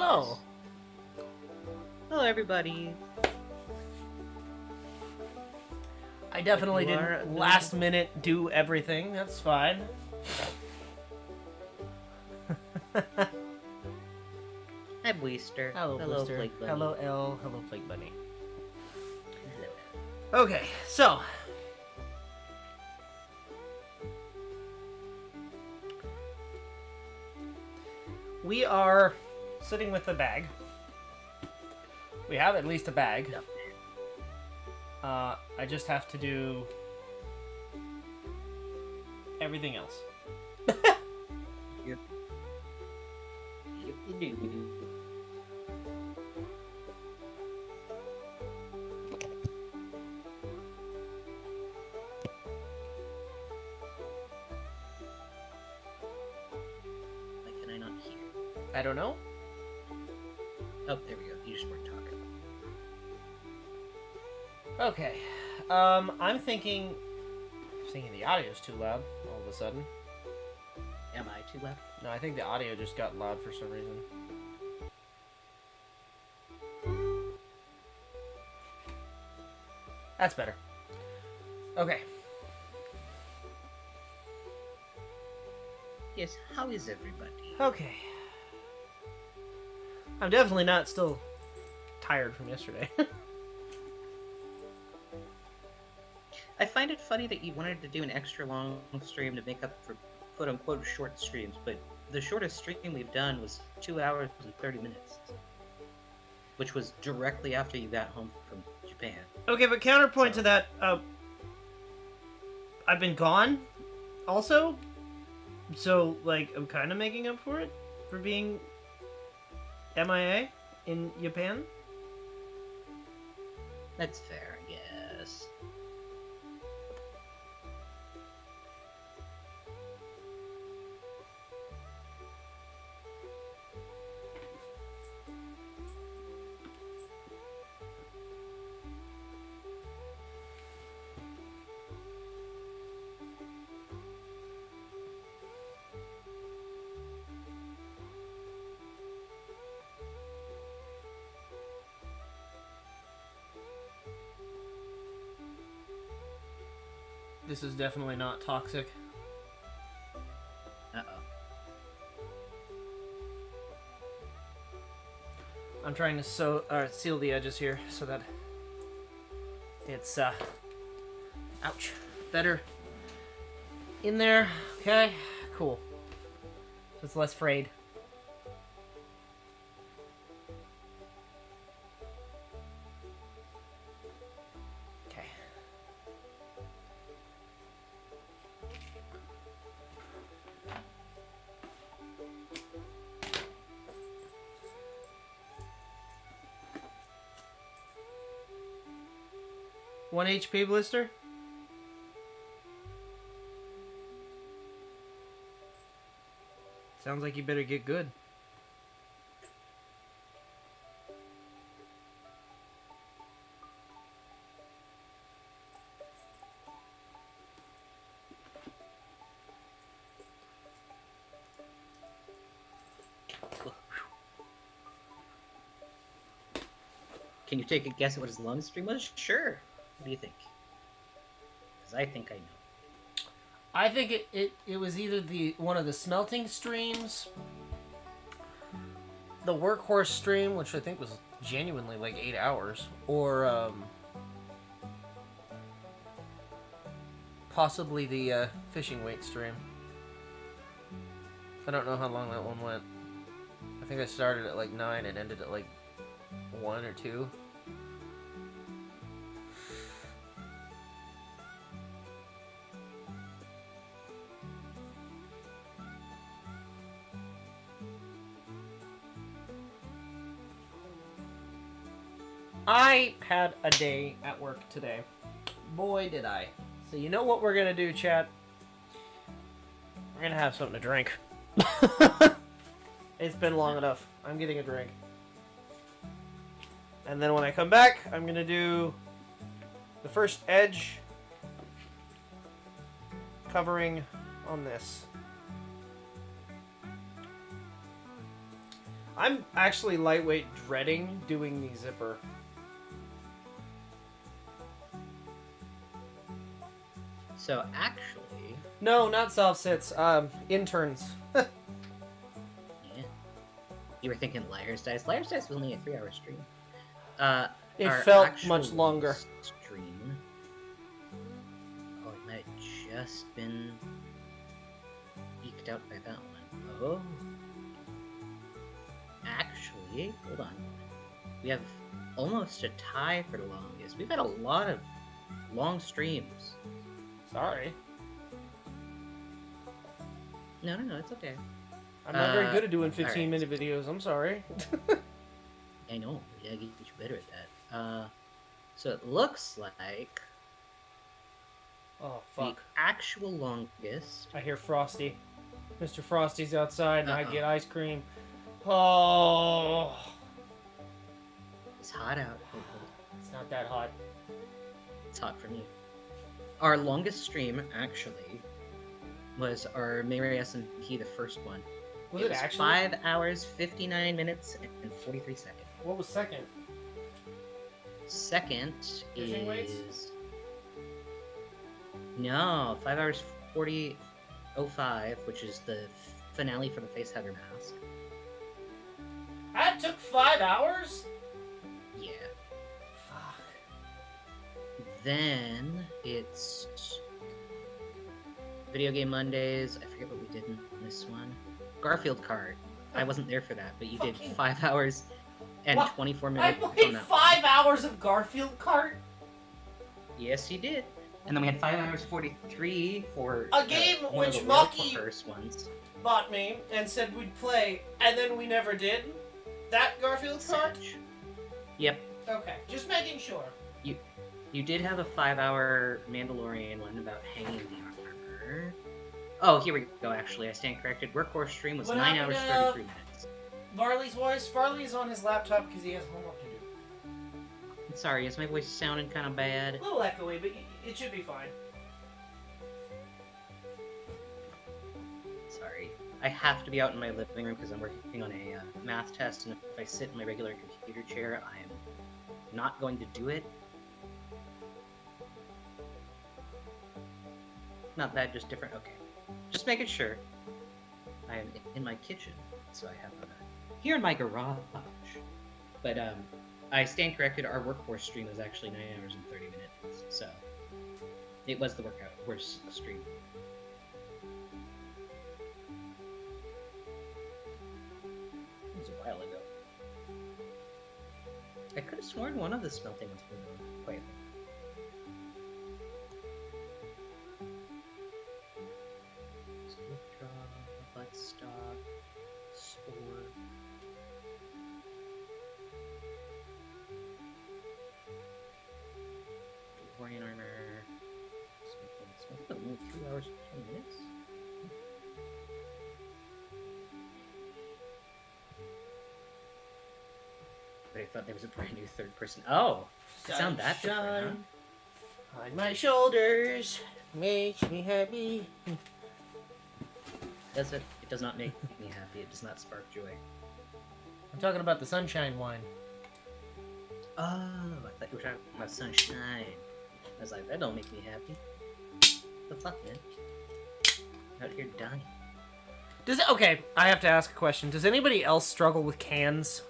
Hello. Hello, everybody. I definitely You are didn't doing- last minute do everything. That's fine. Hi, Booster. Hello, Blister. Plague Bunny. Hello, L. Hello, Plague Bunny. Hello. Okay, so we are sitting with a bag. We have at least a bag. Yep. I just have to do everything else. Yep, you do. Why can I not hear? I don't know. Oh, there we go. You just weren't talking. Okay. I'm thinking the audio's too loud all of a sudden. Am I too loud? No, I think the audio just got loud for some reason. That's better. Okay. Yes, how is everybody? Okay. I'm definitely not still tired from yesterday. I find it funny that you wanted to do an extra long stream to make up for quote-unquote short streams, but the shortest stream we've done was 2 hours and 30 minutes. Which was directly after you got home from Japan. Okay, but counterpoint to that, I've been gone also. So, like, I'm kind of making up for it for being MIA in Japan. That's fair, I guess. This is definitely not toxic. Uh-oh. I'm trying to seal the edges here so that it's ouch, better in there. Okay, cool. So it's less frayed. Okay. One HP blister? Sounds like you better get good. Can you take a guess at what his lung stream was? Sure. What do you think? Because I think I know. I think it was either one of the smelting streams, the workhorse stream, which I think was genuinely like 8 hours, or possibly the fishing weight stream. I don't know how long that one went. I think I started at like 9 and ended at like 1 or 2. I had a day at work today. Boy, did I. So you know what we're going to do, chat? We're going to have something to drink. It's been long enough. I'm getting a drink. And then when I come back, I'm going to do the first edge covering on this. I'm actually lightweight dreading doing the zipper. So actually, No, not self-sits. Interns. yeah. You were thinking Liar's Dice. Liar's Dice was only a 3-hour stream. It Our felt actual much longer. Stream. Oh, it might have just been eked out by that one. Oh. Actually, hold on. We have almost a tie for the longest. We've had a lot of long streams. Sorry. No, it's okay. I'm not very good at doing alright. 15-minute videos. I'm sorry. I know. Yeah, get you better at that. So it looks like Oh, the fuck. actual longest. I hear Frosty. Mr. Frosty's outside and I Uh-oh. get ice cream. Oh. It's hot out. It's not that hot. It's hot for me. Our longest stream, actually, was our Mary SMP, the first one. Was it it was actually? 5 hours, 59 minutes, and 43 seconds. What was second? Second Fishing weights? is... No, 5 hours, 40:05, which is the finale for the Facehugger mask. That took 5 hours? Yeah. Fuck. Then it's Video Game Mondays. I forget what we did in this one. Garfield card. I wasn't there for that, but you did Fucking- 5 hours and What? 24 I minutes on played that. 5 hours of Garfield Kart? Yes, you did. And then we had 5 hours 43 for A game one of which the real Maki- first ones. Bought me and said we'd play, and then we never did? That Garfield Kart? Sag. Yep. Okay, just making sure. You did have a 5-hour Mandalorian one about hanging the armor. Oh, here we go, actually. I stand corrected. Workhorse stream was What 9 happened hours, to, 33 minutes. Varley's voice? Varley's on his laptop because he has homework to do. I'm sorry, is my voice sounding kind of bad? A little echoey, but it should be fine. Sorry. I have to be out in my living room because I'm working on a math test, and if I sit in my regular computer chair, I am not going to do it. Not that, just different. Okay. Just making sure. I am in my kitchen, so I have here in my garage. But I stand corrected. Our workhorse stream was actually 9 hours and 30 minutes, so it was the workhorse stream. It was a while ago. I could have sworn one of the smelting was going on quite a bit. Buttstock, sword. Dorian armor. Smoking only 2 hours and 10 minutes? But I thought there was a brand new third person. Oh! It sound that different, huh? On my shoulders makes me happy. Does it? It does not make me happy. It does not spark joy. I'm talking about the sunshine wine. Oh, I thought you were talking about sunshine. I was like, that don't make me happy. The fuck, man? Out here dying. Okay, I have to ask a question. Does anybody else struggle with cans?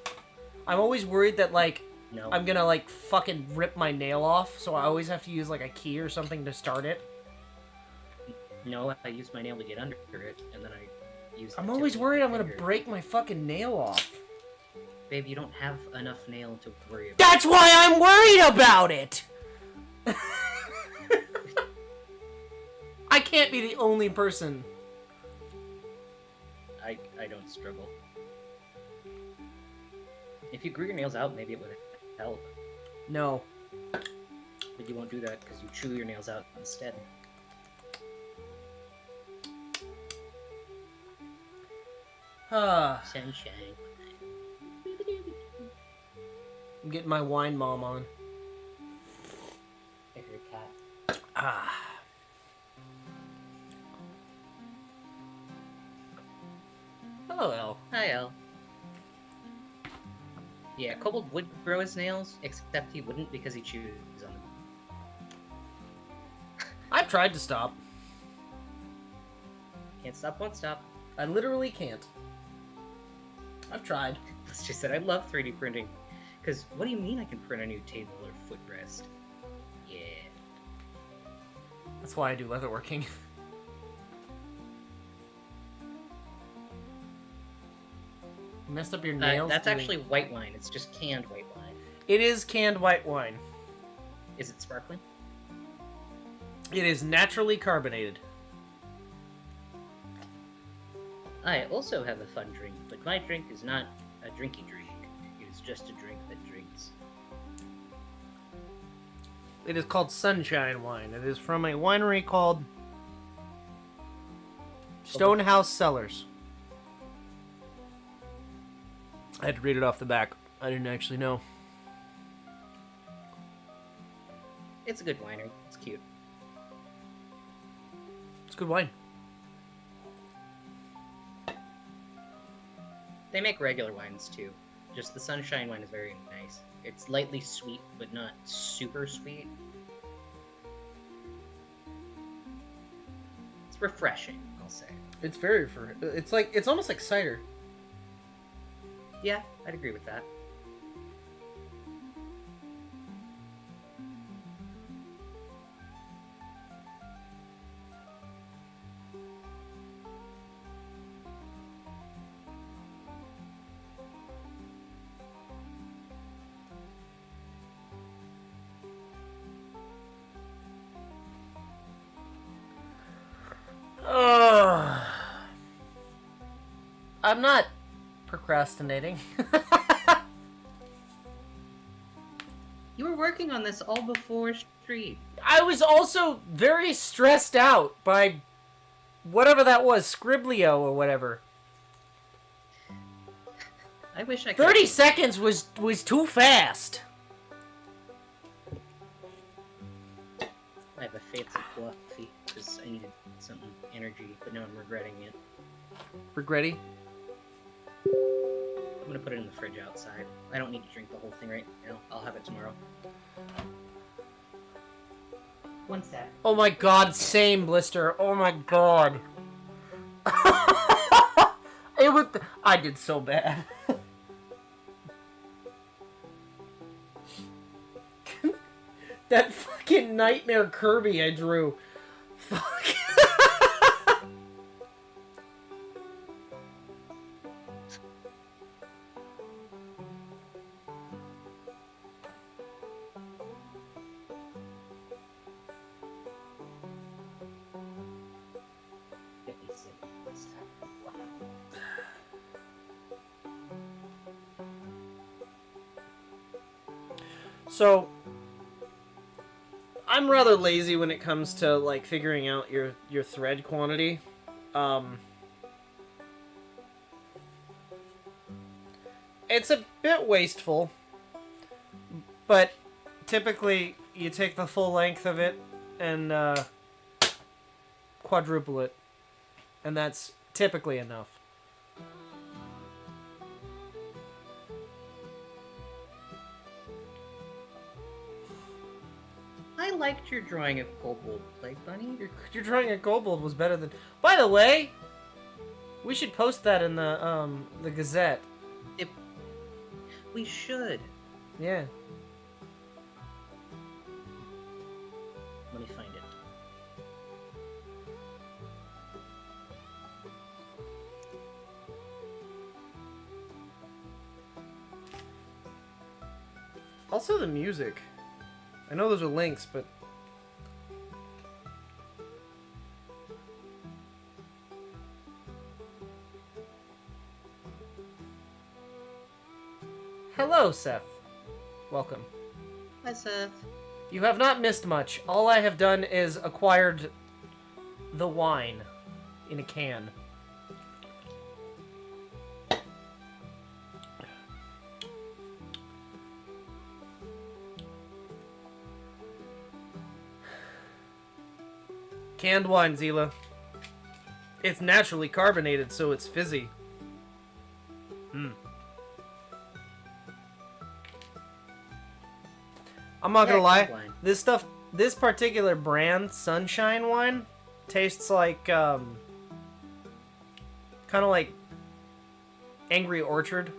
I'm always worried that, like, No. I'm gonna, like, fucking rip my nail off, so I always have to use, like, a key or something to start it. No, I used my nail to get under it, and then I used. I'm the always tip of worried my I'm gonna finger. break my fucking nail off. Babe, you don't have enough nail to worry about. That's why I'm worried about it! I can't be the only person. I don't struggle. If you grew your nails out, maybe it would help. No. But you won't do that because you chew your nails out instead. Ah, Sunshine. I'm getting my wine mom on. I hear a cat. Ah. Hello, Elle. Hi, Elle. Yeah, Kobold would grow his nails, except he wouldn't because he chews on them. I've tried to stop. Can't stop, won't stop. I literally can't. I've tried. Let's just say I love 3D printing. Because what do you mean I can print a new table or footrest? Yeah. That's why I do leatherworking. You messed up your nails. That's actually white wine. It's just canned white wine. It is canned white wine. Is it sparkling? It is naturally carbonated. I also have a fun drink, but my drink is not a drinky drink. It is just a drink that drinks. It is called Sunshine Wine. It is from a winery called Stonehouse Cellars. I had to read it off the back. I didn't actually know. It's a good winery. It's cute. It's good wine. They make regular wines too. Just the Sunshine wine is very nice. It's lightly sweet, but not super sweet. It's refreshing, I'll say. It's very it's almost like cider. Yeah, I'd agree with that. I'm not procrastinating. You were working on this all before stream. I was also very stressed out by whatever that was, Scriblio or whatever. I wish I could. 30 seconds was too fast. I have a fancy fluffy because I needed some energy, but now I'm regretting it. Regretty? I'm gonna put it in the fridge outside. I don't need to drink the whole thing right now. I'll have it tomorrow. One sec. Oh my god, same blister. Oh my god. I did so bad. That fucking nightmare Kirby I drew. Fuck. So, I'm rather lazy when it comes to like figuring out your thread quantity. It's a bit wasteful, but typically you take the full length of it and quadruple it, and that's typically enough. I liked your drawing of Kobold, Plague Bunny. Your drawing of Kobold was better than. By the way, we should post that in the Gazette. We should. Yeah. Let me find it. Also the music. I know those are links, but hello, Seth. Welcome. Hi, Seth. You have not missed much. All I have done is acquired the wine in a can. Canned wine, Zila. It's naturally carbonated, so it's fizzy. I'm not gonna Yeah, lie. keep lying. This particular brand, Sunshine Wine, tastes like, kind of like Angry Orchard,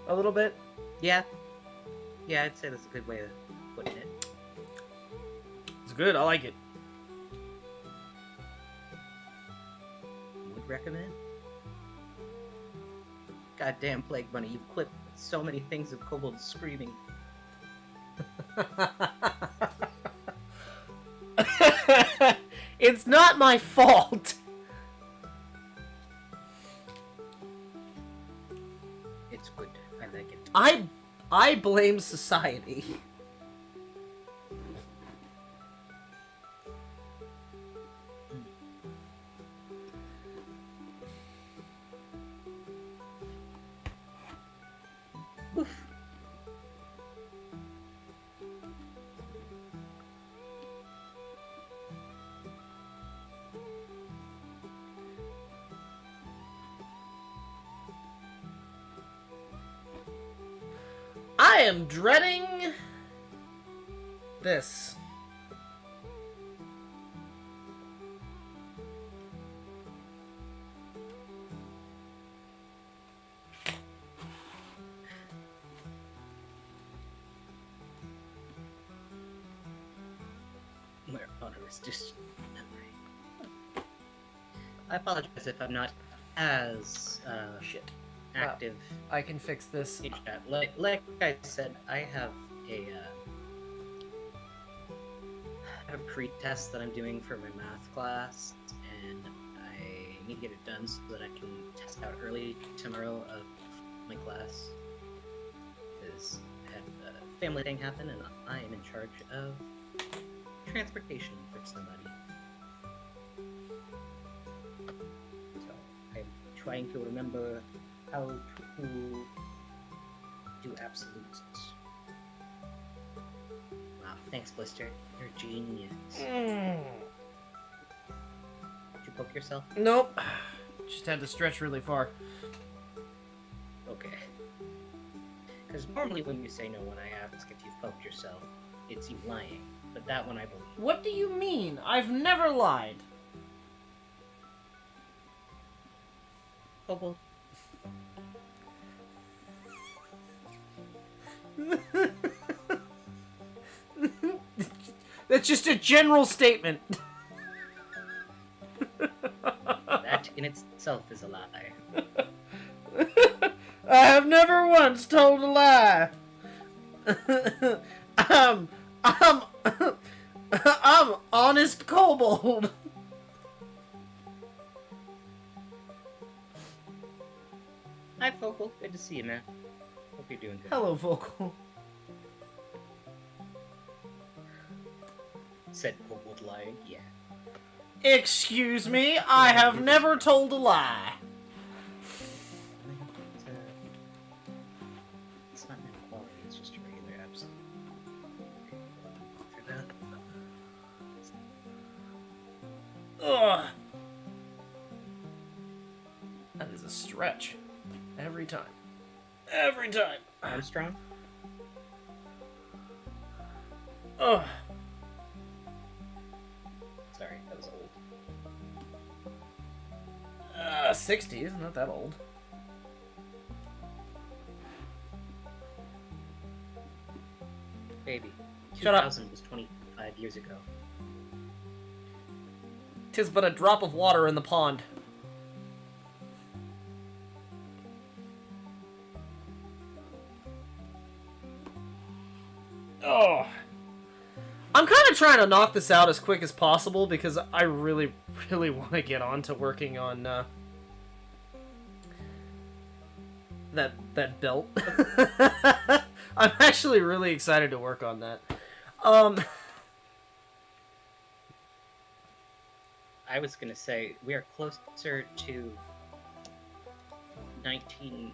a little bit. Yeah. Yeah, I'd say that's a good way of putting it. It's good. I like it. Would recommend. Goddamn Plague Bunny, you've clipped so many things of Kobold screaming. It's not my fault. It's good. I like it. I blame society. Oof. I am dreading this. Where honor is just memory. I apologize if I'm not as Shit. active I can fix this. in chat. Like I said, I have a pre-test that I'm doing for my math class, and I need to get it done so that I can test out early tomorrow of my class. Because I had a family thing happen, and I am in charge of transportation for somebody. So I'm trying to remember how to do absolutes. Wow, thanks, Blister. You're a genius. Did you poke yourself? Nope. Just had to stretch really far. Okay. Because normally when you say no when I ask if you've poked yourself, it's you lying. But that one I believe. What do you mean? I've never lied. Kobold. That's just a general statement. That in itself is a lie. I have never once told a lie. I'm honest Kobold. Hi, Focal. Good to see you, man. Hope you're doing good. Hello, Vocal. Said Kobold lying. Yeah. Excuse me, I have never told a lie. It's not an inequality, it's just a regular absolute. For that. Ugh. That is a stretch. Every time. Every time. Armstrong? Ugh. Sorry, that was old. 60, isn't that that old? Baby. Shut up. 2000 was 25 years ago. 'Tis but a drop of water in the pond. Oh. I'm kind of trying to knock this out as quick as possible because I really, really want to get on to working on that belt. I'm actually really excited to work on that. I was gonna say, we are closer to 19...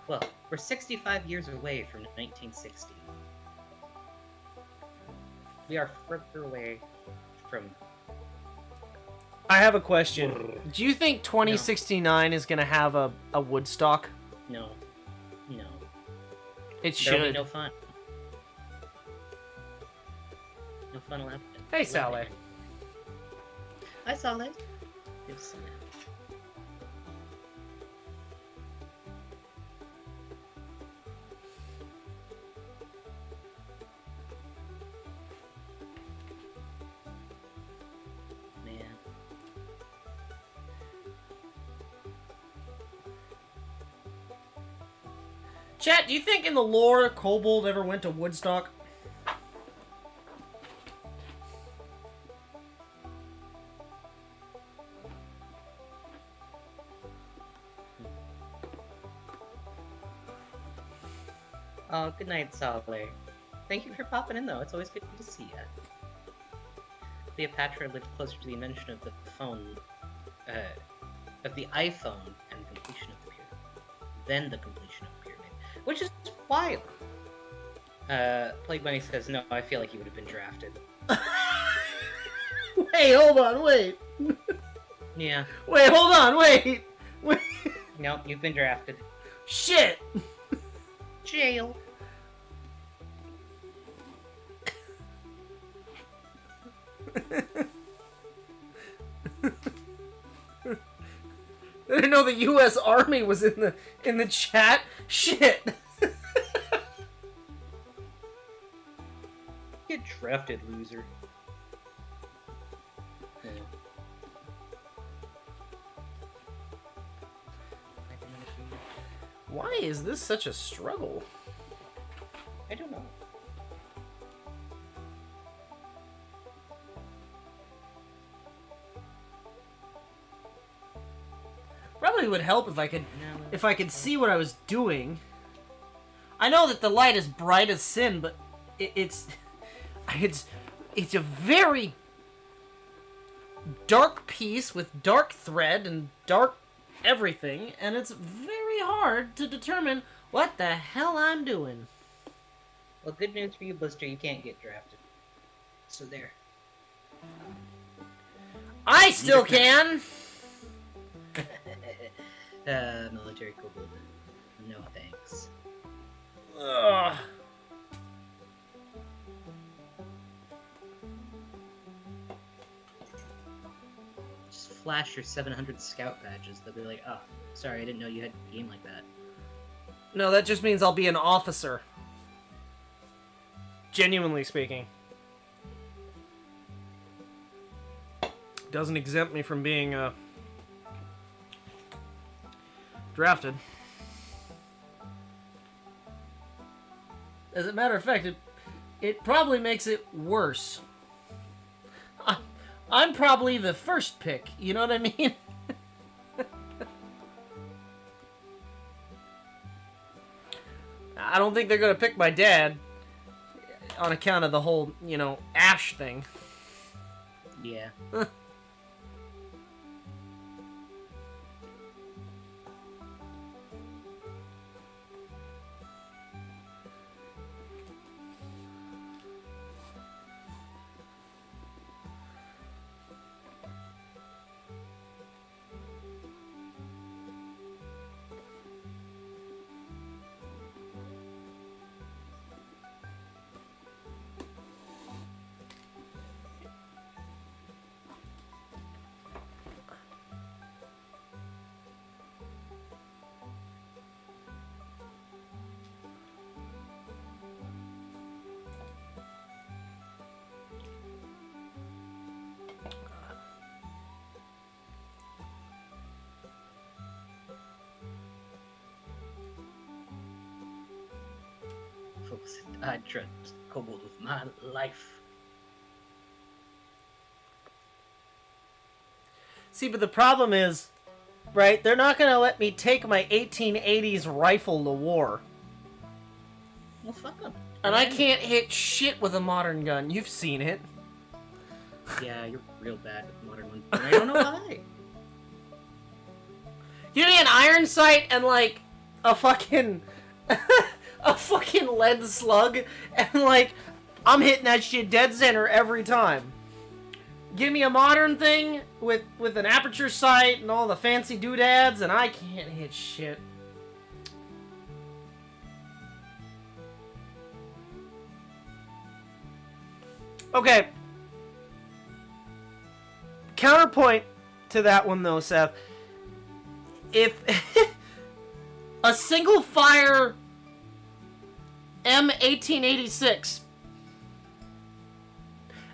Well, we're 65 years away from 1960. We are further away from... I have a question. Do you think 2069 is going to have a Woodstock? No. No. It There'll be should. no fun. No fun allowed. Hey, Sally. Hi, Sally. Good to see you. Man. Chat, do you think in the lore Kobold ever went to Woodstock? Oh, good night, Sally. Thank you for popping in, though. It's always good to see you. Cleopatra lived closer to the invention of the phone, of the iPhone and the completion of the pyramid, than the completion of the pyramid, which is wild. Plague Bunny says, no, I feel like he would have been drafted. Wait, hold on, wait. Yeah. Wait, hold on, wait. Wait. No, you've been drafted. Shit. Jail. I didn't know the U.S. Army was in the chat. Shit. Get drafted, loser. Yeah. Why is this such a struggle? I don't know. Probably would help if I could see what I was doing. I know that the light is bright as sin, but it's a very dark piece with dark thread and dark everything, and it's very hard to determine what the hell I'm doing. Well, good news for you, Blister, you can't get drafted. So there. I still can! Military Kobold. No thanks. Ugh. Just flash your 700 scout badges. They'll be like, oh, sorry, I didn't know you had a game like that. No, that just means I'll be an officer. Genuinely speaking. Doesn't exempt me from being, drafted. As a matter of fact, it probably makes it worse. I'm probably the first pick, you know what I mean? I don't think they're gonna pick my dad on account of the whole, Ash thing. Yeah. Folks, I trust Kobold with my life. See, but the problem is, right, they're not going to let me take my 1880s rifle to war. Well, fuck them. And I can't hit shit with a modern gun. You've seen it. Yeah, you're real bad with the modern one. And I don't know why. Give me an iron sight and, like, a fucking... a fucking lead slug, and, like, I'm hitting that shit dead center every time. Give me a modern thing with an aperture sight and all the fancy doodads, and I can't hit shit. Okay. Counterpoint to that one, though, Seth. If a single fire M1886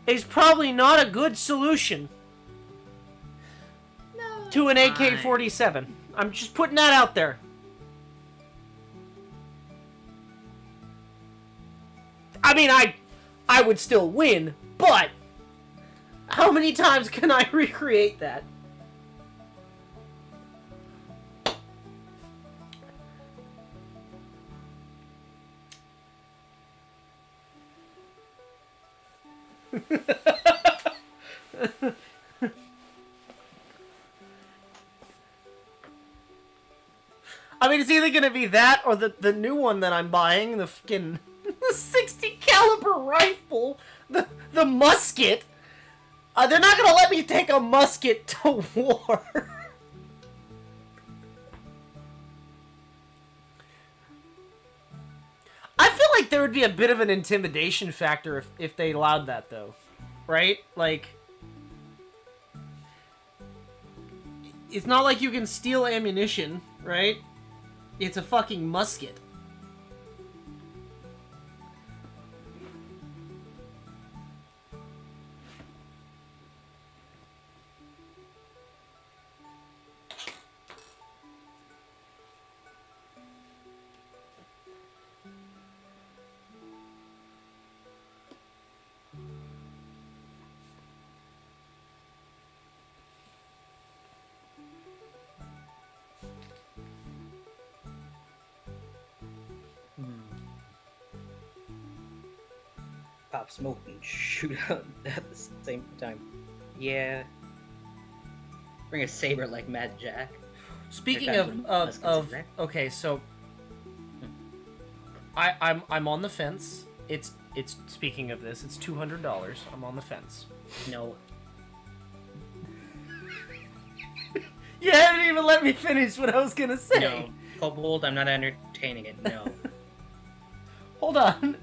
is probably not a good solution to an AK-47. I'm just putting that out there. I mean, I would still win, but how many times can I recreate that? I mean, it's either gonna be that or the new one that I'm buying, the fucking the 60 caliber rifle, the musket. They're not gonna let me take a musket to war. I feel like there would be a bit of an intimidation factor if they allowed that, though. Right? Like, it's not like you can steal ammunition, right? It's a fucking musket. Pop smoke and shoot out at the same time. Yeah. Bring a saber like Mad Jack. Speaking of okay, so I'm on the fence. It's speaking of this, it's $200. I'm on the fence. No. You haven't even let me finish what I was gonna say. No. Kobold, I'm not entertaining it. No. Hold on.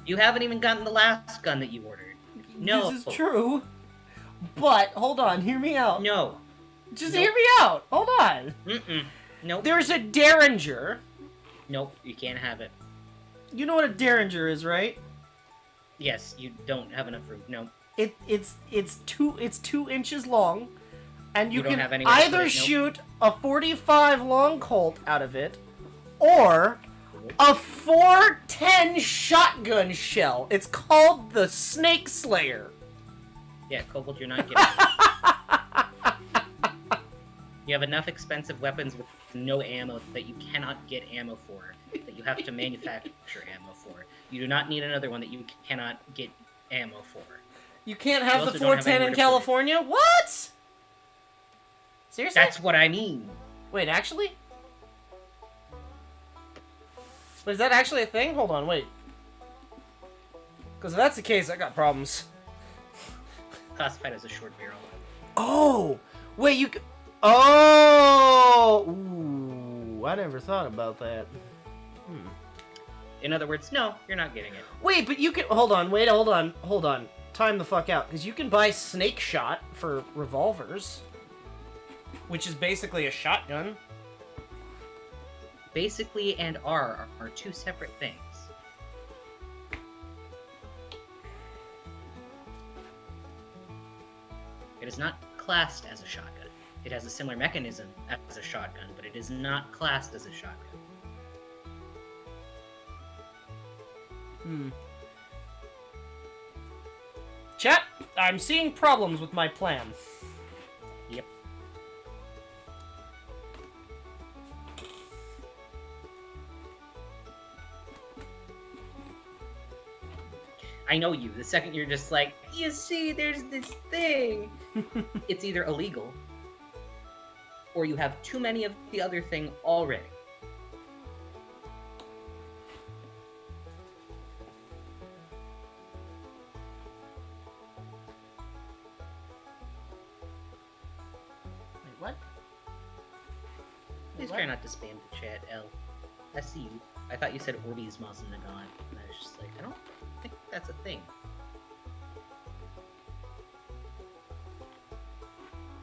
You haven't even gotten the last gun that you ordered. No. This is true. But, hold on, hear me out. No. Just hear me out. Hold on. Nope. There's a Derringer. Nope, you can't have it. You know what a Derringer is, right? Yes, you don't have enough room. No. It's 2 inches long, and you can don't have anywhere to put either it, nope. shoot a 45 long Colt out of it, or a 410 shotgun shell. It's called the Snake Slayer. Yeah, Kobold, you're not getting it. You have enough expensive weapons with no ammo that you cannot get ammo for, that you have to manufacture ammo for. You do not need another one that you cannot get ammo for. You can't have You the also don't have 410 anywhere in to put it. California? What? Seriously? That's what I mean. Wait, actually? Wait, is that actually a thing? Hold on, wait. Because if that's the case, I got problems. Classified as a short barrel. Oh! Wait, you... Oh! Ooh, I never thought about that. In other words, no, you're not getting it. Wait, but you can... Hold on, wait, hold on. Time the fuck out. Because you can buy Snake Shot for revolvers. Which is basically a shotgun. Basically and are two separate things. It is not classed as a shotgun. It has a similar mechanism as a shotgun, but it is not classed as a shotgun. Chat, I'm seeing problems with my plan. Yep. I know you. The second you're just like, you see, there's this thing. It's either illegal, or you have too many of the other thing already. Wait, what? Please try not to spam the chat, L. I see you. I thought you said Orbeez Moss and Nagon, and I was just like, I don't think that's a thing.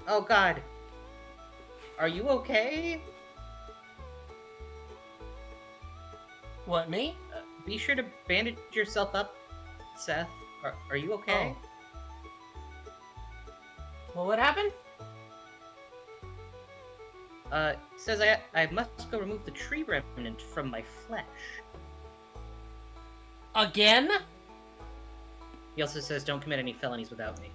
Oh God. Are you okay? What, me? Be sure to bandage yourself up, Seth. Are you okay? Oh. Well, what happened? Says I must go remove the tree remnant from my flesh. Again? He also says don't commit any felonies without me.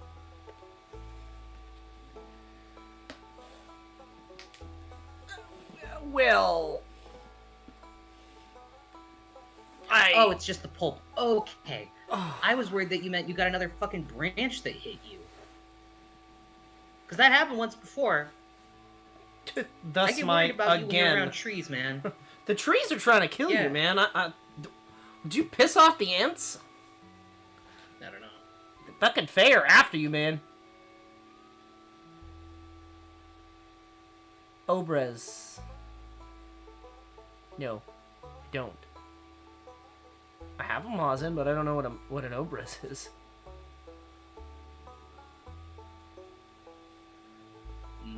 Well... Oh, it's just the pulp. Okay. Oh. I was worried that you meant you got another fucking branch that hit you. Because that happened once before. I Thus get my worried about you when you're again. around trees, man. The trees are trying to kill Yeah. you, man. Did you piss off the ants? I don't know. The fucking Fae are after you, man. Obras. No, I don't. I have a Mazen, but I don't know what an Obras is.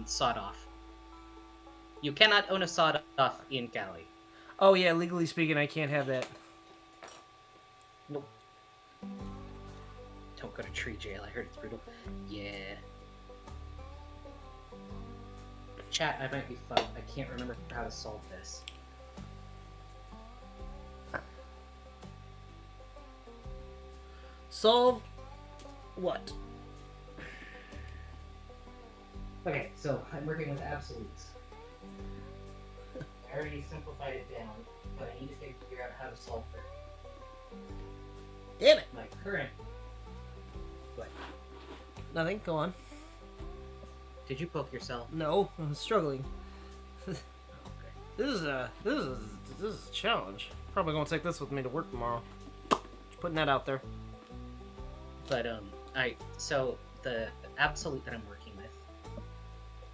Sawed off. You cannot own a sawed off in Cali. Oh yeah, legally speaking, I can't have that. Nope. Don't go to tree jail. I heard it's brutal. Yeah. Chat, I might be fucked. I can't remember how to solve this. Solve what? Okay, so I'm working with absolutes. I already simplified it down, but I need to figure out how to solve it. Damn it! My current... What? Nothing. Go on. Did you poke yourself? No, I'm struggling. This is a challenge. Probably gonna take this with me to work tomorrow. Just putting that out there. But, so, the absolute that I'm working with,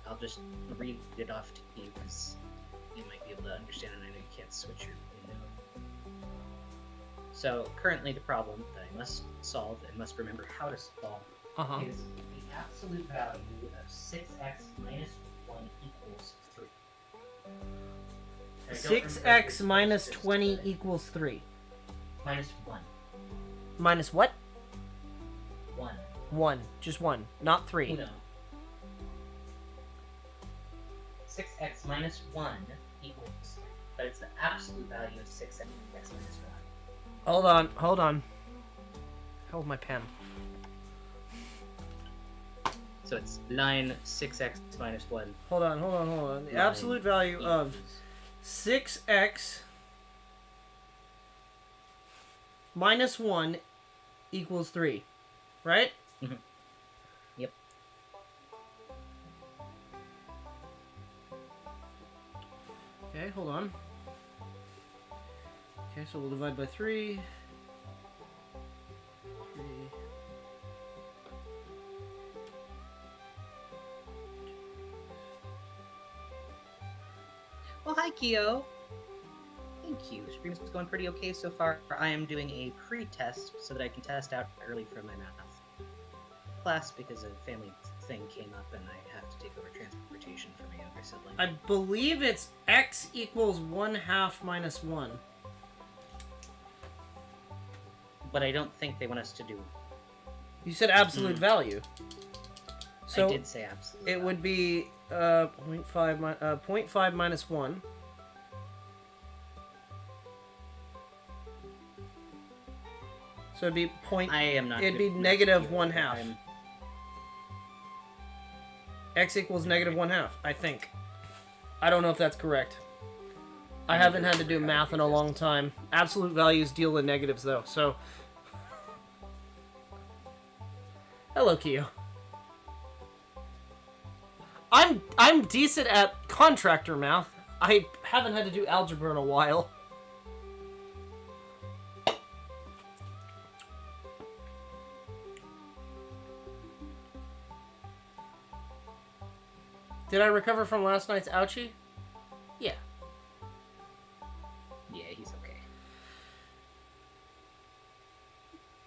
I'll just read it off to you, because you might be able to understand it. I know you can't switch your window. So, currently the problem that I must solve and must remember how to solve is the absolute value of 6x minus 1 equals 3. 6x minus 20 equals 3. Minus 1. Minus what? 1. 1. Just 1. Not 3. Uno. 6x minus 1 equals 3. But it's the absolute value of 6x minus 1. Hold on. Hold on. Hold my pen. So it's line 6x minus 1. Hold on. Hold on. Hold on. The absolute value of 6x minus 1 equals 3. Right? Mm-hmm. Yep. Okay, hold on. Okay, so we'll divide by 3. 3. Well, hi, Kyo. Thank you. Stream's going pretty okay so far. I am doing a pre-test so that I can test out early for my math class because a family thing came up and I have to take over transportation for my younger sibling. I believe it's x equals 1/2 minus 1. But I don't think they want us to do... You said absolute value. So I did say absolute it would be 0.5 minus 1. So it'd be I am not... It'd be negative 1/2. X equals negative 1/2, I think. I don't know if that's correct. I haven't had to do math in a long time. Absolute values deal in negatives, though, so... Hello, Kyo. I'm decent at contractor math. I haven't had to do algebra in a while. Did I recover from last night's ouchie? Yeah. Yeah, he's okay.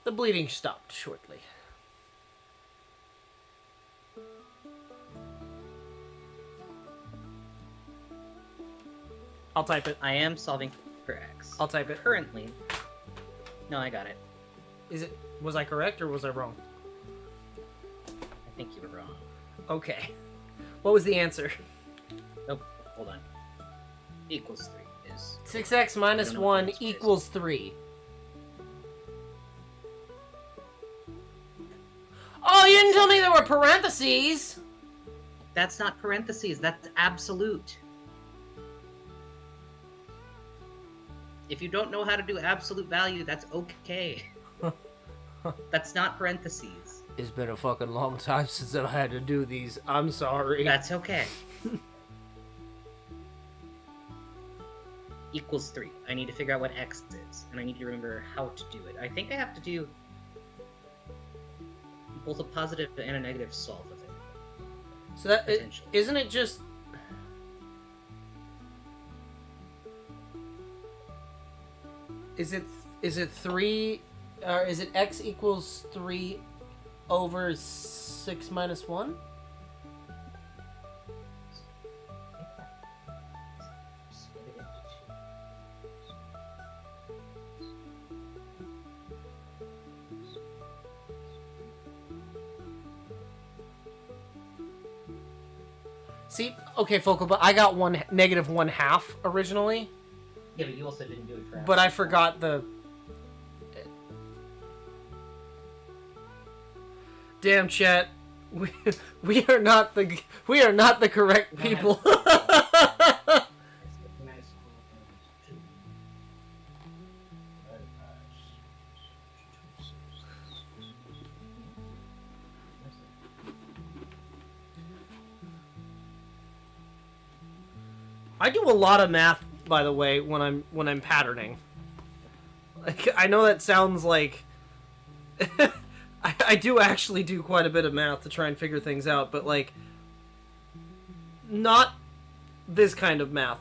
The bleeding stopped shortly. I'll type it. I am solving for x. I'll type it. Currently... No, I got it. Was I correct or was I wrong? I think you were wrong. Okay. What was the answer? Oh, hold on. Equals 3 is... 6x minus 1 equals 3. Oh, you didn't tell me there were parentheses! That's not parentheses, that's absolute. If you don't know how to do absolute value, that's okay. That's not parentheses. It's been a fucking long time since I've had to do these. I'm sorry. That's okay. Equals 3. I need to figure out what x is, and I need to remember how to do it. I think I have to do both a positive and a negative solve of it. So that isn't it just... Is it 3... Or is it x equals 3 over 6 minus 1? See, okay, Focal, but I got negative 1/2 originally. Yeah, but you also didn't do it for... But I forgot the... Damn, chat. We are not the correct people. I do a lot of math, by the way, when I'm patterning. Like, I know that sounds like I do actually do quite a bit of math to try and figure things out, but like not this kind of math.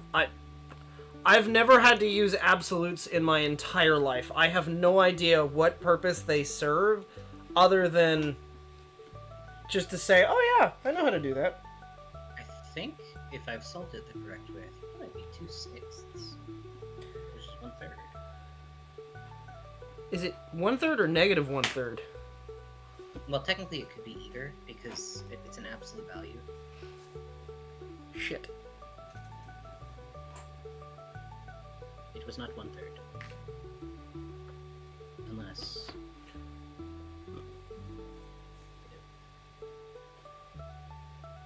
I've never had to use absolutes in my entire life. I have no idea what purpose they serve other than just to say, "Oh yeah, I know how to do that." I think if I've solved it the correct way, I think it might be 2/6, which is 1/3. Is it 1/3 or negative 1/3? Well, technically it could be either, because it's an absolute value. Shit. It was not 1/3. Unless...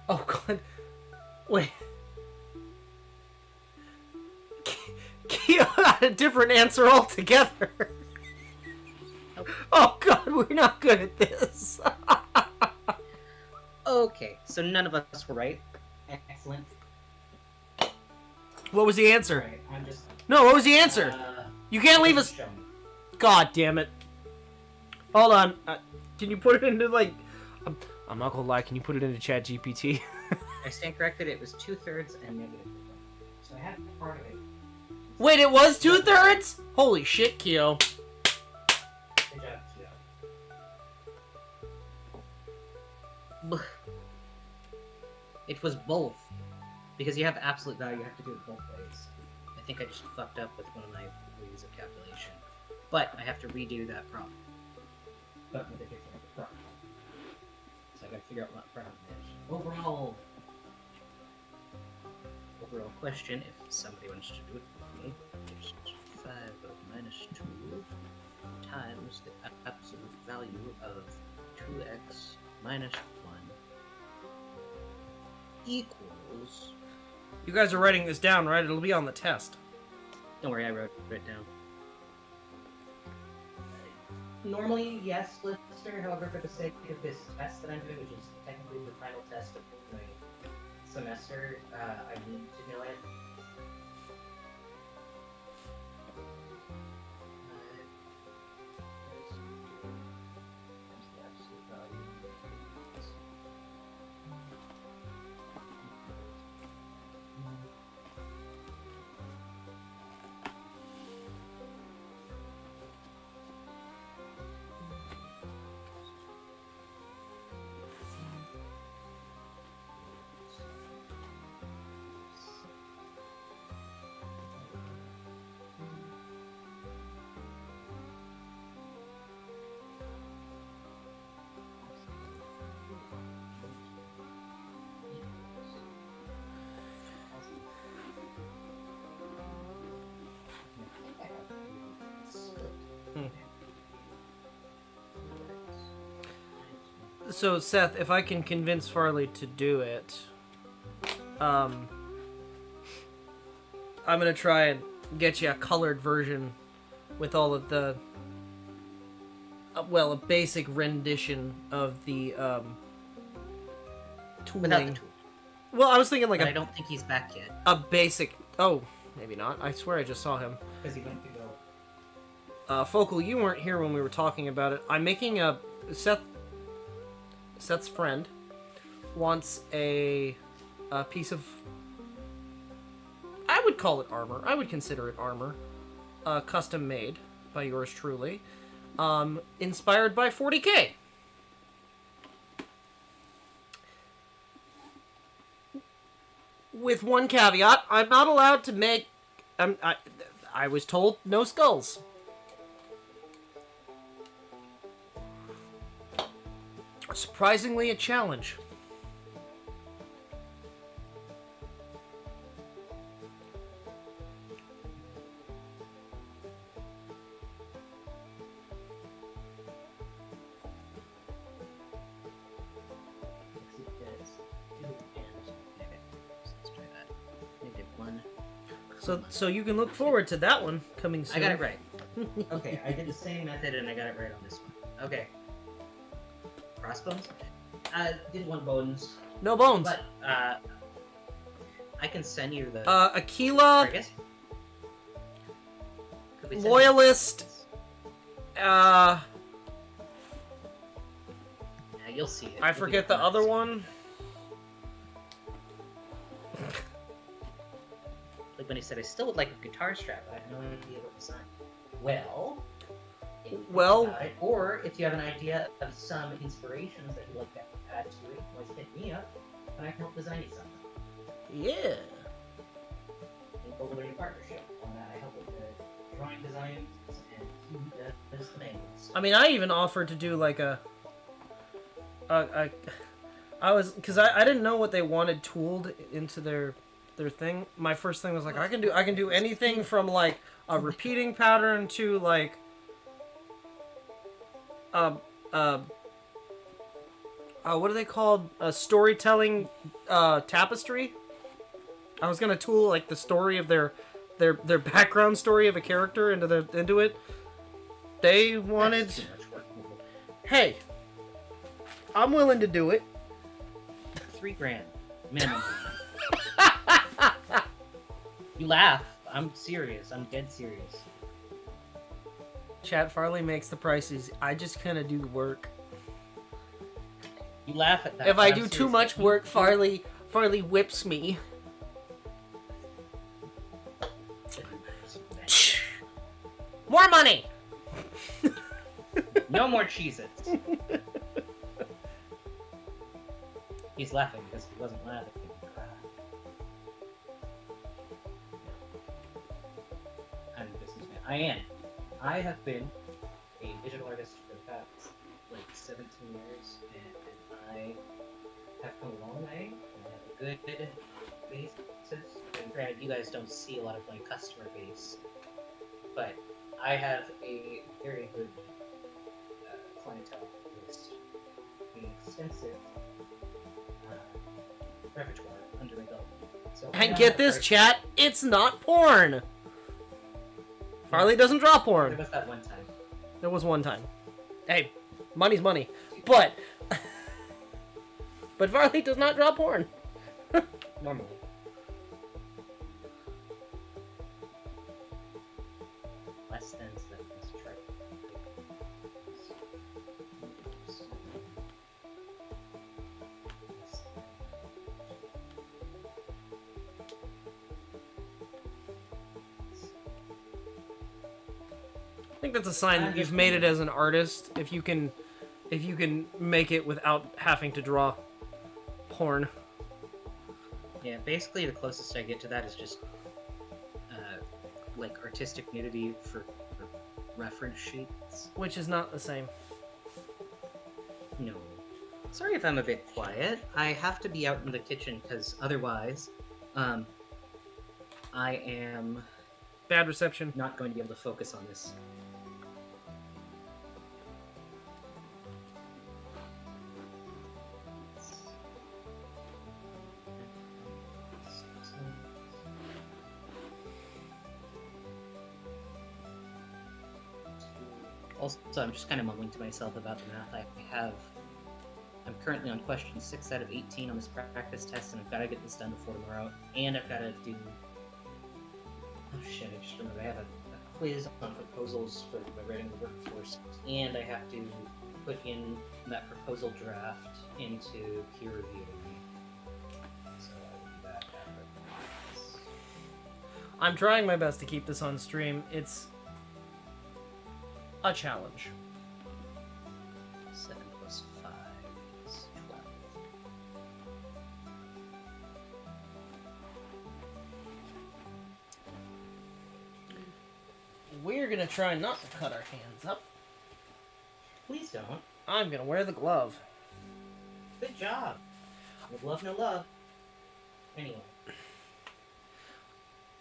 Oh god. Wait. Keo had a different answer altogether. Oh god, we're not good at this. Okay, so none of us were right. Excellent. What was the answer? Right, I'm just... No, what was the answer? You can't leave us... God damn it. Hold on. Can you put it into, like... I'm not gonna lie, can you put it into Chat GPT? I stand corrected, it was 2/3 and negative 1. So I had part of it. Wait, it was 2/3? Holy shit, Keo. Good job, Keo. It was both. Because you have absolute value, you have to do it both ways. I think I just fucked up with one of my ways of calculation. But I have to redo that problem. But with a different problem. So I gotta figure out what problem it is. Overall question, if somebody wants to do it for me, is 5 minus 2 times the absolute value of 2x minus 1 equals... You guys are writing this down, right? It'll be on the test. Don't worry, I wrote it down. Normally, yes, Lister, however, for the sake of this test that I'm doing, which is technically the final test of my semester, I need to know it. So Seth, if I can convince Farley to do it, I'm gonna try and get you a colored version with all of the, well, a basic rendition of the tooling. Without the tool. Well, I was thinking like But I don't think he's back yet. a basic. Oh, maybe not. I swear I just saw him. Because he went to go. Focal, you weren't here when we were talking about it. I'm making a Seth's friend wants a piece of. I would call it armor. I would consider it armor. Custom made by yours truly. Inspired by 40K. With one caveat, I'm not allowed to make. I was told no skulls. Surprisingly, a challenge. So you can look forward to that one coming soon. I got it right. Okay, I did the same method and I got it right on this one. Okay. Crossbones? Did one bones. No bones. But, I can send you the... Aquila, I guess. Could we send Loyalist, Yeah, you'll see it. I It'll be forget the other nice. one. Like when he said, I still would like a guitar strap, but I have no idea what design. Well... if you think about it, or if you have an idea of some inspirations that you'd like to add to it, always hit me up, and I can help design you something. Yeah. And go with a partnership. On that, I help with the drawing designs, and he does the manuals. I mean, I even offered to do like I was, because I didn't know what they wanted tooled into their thing. My first thing was like, I can do anything from like a repeating pattern to like what are they called? A storytelling tapestry. I was gonna tool like the story of their background story of a character into it. They wanted. That's too much work. Hey, I'm willing to do it. $3,000 minimum. You laugh. I'm serious. I'm dead serious. Chad Farley makes the prices. I just kind of do the work. You laugh at that. If but I I'm do too serious. much work, Farley whips me. More money. No more Cheez-Its. He's laughing because he wasn't laughing. I'm a businessman. I am. I have been a digital artist for the past like 17 years, and I have come a long way. I have a good basis. And granted, you guys don't see a lot of my customer base, but I have a very good clientele list, an extensive repertoire under my belt. So And get this, chat, it's not porn. Farley doesn't draw There porn. was that one time. There was one time. Hey, money's money. But Farley does not draw porn. Normally. Less than this trip. I think that's a sign that you've made it as an artist. If you can make it without having to draw porn. Yeah, basically the closest I get to that is just like artistic nudity for reference sheets. Which is not the same. No. Sorry if I'm a bit quiet. I have to be out in the kitchen because otherwise, I am Bad reception. not going to be able to focus on this. Also, I'm just kind of mumbling to myself about the math. I'm currently on question 6 out of 18 on this practice test, and I've got to get this done before tomorrow. And I've got to do... Oh shit, I just remembered I have a quiz on proposals for my writing the workforce, and I have to put in that proposal draft into peer review. So I will do that after this. I'm trying my best to keep this on stream. It's a challenge. 7 plus 5 is 12. We're gonna try not to cut our hands up. Please don't. I'm gonna wear the glove. Good job. No glove, no love. Anyway.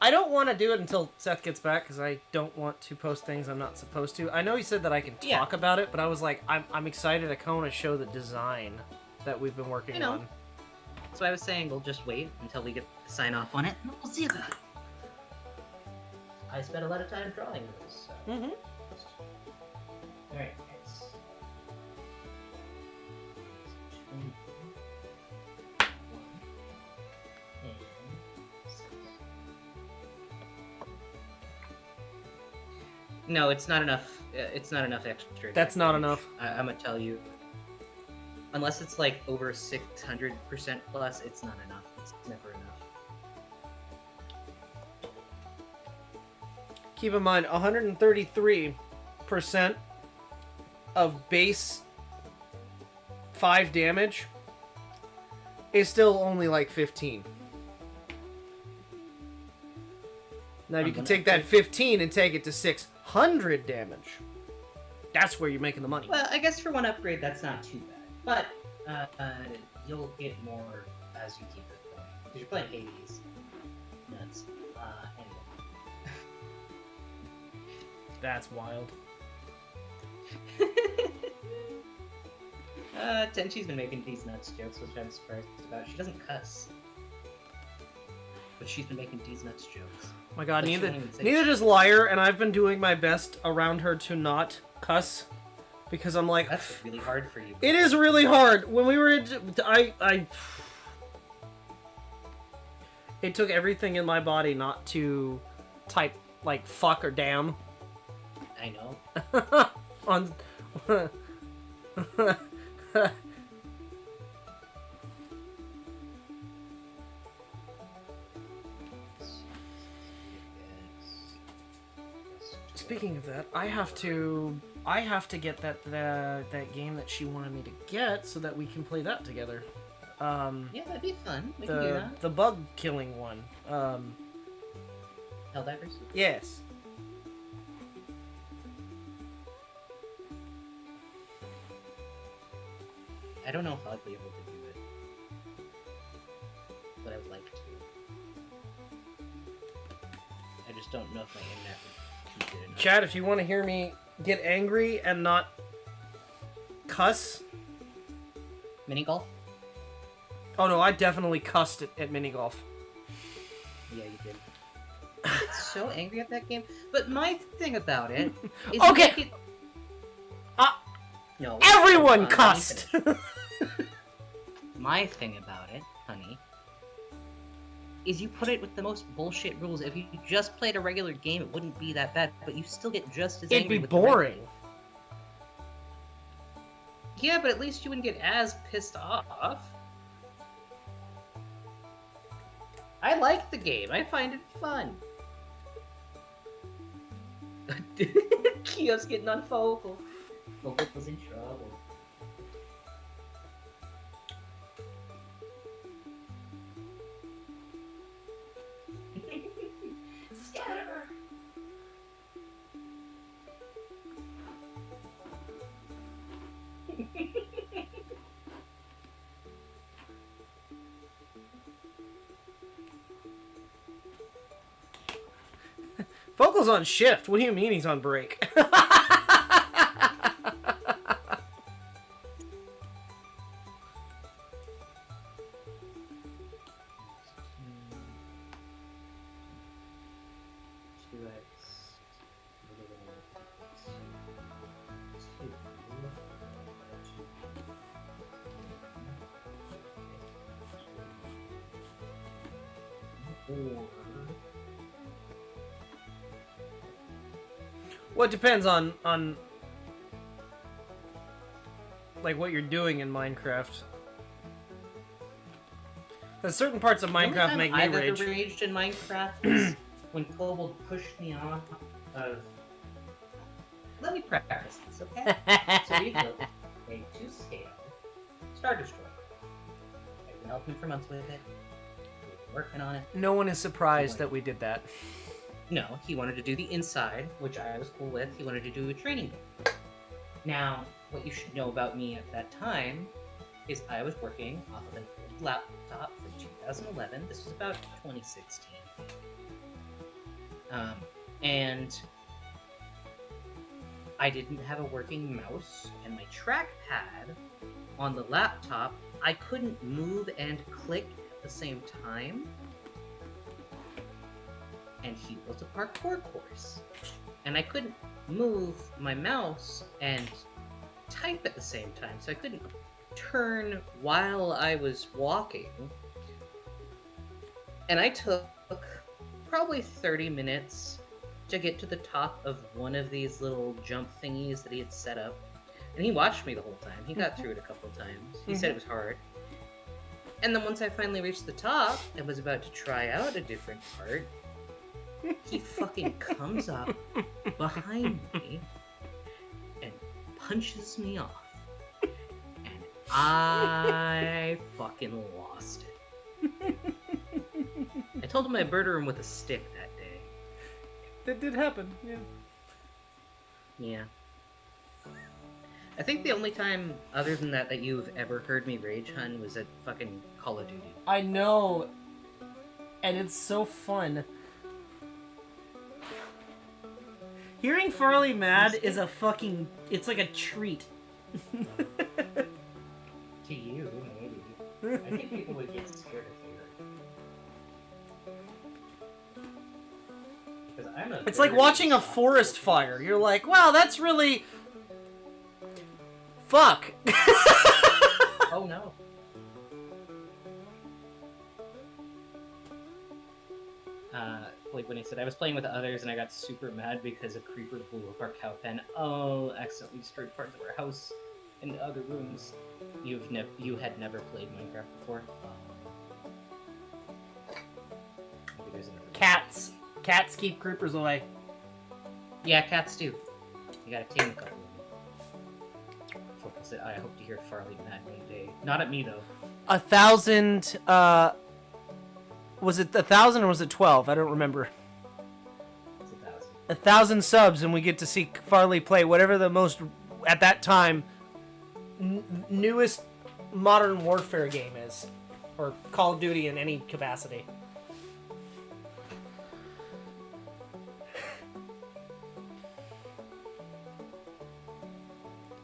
I don't want to do it until Seth gets back because I don't want to post things I'm not supposed to. I know he said that I can talk about it, but I was like, I'm excited to kind of show the design that we've been working on. So I was saying we'll just wait until we get the sign off on it, and we'll see about it. I spent a lot of time drawing this. So. Mm-hmm. Alright, No, it's not enough. It's not enough extra. That's not enough. I'm gonna tell you. Unless it's like over 600% plus, it's not enough. It's never enough. Keep in mind, 133% of base 5 damage is still only like 15. Now, if you can take that 15 and take it to 600 damage, that's where you're making the money. Well, I guess for one upgrade, that's not too bad. But you'll get more as you keep it going. Because you're playing Hades. That's, anyway. That's wild. Tenchi's been making these nuts jokes, which I'm surprised about. She doesn't cuss. But she's been making these nuts jokes. Oh my god, Like neither does Liar, and I've been doing my best around her to not cuss. Because I'm like... That's really hard for you. It is really hard. When we were in... It took everything in my body not to type, like, fuck or damn. I know. On... Speaking of that, I have to get that game that she wanted me to get so that we can play that together. Yeah, that'd be fun. We can do that. The bug killing one. Helldivers? Yes. I don't know if I'll be able to do it. But I would like to. I just don't know if my internet would keep it enough. Chad, if you want to hear me get angry and not cuss. Mini golf? Oh no, I definitely cussed at mini golf. Yeah, you did. I get so angry at that game. But my thing about it is okay. No. Everyone cussed. My thing about it, honey, is you put it with the most bullshit rules. If you just played a regular game, it wouldn't be that bad, but you still get just as angry. It'd be boring. Yeah, but at least you wouldn't get as pissed off. I like the game. I find it fun. Kio's getting on Focal. Focal was in trouble. Scatter! Focal's on shift. What do you mean he's on break? Well, it depends on like what you're doing in Minecraft. There's certain parts of Minecraft make me I've rage. ever raged in Minecraft is when Kobold pushed me off of. Let me practice this, okay? So we built a 2-scale Star Destroyer. I've been helping for months with it. We've been working on it. No one is surprised that we did that. No, he wanted to do the inside, which I was cool with. He wanted to do a training day. Now, what you should know about me at that time is I was working off of an old laptop from 2011. This was about 2016. And I didn't have a working mouse, and my trackpad on the laptop, I couldn't move and click at the same time. And he built a parkour course. And I couldn't move my mouse and type at the same time, so I couldn't turn while I was walking. And I took probably 30 minutes to get to the top of one of these little jump thingies that he had set up. And he watched me the whole time. He got through it a couple of times. He said it was hard. And then once I finally reached the top and was about to try out a different part, he fucking comes up behind me and punches me off. And I fucking lost it. I told him I murdered him with a stick that day. That did happen, yeah. Yeah. I think the only time other than that you've ever heard me rage hunt was at fucking Call of Duty. I know. And it's so fun. Hearing Farley mad is a fucking... It's like a treat. To you, maybe. I think people would get scared of fear. Because I'm a It's like watching a forest fire. You're like, wow, that's really... Fuck. Oh no. Like when he said I was playing with others and I got super mad because a creeper blew up our cow pen. Oh, accidentally destroyed parts of our house and other rooms. You had never played Minecraft before. Maybe there's another Cats. Cats keep creepers away. Yeah, cats do. You gotta tame a couple of them. Focus it. I hope to hear Farley mad one day. Not at me though. 1,000, was it 1,000 or was it 12? I don't remember. It's 1,000. 1,000 subs and we get to see Farley play whatever the most, at that time, newest modern warfare game is. Or Call of Duty in any capacity.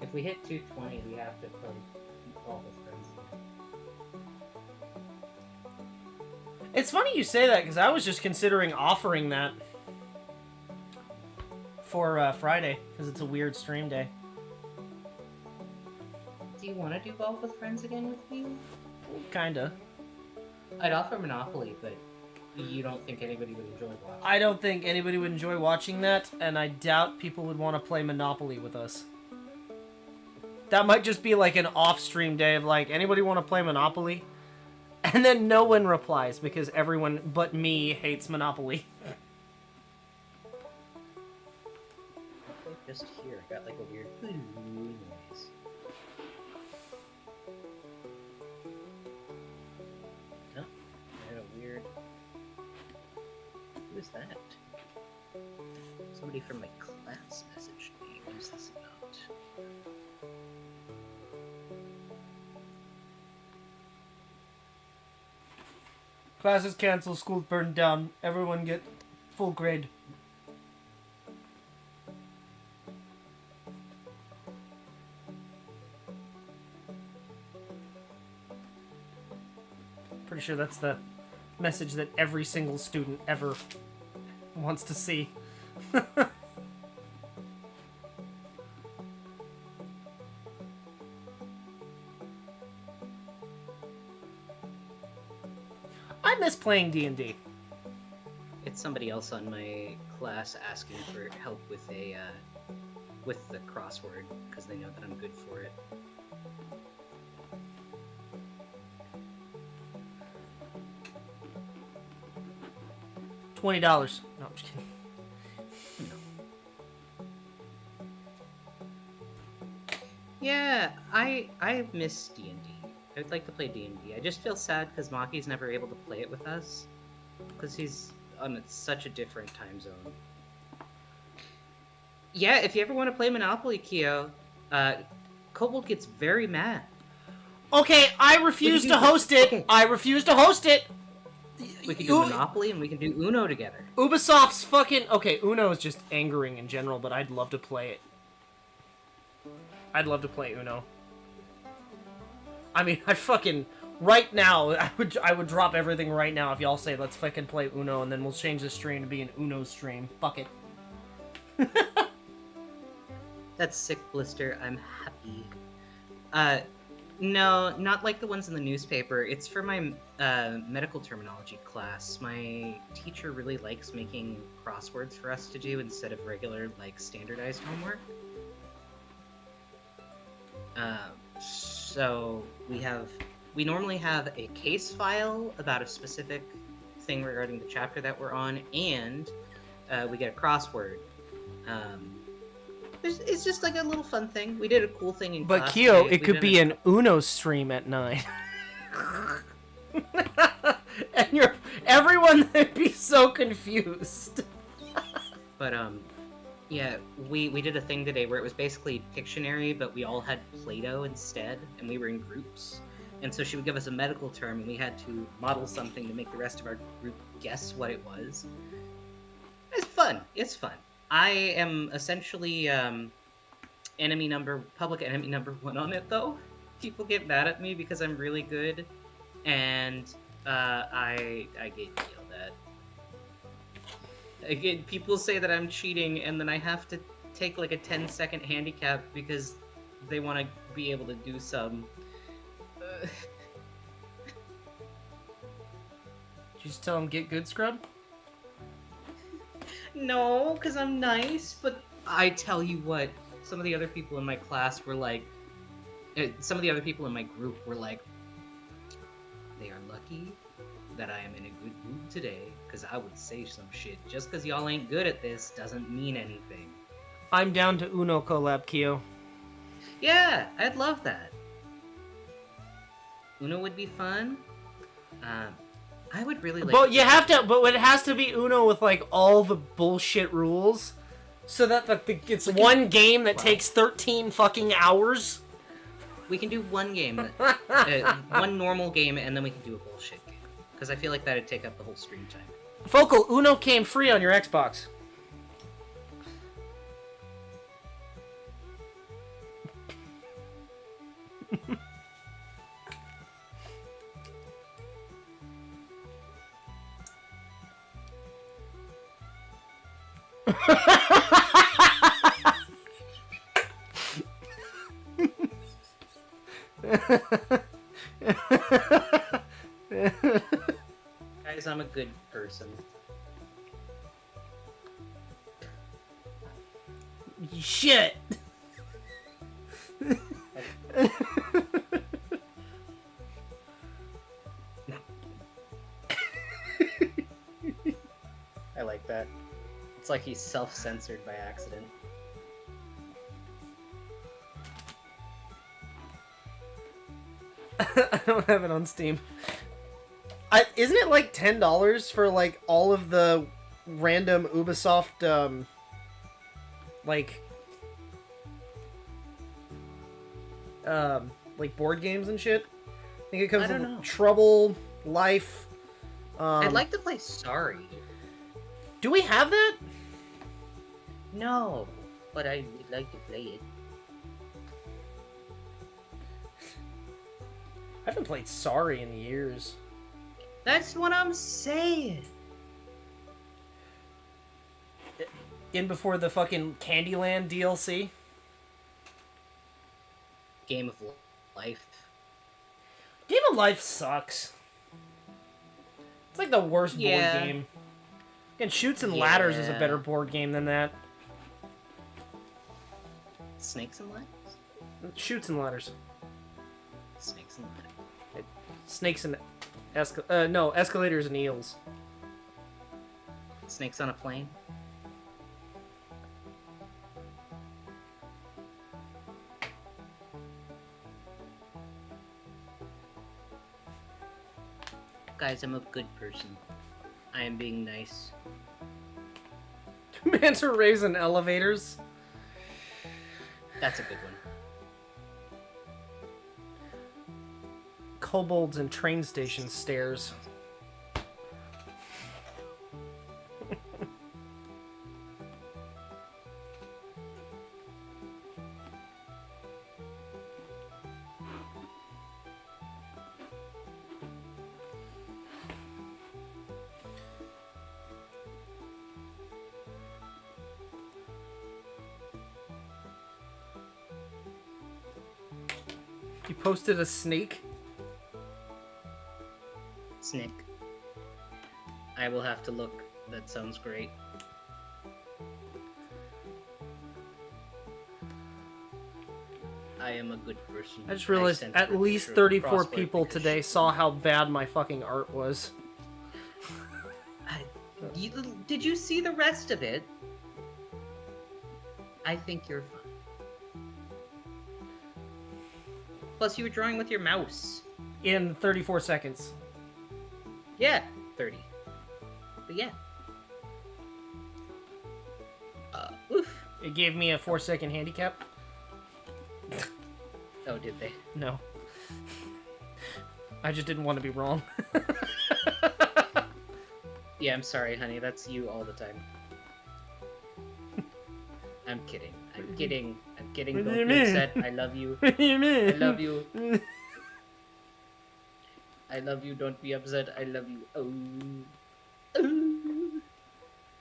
If we hit 220, we have to play all with friends again. It's funny you say that, because I was just considering offering that for Friday, because it's a weird stream day. Do you want to do golf with friends again with me? Kinda. I'd offer Monopoly, but you don't think anybody would enjoy watching. I don't think anybody would enjoy watching that, and I doubt people would want to play Monopoly with us. That might just be like an off-stream day of like, anybody want to play Monopoly? And then no one replies because everyone but me hates Monopoly. Just here, I got like a weird noise. No, I had a weird. Who is that? Somebody from my class messaged me. What is this about? Classes canceled, schools burned down, everyone get full grade. Pretty sure that's the message that every single student ever wants to see. I miss playing D&D. It's somebody else on my class asking for help with with the crossword because they know that I'm good for it. $20. No, I'm just kidding. Yeah, I miss D&D. I would like to play D&D. I just feel sad because Maki's never able to play it with us because he's on such a different time zone. Yeah, if you ever want to play Monopoly, Kyo, Kobold gets very mad. Okay, I refuse to host it. Okay. I refuse to host it. We can do Monopoly and we can do Uno together. Ubisoft's fucking... Okay, Uno is just angering in general, but I'd love to play it. I'd love to play Uno. I mean, I fucking... Right now, I would drop everything right now if y'all say, let's fucking play Uno, and then we'll change the stream to be an Uno stream. Fuck it. That's sick, Blister. I'm happy. No, not like the ones in the newspaper. It's for my medical terminology class. My teacher really likes making crosswords for us to do instead of regular, like, standardized homework. So we normally have a case file about a specific thing regarding the chapter that we're on, and we get a crossword. It's just like a little fun thing. We did a cool thing in class. But Kyo, it could be an Uno stream at 9. And everyone would be so confused. But yeah, we did a thing today where it was basically Pictionary, but we all had Play-Doh instead, and we were in groups. And so she would give us a medical term, and we had to model something to make the rest of our group guess what it was. It's fun. It's fun. I am essentially public enemy number 1 on it, though. People get mad at me because I'm really good, and I get yelled at. Again, people say that I'm cheating, and then I have to take like a 10-second handicap because they want to be able to do some. Did you just tell them get good, scrub? No, because I'm nice, but I tell you what, some of the other people in my class were like, some of the other people in my group were like, they are lucky that I am in a good mood today, because I would say some shit. Just because y'all ain't good at this doesn't mean anything. I'm down to Uno collab, Kyo. Yeah, I'd love that. Uno would be fun. I would really like. But you have to. But it has to be Uno with like all the bullshit rules, so that it's one game that takes 13 fucking hours. We can do one game, one normal game, and then we can do a bullshit game. Because I feel like that'd take up the whole stream time. Focal, Uno came free on your Xbox. Guys, I'm a good person. Shit! I like that. It's like he's self-censored by accident. I don't have it on Steam. Isn't it like $10 for like all of the random Ubisoft like board games and shit? I think it comes with Trouble, Life. I'd like to play Sorry. Do we have that? No, but I would like to play it. I haven't played Sorry in years. That's what I'm saying. In before the fucking Candyland DLC? Game of Life. Game of Life sucks. It's like the worst board game. And Shoots and Ladders is a Yeah. better board game than that. Snakes and ladders? Shoots and Ladders. Snakes and ladders. Snakes and no, escalators and eels. Snakes on a plane? Guys, I'm a good person. I am being nice. Manta rays and elevators. That's a good one. Kobolds and train station stairs. You posted a snake? Snake. I will have to look. That sounds great. I am a good person. I just realized sense at the least future of 34 crossword people because today saw how bad my fucking art was. Did you see the rest of it? I think you're fine. Plus, you were drawing with your mouse. In 34 seconds. Yeah, 30. But yeah. Oof. It gave me a 4-second handicap. Oh, did they? No. I just didn't want to be wrong. Yeah, I'm sorry, honey. That's you all the time. I'm kidding. I'm kidding. I'm kidding. What do Don't you be mean? upset. I love you. What do you mean? I love you. I love you. Don't be upset. I love you. Oh. Oh.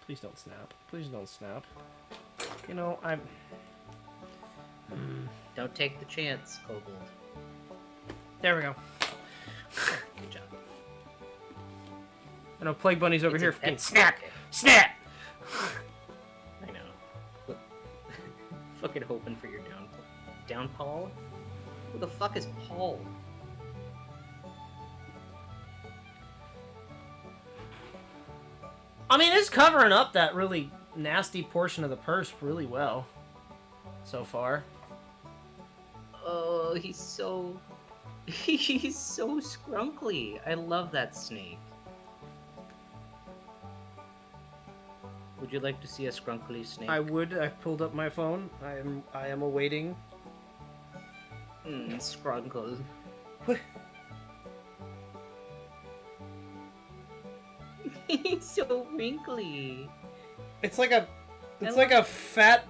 Please don't snap. Please don't snap. You know, I'm... Don't take the chance, Kobold. There we go. Good job. I know Plague Bunny's over It's here a fucking pet- snap! okay. Snap! I know. Look, fucking hoping for your downfall. Who the fuck is Paul? I mean, it's covering up that really nasty portion of the purse really well. So far. Oh, he's so scrunkly. I love that snake. Would you like to see a scrunkly snake? I would. I pulled up my phone. I am awaiting. Scrunkle. What? He's so wrinkly. It's like a fat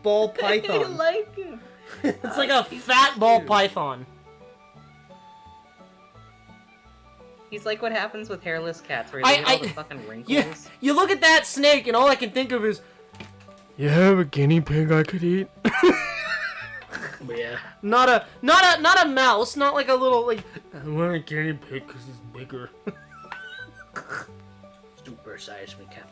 ball I python. like him. It's like a He's fat ball cute. python. He's like what happens with hairless cats, where they get all the fucking wrinkles. You look at that snake, and all I can think of is, you have a guinea pig I could eat. Yeah. Not a mouse, not like a little like. I want a guinea pig because it's bigger. Super size me cat.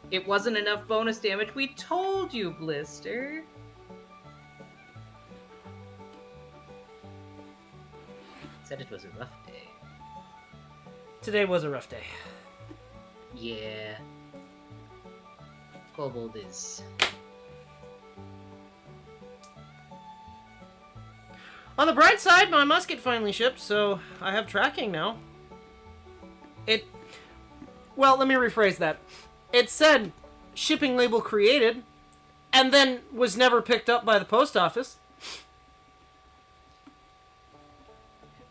It wasn't enough bonus damage. We told you, Blister. Said it was a rough day. Today was a rough day. Yeah. Kobold is. On the bright side, my musket finally shipped, so I have tracking now. Well, let me rephrase that. It said shipping label created, and then was never picked up by the post office.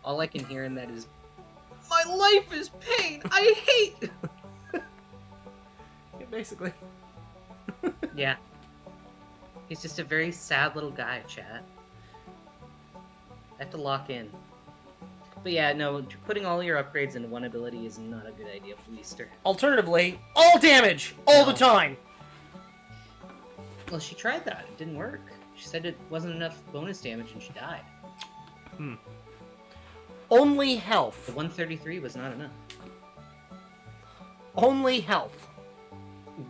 All I can hear in that is, my life is pain. I hate. Yeah, basically. Yeah. He's just a very sad little guy, chat. I have to lock in. But yeah, no, putting all your upgrades into one ability is not a good idea, Bleaster. Alternatively, all damage, all the time. Well, she tried that. It didn't work. She said it wasn't enough bonus damage and she died. Only The health. 133 was not enough. Only health.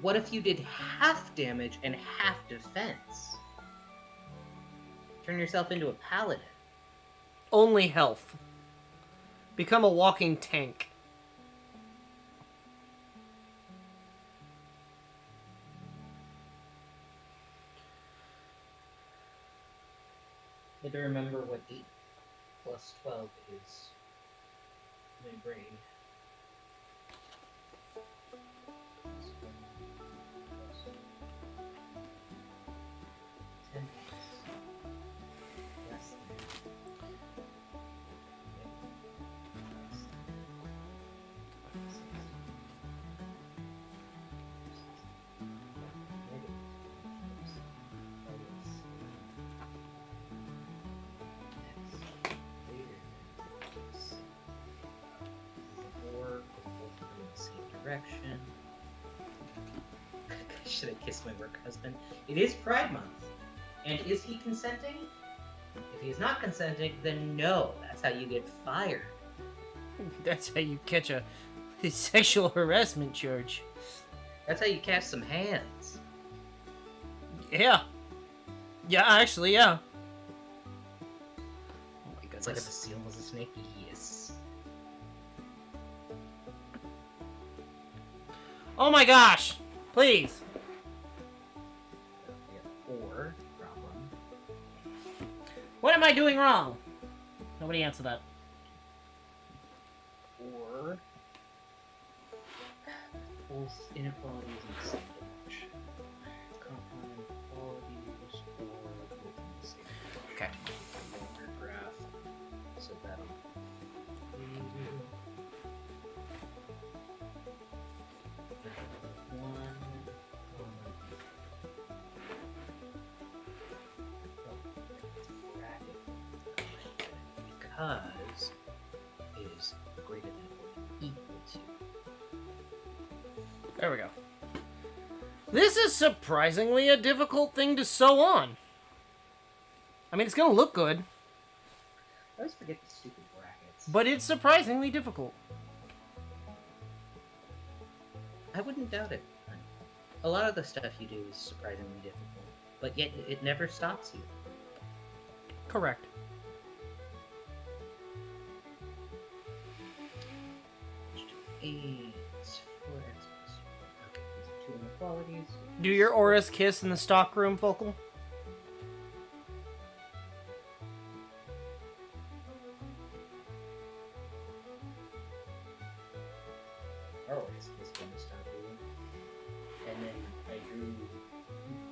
What if you did half damage and half defense? Turn yourself into a paladin. Only health. Become a walking tank. I had to remember what 8 plus 12 is. My brain. 10 less direction. Should I kiss my work husband? It is Pride Month. And is he consenting? If he's not consenting, then no. That's how you get fired. That's how you catch a sexual harassment charge. That's how you catch some hands. Yeah. Yeah, actually, yeah. Oh my It's like if a goodness. seal was a snake. Yes. Oh my gosh! Please! We have 4 problem. What am I doing wrong? Nobody answer that. 4 full inequalities in the same direction. Compound inequalities or within the same direction. Okay. Longer graph. So that'll be 1, because it is greater than or equal to. There we go. This is surprisingly a difficult thing to sew on. I mean, it's gonna look good, I always forget the stupid brackets. but it's surprisingly difficult. I wouldn't doubt it. A lot of the stuff you do is surprisingly difficult, but yet it never stops you. Correct. Eight, 4x plus 1. Okay, these are 2 inequalities. Do your Aura's kiss in the stock room, Focal? Always this one to start doing. And then I drew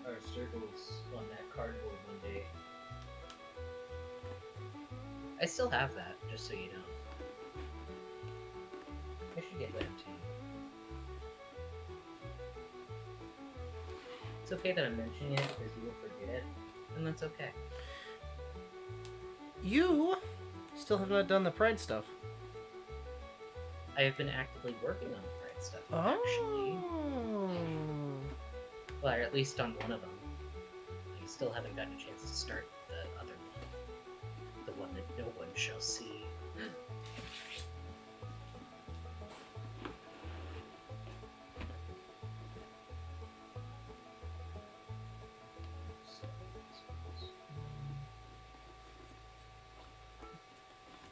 our circles on that cardboard one day. I still have that, just so you know. I should get that to you. It's okay that I'm mentioning it because you will forget, and that's okay. You still have not done the Pride stuff. I have been actively working on the right stuff, actually. Oh. Well, or at least on one of them. I still haven't gotten a chance to start the other one. The one that no one shall see.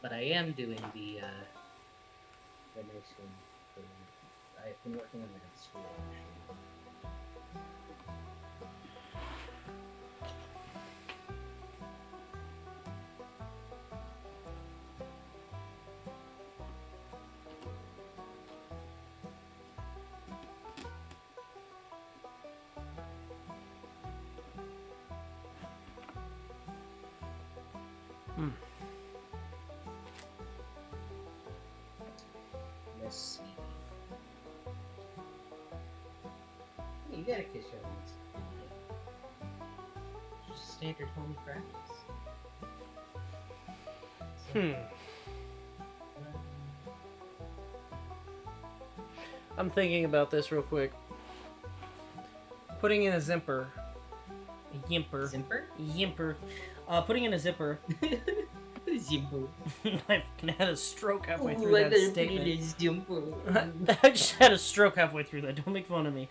But I am doing the nice one. I've been working on it at school, actually. Let's see. Hey, you gotta kiss your hands. Just standard home practice. I'm thinking about this real quick. Putting in a zipper. A yimper. Zimper? Yimper. Putting in a zipper. simple. I had a stroke halfway through What that a statement. pretty simple. I just had a stroke halfway through that. Don't make fun of me.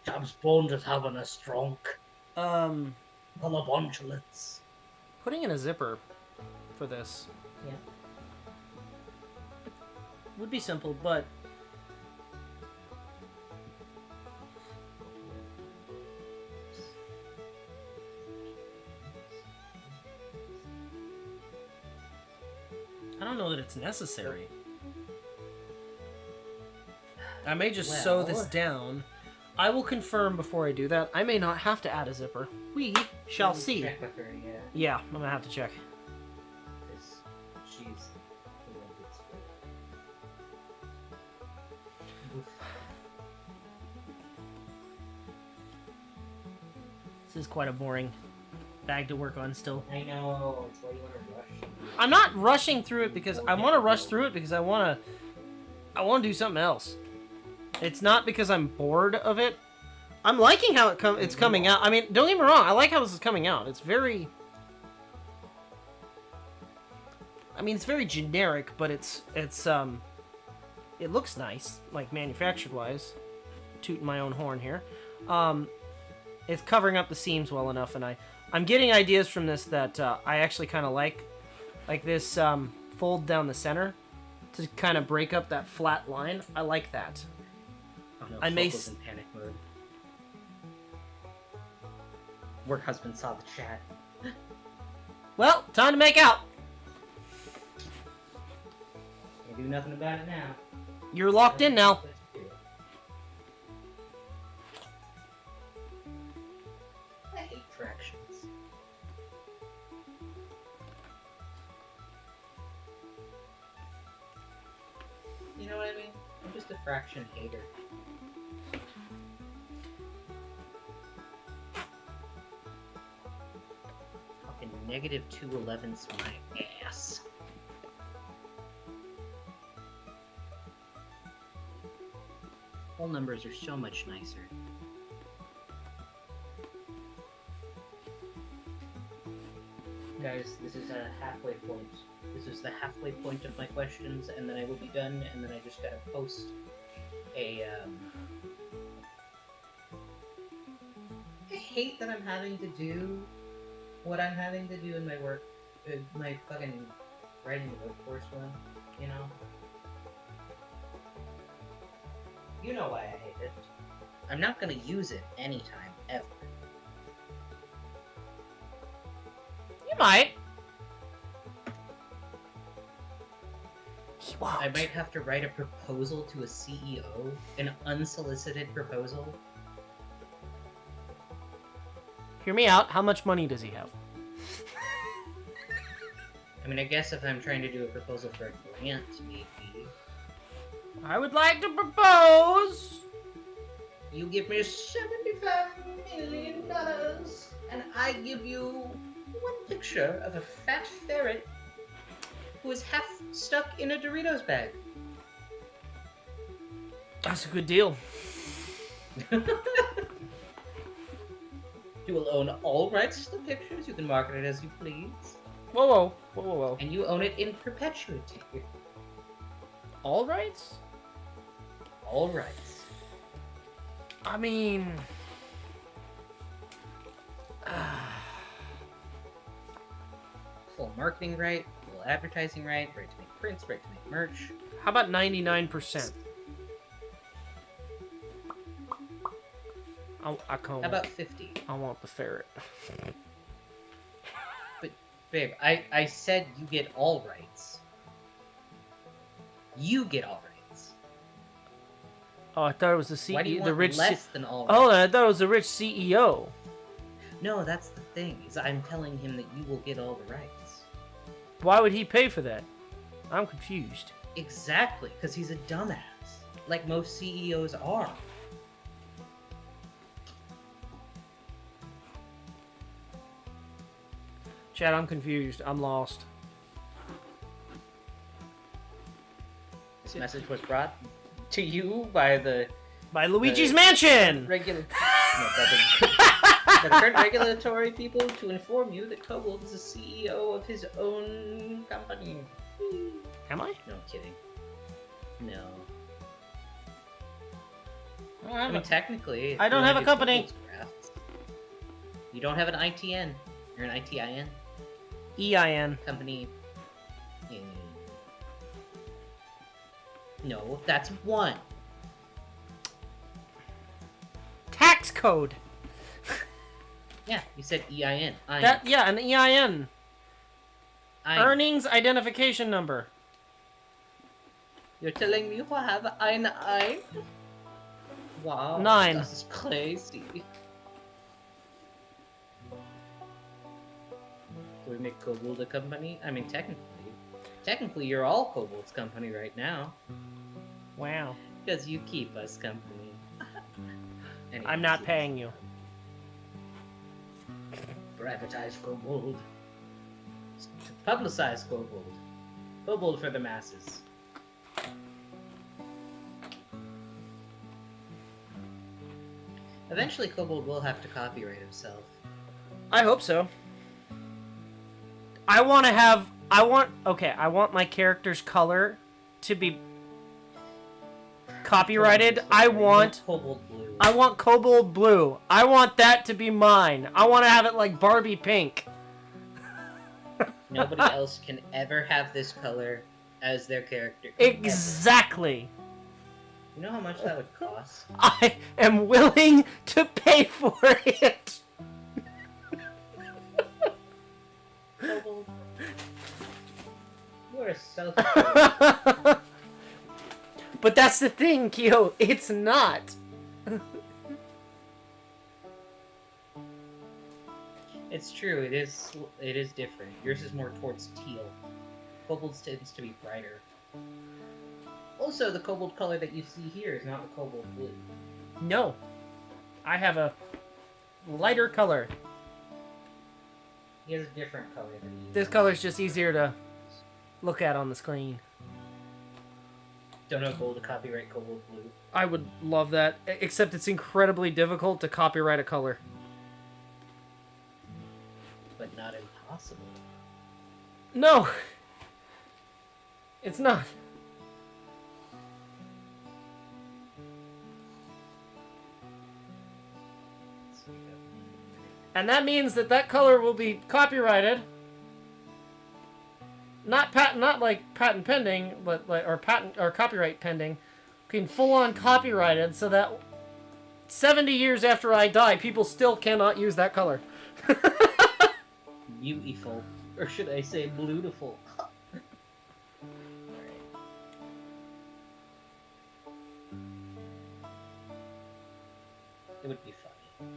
James Bond is having a stroke. Um, Calabonchulets. putting in a zipper for this. Yeah. Would be simple, but I don't know that it's necessary. I may just sew this Well. down. I will confirm before I do that. I may not have to add a zipper. We shall see. Check with her, yeah. Yeah, I'm gonna have to check. 'Cause she's the one that's Oof. This is quite a boring bag to work on still. I know. It's why you want to rush. I'm not rushing through it because I want to rush through it because I want to do something else. It's not because I'm bored of it. I'm liking how it's coming out. I mean, don't get me wrong. I like how this is coming out. It's very... I mean, it's very generic, but it looks nice, like manufactured-wise. Tooting my own horn here. It's covering up the seams well enough, and I'm getting ideas from this that I actually kind of like this fold down the center to kind of break up that flat line. I like that. Oh no, I may Foco's in panic mode. Work husband saw the chat. Well, time to make out. Can't do nothing about it now. You're locked in now. I hate fractions. You know what I mean? I'm just a fraction hater. Fucking negative 211's my ass. Whole numbers are so much nicer. Guys, this is a halfway point. This is the halfway point of my questions, and then I will be done, and then I just gotta post a, I hate that I'm having to do what I'm having to do in my work, my fucking writing the workforce one, you know? You know why I hate it. I'm not gonna use it anytime, ever. You might. He won't. I might have to write a proposal to a CEO, an unsolicited proposal. Hear me out. How much money does he have? I mean, I guess if I'm trying to do a proposal for a grant, maybe. I would like to propose. You give me $75 million, and I give you one picture of a fat ferret who is half stuck in a Doritos bag. That's a good deal. You will own all rights to the pictures. You can market it as you please. Whoa, whoa, whoa, whoa, whoa. And you own it in perpetuity. All rights? All rights. I mean... Full marketing right, full advertising right to make prints, right to make merch. How about 99%? I can't. How about 50? I want the ferret. But, babe, I said you get all rights. You get all rights. Oh, I thought it was the CEO. Why do you want the rich less than all rights? Oh, I thought it was the rich CEO. No, that's the thing, is I'm telling him that you will get all the rights. Why would he pay for that? I'm confused. Exactly, because he's a dumbass. Like most CEOs are. Chad, I'm confused. I'm lost. This message was brought to you by the By Luigi's Mansion! regular... No, For the current regulatory people to inform you that Kobold is the CEO of his own company. Am I? No, I'm kidding. No. I don't I have mean, a- technically... I don't you have wanna a do company. Kobold's crafts, you don't have an ITN. You're an ITIN EIN. company. No, that's one. Tax code. Yeah, you said EIN. Yeah, an EIN. IN. Earnings identification number. You're telling me you have ein? Wow. 9. This is crazy. Do we make Kobold a company? I mean, technically, you're all Kobold's company right now. Wow. Because you keep us company. Anyways, I'm not paying you. Privatize Kobold. Publicize Kobold. Kobold for the masses. Eventually, Kobold will have to copyright himself. I hope so. I want my character's color to be copyrighted. I want Kobold blue. Kobold blue. I want that to be mine. I want to have it like Barbie pink. Nobody else can ever have this color as their character. Exactly. You know how much that would cost? I am willing to pay for it. Kobold. You are so. But that's the thing, Kyo. It's not. It's true. It is. It is different. Yours is more towards teal. Kobold's tends to be brighter. Also, the Kobold color that you see here is not the Kobold blue. No. I have a lighter color. He has a different color than you. This color's just easier to look at on the screen. Don't know Gold to copyright Kobold blue. I would love that, except it's incredibly difficult to copyright a color. But not impossible. No. It's not. And that means that color will be copyrighted. Not like patent pending, but like or copyright pending. Being full on copyrighted so that 70 years after I die, people still cannot use that color. Beautiful. Or should I say beautiful? It would be funny.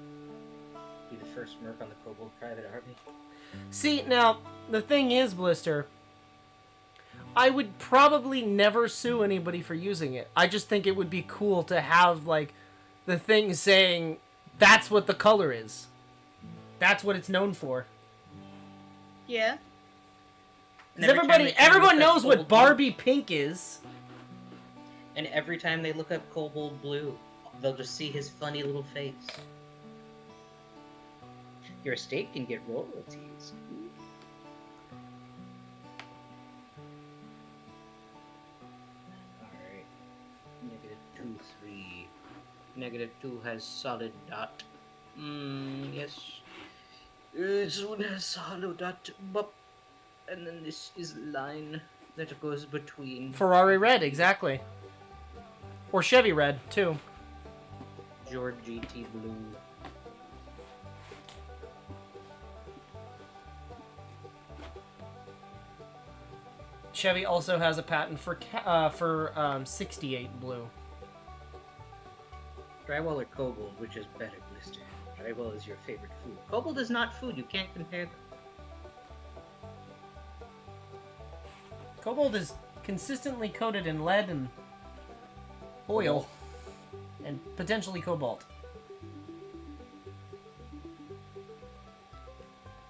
Be the first merc on the Kobold private army. See, now, the thing is, Blister, I would probably never sue anybody for using it. I just think it would be cool to have, like, the thing saying, that's what the color is. That's what it's known for. Yeah. Because everyone knows what Barbie pink is. And every time they look up Kobold blue, they'll just see his funny little face. Your estate can get royalties. Alright. -2, 3. -2 has solid dot. Yes. This one has solid dot. Bup. And then this is line that goes between. Ferrari red, exactly. Or Chevy red, too. George GT blue. Chevy also has a patent for 68 blue. Drywall or Kobold, which is better, Blister? Drywall is your favorite food. Kobold is not food. You can't compare them. Kobold is consistently coated in lead and oil, and potentially cobalt.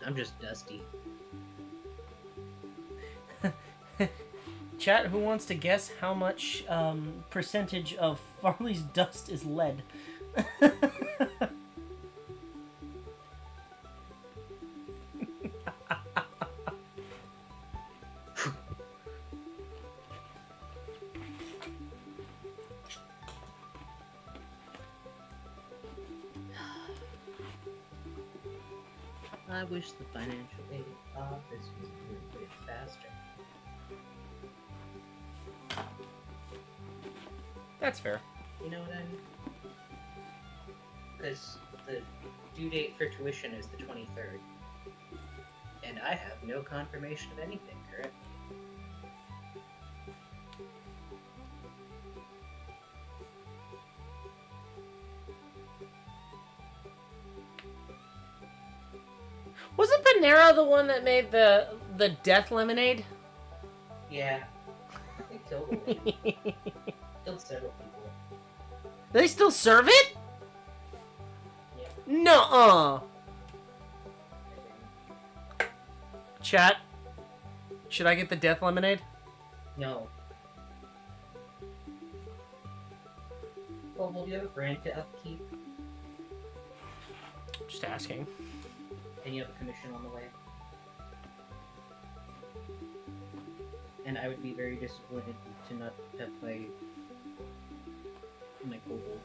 I'm just dusty. Chat, who wants to guess how much percentage of Farley's dust is lead? I wish the financial aid office was a little bit faster. That's fair. You know what I mean? Because the due date for tuition is the 23rd. And I have no confirmation of anything currently. Wasn't Panera the one that made the death lemonade? Yeah. They killed a lady. Killed several people. They still serve it? Yeah. Nuh-uh. Chat, should I get the death lemonade? No. Kobold, do you have a brand to upkeep? Just asking. And you have a commission on the way? And I would be very disappointed to not have my Kobold.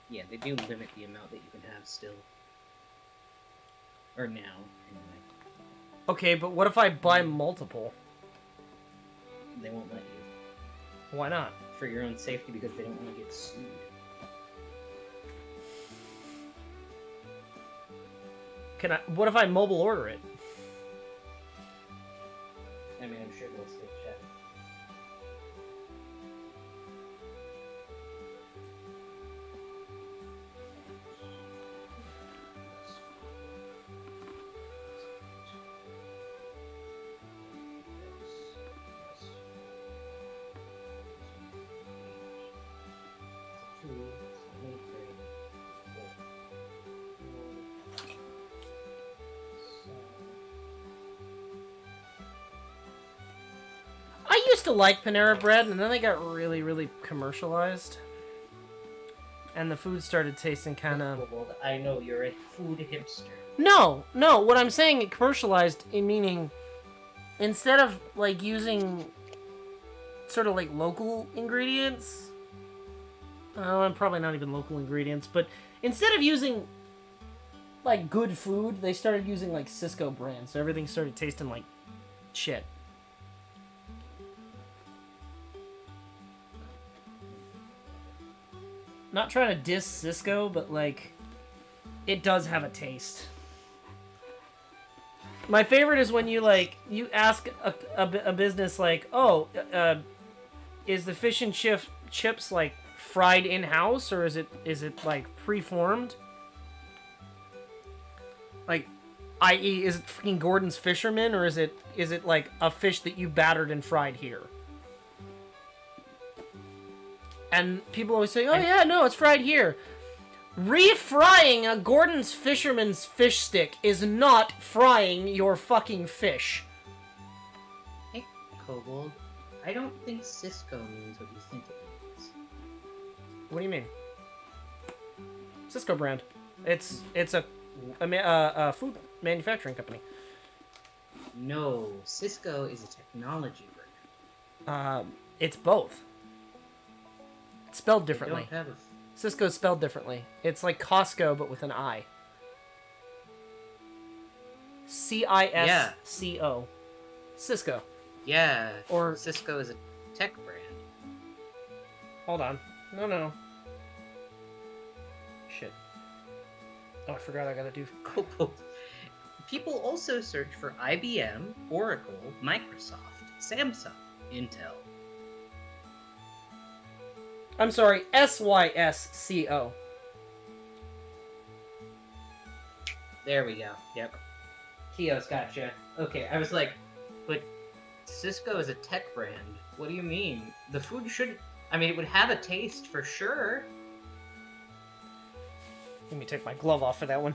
Yeah, they do limit the amount that you can have still. Or now, anyway. Okay, but what if I buy multiple? They won't let you. Why not? For your own safety, because they don't want to get sued. Can I? What if I mobile order it? I mean, I'm sure they'll still check. I used to like Panera Bread, and then they got really, really commercialized. And the food started tasting kind of... I know, you're a food hipster. No, what I'm saying, commercialized, in meaning, instead of, like, using sort of, like, local ingredients... Oh, probably not even local ingredients, but instead of using, like, good food, they started using, like, Cisco brand, so everything started tasting like shit. Not trying to diss Cisco, but, like, it does have a taste. My favorite is when you, like, you ask a business, like, oh, is the fish and chips, like, fried in-house, or is it like, pre-formed? Like, i.e., is it freaking Gordon's Fisherman, or is it, like, a fish that you battered and fried here? And people always say, oh yeah, no, it's fried here. Refrying a Gordon's Fisherman's fish stick is not frying your fucking fish. Hey, Kobold, I don't think Cisco means what you think it means. What do you mean? Cisco brand. It's a food manufacturing company. No, Cisco is a technology brand. It's both. It's spelled differently. They don't have a... Cisco's spelled differently. It's like Costco, but with an I. C-I-S-C-O. Cisco. Yeah, Or... Cisco is a tech brand. Hold on. No. Shit. Oh, I forgot I gotta do... Kobold. People also search for IBM, Oracle, Microsoft, Samsung, Intel. I'm sorry, S-Y-S-C-O. There we go. Yep. Kio's gotcha. Okay, I was like, but Cisco is a tech brand. What do you mean? The food should... I mean, it would have a taste for sure. Let me take my glove off for that one.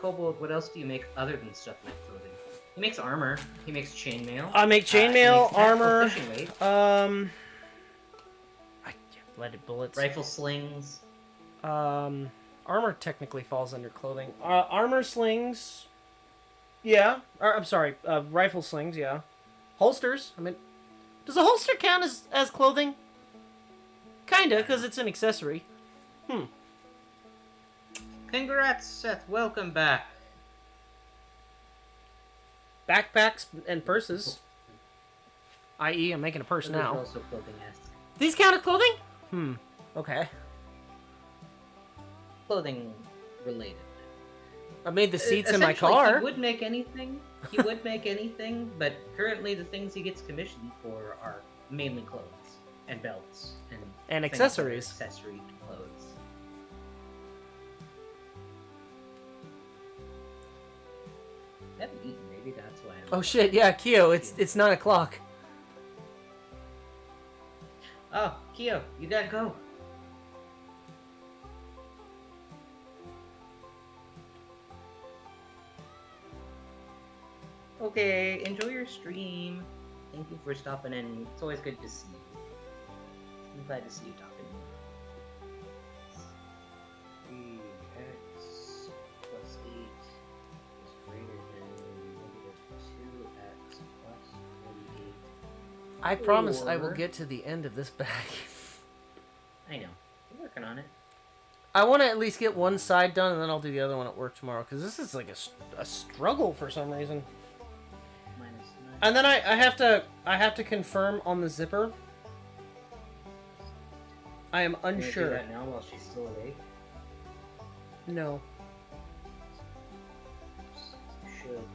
Kobold, what else do you make other than stuff like clothing? He makes armor. He makes chainmail. I make chainmail, armor, fishing weight, leaded bullets. rifle slings. Armor technically falls under clothing. Armor slings, yeah. I'm sorry, rifle slings, yeah. Holsters. I mean, does a holster count as clothing? Kinda, because it's an accessory. Congrats, Seth. Welcome back. Backpacks and purses. I.e., I'm making a purse Those are now. also clothing-esque. These count as clothing? Okay. Clothing related. I made the seats in my Essentially, car. He would make anything. He would make anything, but currently the things he gets commissioned for are mainly clothes and belts and And things that are accessories. Accessory to clothes. I haven't eaten. Maybe that's why. Oh shit! Yeah, Kyo, it's 9 o'clock. Oh, Kyo, you gotta go. Okay, enjoy your stream. Thank you for stopping in. It's always good to see you. I'm glad to see you talking. 3x plus 8 is greater than -2x plus 48. I promise I will Or- get to the end of this bag. I know. We're working on it. I want to at least get one side done, and then I'll do the other one at work tomorrow, because this is like a struggle for some reason. -9. And then I have to confirm on the zipper. I am You wanna do unsure. that now while she's still awake? No. You should.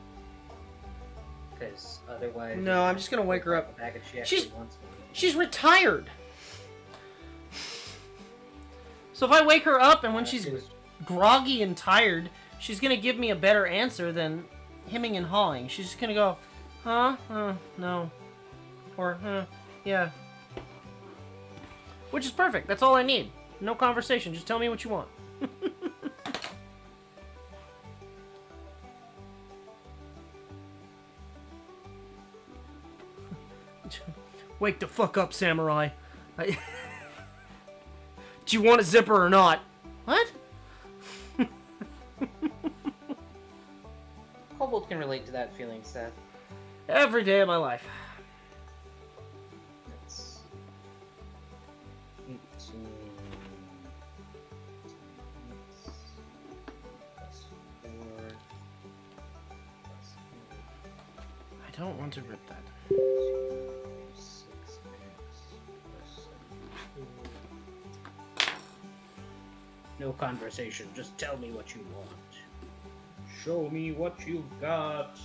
Because otherwise... No, I'm just gonna wake her up. Back if she She's- actually wants one. She's retired. So if I wake her up and when she's She was- groggy and tired, she's gonna give me a better answer than hemming and hawing. She's just gonna go, huh? No. Or, yeah. Which is perfect. That's all I need. No conversation. Just tell me what you want. Wake the fuck up, samurai. Do you want a zipper or not? What? Kobold can relate to that feeling, Seth. Every day of my life. That's 18 plus 4 plus I don't want to rip that. 6x plus 72. No conversation, just tell me what you want. Show me what you've got.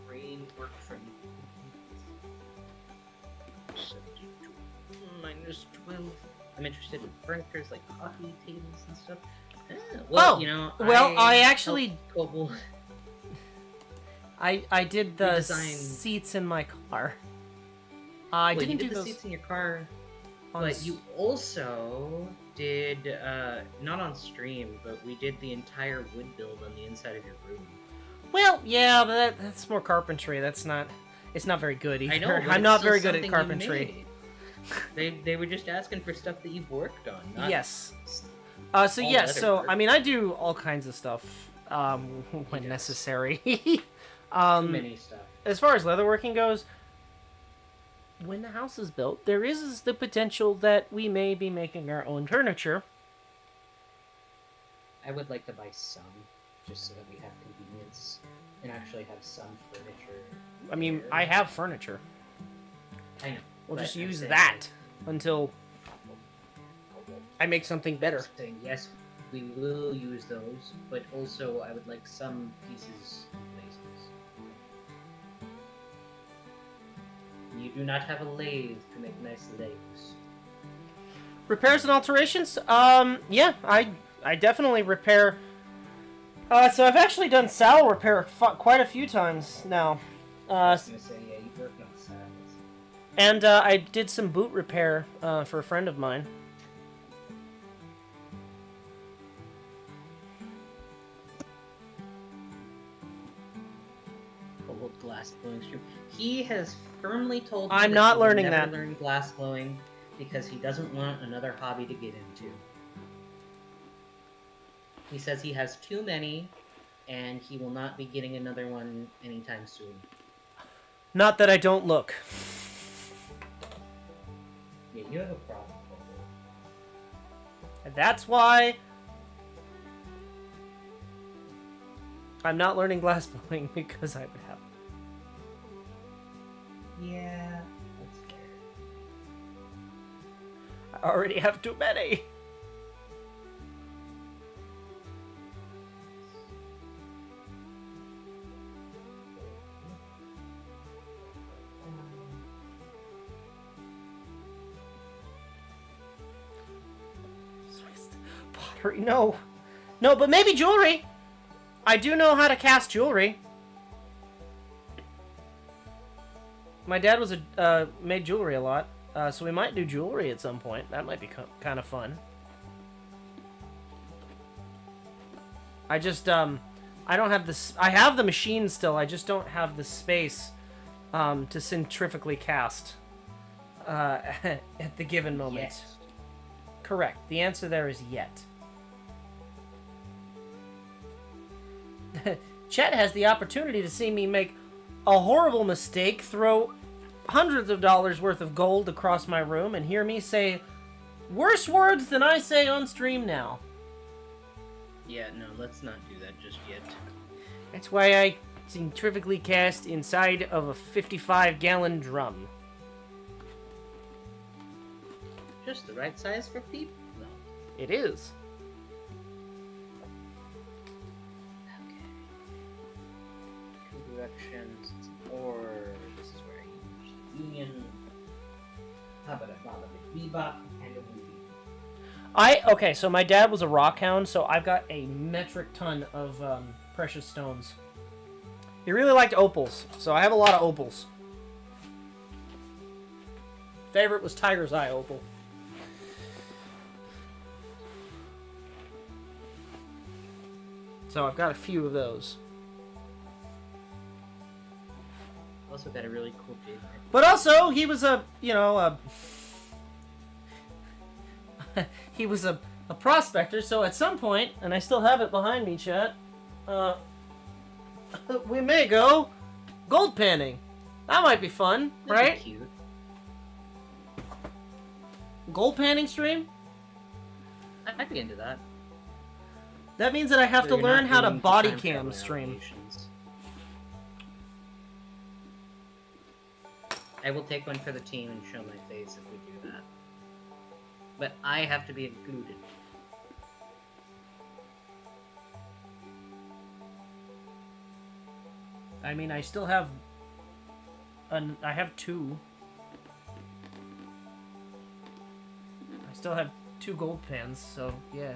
Brain work for me. 72 minus 12. I'm interested in furniture like coffee tables and stuff. Well, Oh, you know, well, I actually- helped Kobold. I did the Redesign. seats in my car. I Well, didn't you do did the those. seats in your car, on but s- you also did not on stream, but we did the entire wood build on the inside of your room. Well, yeah, but that's more carpentry. That's not. It's not very good either. I know. But I'm it's not still very good at something you carpentry. made. They were just asking for stuff that you've worked on. Not Yes. all So yes. So leather I mean, I do all kinds of stuff when does. necessary. Too many stuff. As far as leatherworking goes, when the house is built, there is the potential that we may be making our own furniture. I would like to buy some, just so that we have convenience and actually have some furniture. I mean, there. I have furniture. I know. We'll but just I'm use saying, that until like, I make something better. I'm saying, yes, we will use those, but also I would like some pieces in places. You do not have a lathe to make nice legs. Repairs and alterations? Yeah, I definitely repair. So I've actually done saddle repair quite a few times now. I was gonna say, yeah, you worked on saddles. And I did some boot repair for a friend of mine. Kobold glass blowing stream. He has firmly told me I'm not he will learning never that. learn glass blowing because he doesn't want another hobby to get into. He says he has too many, and he will not be getting another one anytime soon. Not that I don't look. Yeah, you have a problem, Kobold. And that's why I'm not learning glass blowing because I have. Yeah, that's fair. I already have too many. Pottery, no. No, but maybe jewelry. I do know how to cast jewelry. My dad was made jewelry a lot, so we might do jewelry at some point. That might be kind of fun. I just I don't have this. I have the machine still. I just don't have the space to centrifugally cast at the given moment. Yes. Correct. The answer there is yet. Chet has the opportunity to see me make a horrible mistake, throw hundreds of dollars worth of gold across my room, and hear me say worse words than I say on stream now. Yeah, no, let's not do that just yet. That's why I centrifugally cast inside of a 55-gallon drum. Just the right size for people? No. It is. Okay. Two directions, or this is where I use the union. How about a bebop and a movie? Okay, so my dad was a rock hound, so I've got a metric ton of precious stones. He really liked opals, so I have a lot of opals. Favorite was Tiger's Eye opal. So I've got a few of those. Also got a really cool jade. But also, he was a, you know, he was a prospector, so at some point, and I still have it behind me, chat, we may go gold panning. That might be fun, That'd be right? cute. Gold panning stream? I'd be into that. That means that I have So to you're learn not how to doing the body time cam travel stream. allegations. I will take one for the team and show my face if we do that. But I have to be included. I mean, I still have... I have two. I still have 2 gold pans, so yeah.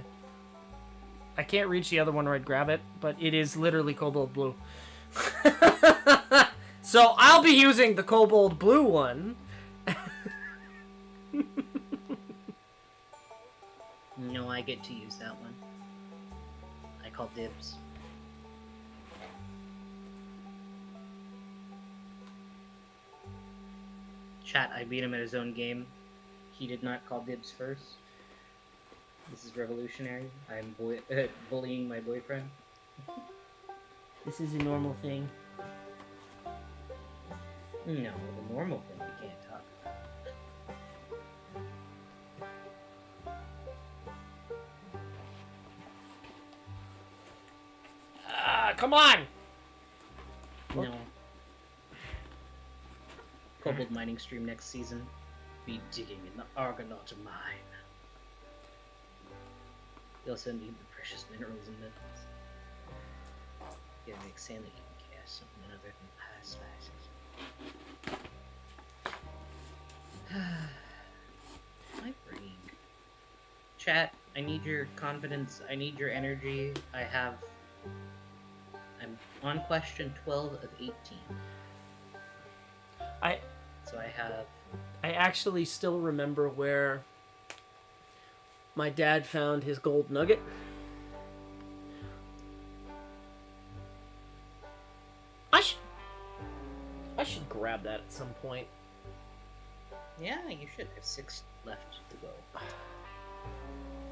I can't reach the other one or I'd grab it, but it is literally Kobold Blue. So I'll be using the Kobold Blue one. No, I get to use that one. I call dibs. Chat, I beat him at his own game. He did not call dibs first. This is revolutionary. I'm bullying my boyfriend. This is a normal thing. No, the normal thing we can't talk about. Come on! No. Kobold mining stream next season. Be digging in the Argonaut mine. They also need the precious minerals and metals. You gotta make sand that you can cast something other than pie slices. My brain. Chat, I need your confidence. I need your energy. I'm on question 12 of 18. I So I have... I actually still remember where my dad found his gold nugget. I should grab that at some point. Yeah, you should. I have 6 left to go.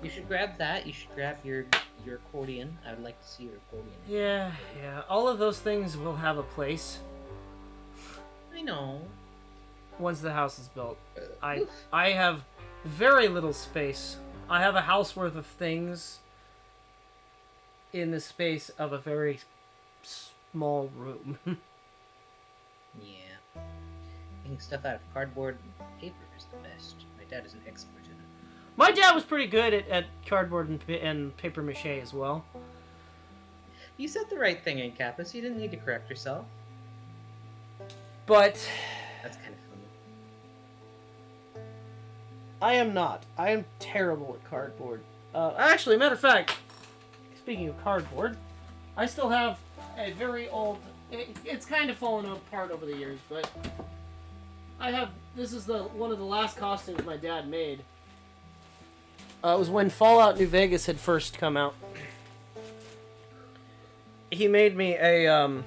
You should grab that. You should grab your accordion. I would like to see your accordion. Yeah. All of those things will have a place I know. once the house is built. I have very little space. I have a house worth of things in the space of a very small room. Yeah. Making stuff out of cardboard and paper is the best. My dad is an expert in it. My dad was pretty good at cardboard and paper mache as well. You said the right thing, Kappas. You didn't need to correct yourself. But That's kind of funny. I am not. I am terrible at cardboard. Actually, matter of fact, speaking of cardboard, I still have a very old... It's kind of fallen apart over the years, but I have... This is one of the last costumes my dad made. It was when Fallout New Vegas had first come out. He made me a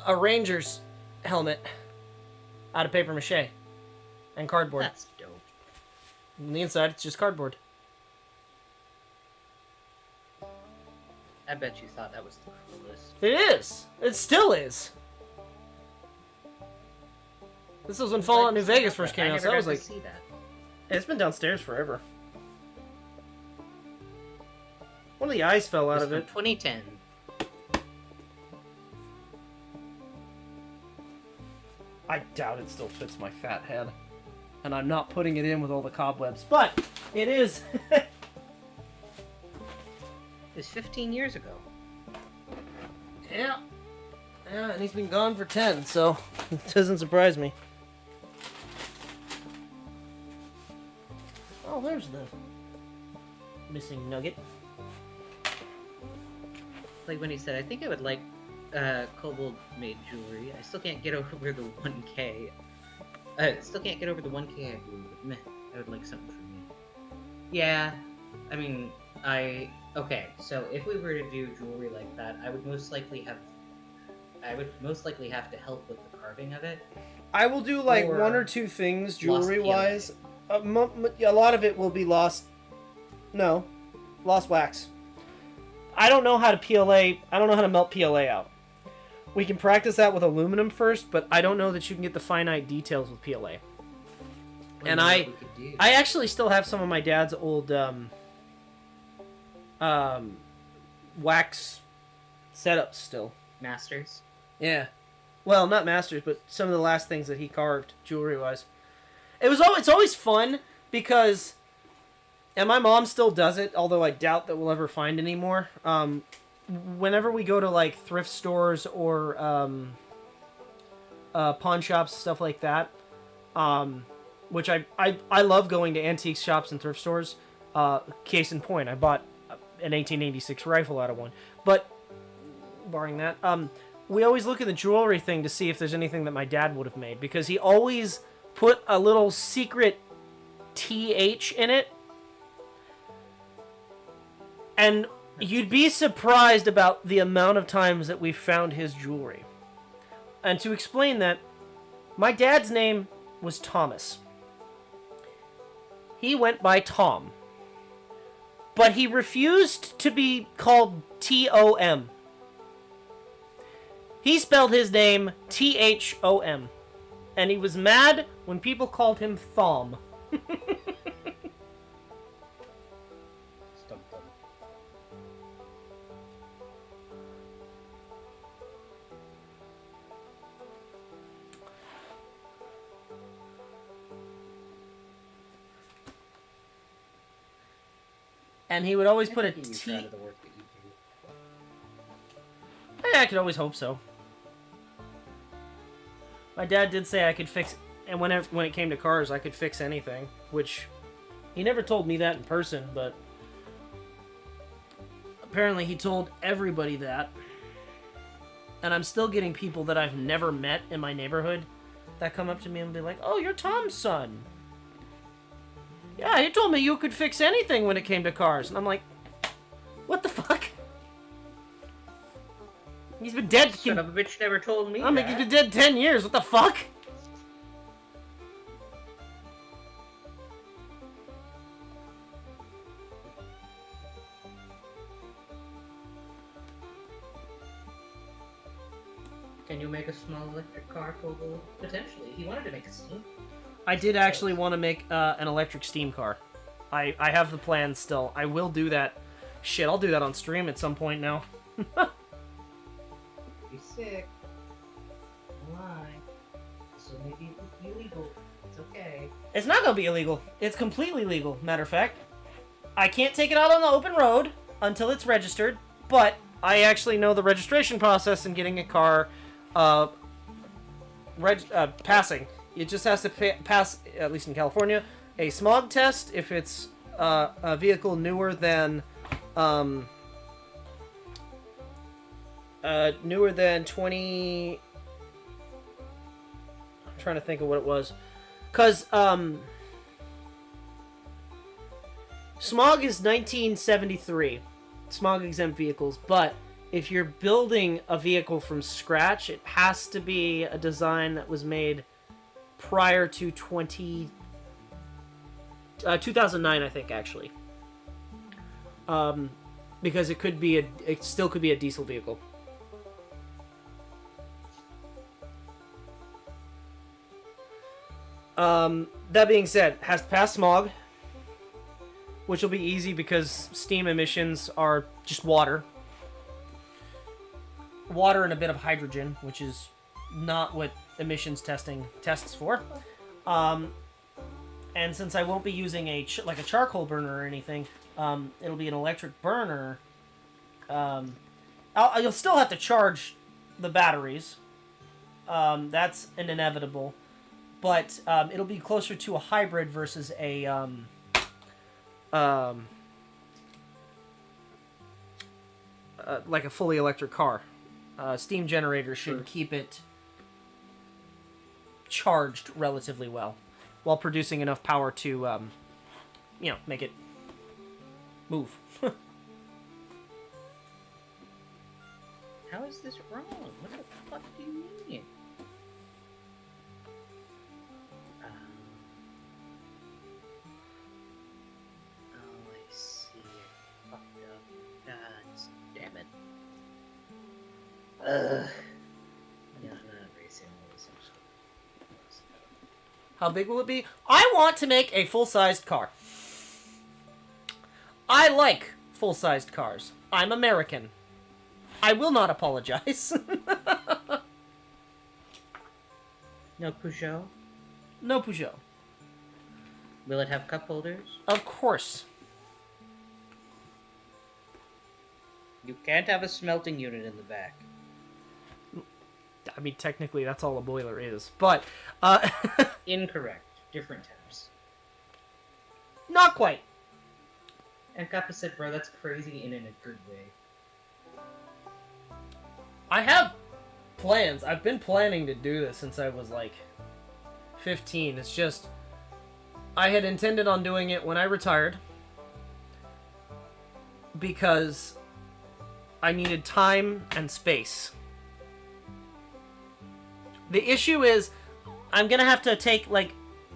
Ranger's helmet out of paper mache and cardboard. That's dope. On the inside, it's just cardboard. I bet you thought that was the coolest. It is. It still is. This was when Fallout New Vegas first came out, so I was like, see that. it's been downstairs forever. One of the eyes fell out of it. 2010. I doubt it still fits my fat head. And I'm not putting it in with all the cobwebs, but it is. It was 15 years ago. Yeah, and he's been gone for 10, so it doesn't surprise me. Oh, there's the missing nugget. Like when he said, I think I would like Kobold made jewelry. I still can't get over the 1K. Still can't get over the 1K I blew, but meh, I would like something for me. Yeah, I mean, okay, so if we were to do jewelry like that, I would most likely have to help with the carving of it. I will do like Or one or two things jewelry-wise. PLA. A lot of it will be lost. No, lost wax. I don't know how to PLA. I don't know how to melt PLA out. We can practice that with aluminum first, but I don't know that you can get the finite details with PLA. And I actually still have some of my dad's old wax setups still. Masters. Yeah. Well, not masters, but some of the last things that he carved jewelry-wise. It's always fun because, and my mom still does it, although I doubt that we'll ever find any more. Whenever we go to like thrift stores or pawn shops, stuff like that, which I love going to antique shops and thrift stores. Case in point, I bought an 1886 rifle out of one. But barring that, we always look at the jewelry thing to see if there's anything that my dad would have made, because he always put a little secret TH in it. And you'd be surprised about the amount of times that we found his jewelry. And to explain that, my dad's name was Thomas. He went by Tom. But he refused to be called T-O-M. He spelled his name T-H-O-M. And he was mad when people called him Thom. And he would always put a T. Proud of the work that you do. I could always hope so. My dad did say I could fix, and when it came to cars, I could fix anything, which He never told me that in person, but apparently he told everybody that. And I'm still getting people that I've never met in my neighborhood that come up to me and be like, "Oh, you're Tom's son. Yeah, he told me you could fix anything when it came to cars." And I'm like, what the fuck? He's been dead. Son of a bitch never told me I mean, that. he's been dead 10 years. What the fuck? Can you make a small electric car, Kobold? Potentially. He wanted to make a steam. I did actually want to make an electric steam car. I have the plans still. I will do that. Shit, I'll do that on stream at some point now. Be sick. Why? So maybe it would be illegal. It's okay. It's not going to be illegal. It's completely legal, matter of fact. I can't take it out on the open road until it's registered, but I actually know the registration process and getting a car passing. It just has to pass, at least in California, a smog test if it's a vehicle newer than 20. I'm trying to think of what it was, cause smog is 1973, smog exempt vehicles, but if you're building a vehicle from scratch, it has to be a design that was made prior to 2009, I think, actually. Because it still could be a diesel vehicle. That being said, has to pass smog, which will be easy because steam emissions are just water. Water and a bit of hydrogen, which is not what emissions testing tests for. And since I won't be using a charcoal burner or anything, it'll be an electric burner. You'll still have to charge the batteries. That's an inevitable. But it'll be closer to a hybrid versus a like a fully electric car. Steam generator should keep it charged relatively well, while producing enough power to, make it move. How is this wrong? What the fuck do you mean? Oh, I see. I fucked up. God damn it. Yeah, I'm not racing all this stuff. How big will it be? I want to make a full-sized car. I like full-sized cars. I'm American. I will not apologize. No Peugeot? No Peugeot. Will it have cup holders? Of course. You can't have a smelting unit in the back. I mean, technically, that's all a boiler is. But, Incorrect. Different types. not quite. And Kappa said, bro, that's crazy and in a good way. I have plans. I've been planning to do this since I was, 15. It's just, I had intended on doing it when I retired. Because I needed time and space. The issue is, I'm gonna have to take,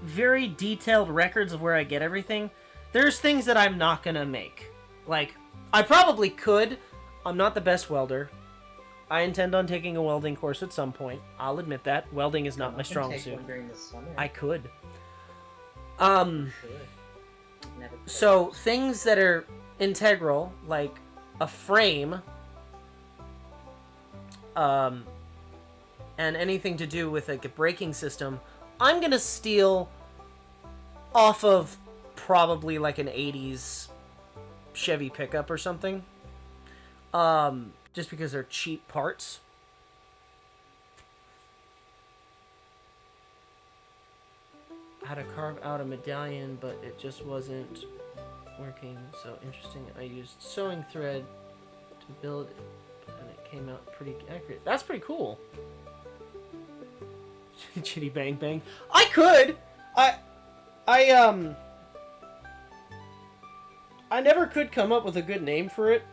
very detailed records of where I get everything. There's things that I'm not gonna make. I probably could. I'm not the best welder. I intend on taking a welding course at some point. I'll admit that. Welding is not my strong suit. One during the summer. I could. Should. Never could. So, things that are integral, like a frame, and anything to do with, a braking system, I'm gonna steal off of probably, an 80s Chevy pickup or something. Just because they're cheap parts. how to carve out a medallion, but it just wasn't working. So interesting. I used sewing thread to build it, and it came out pretty accurate. That's pretty cool. Chitty bang bang. I could. I never could come up with a good name for it.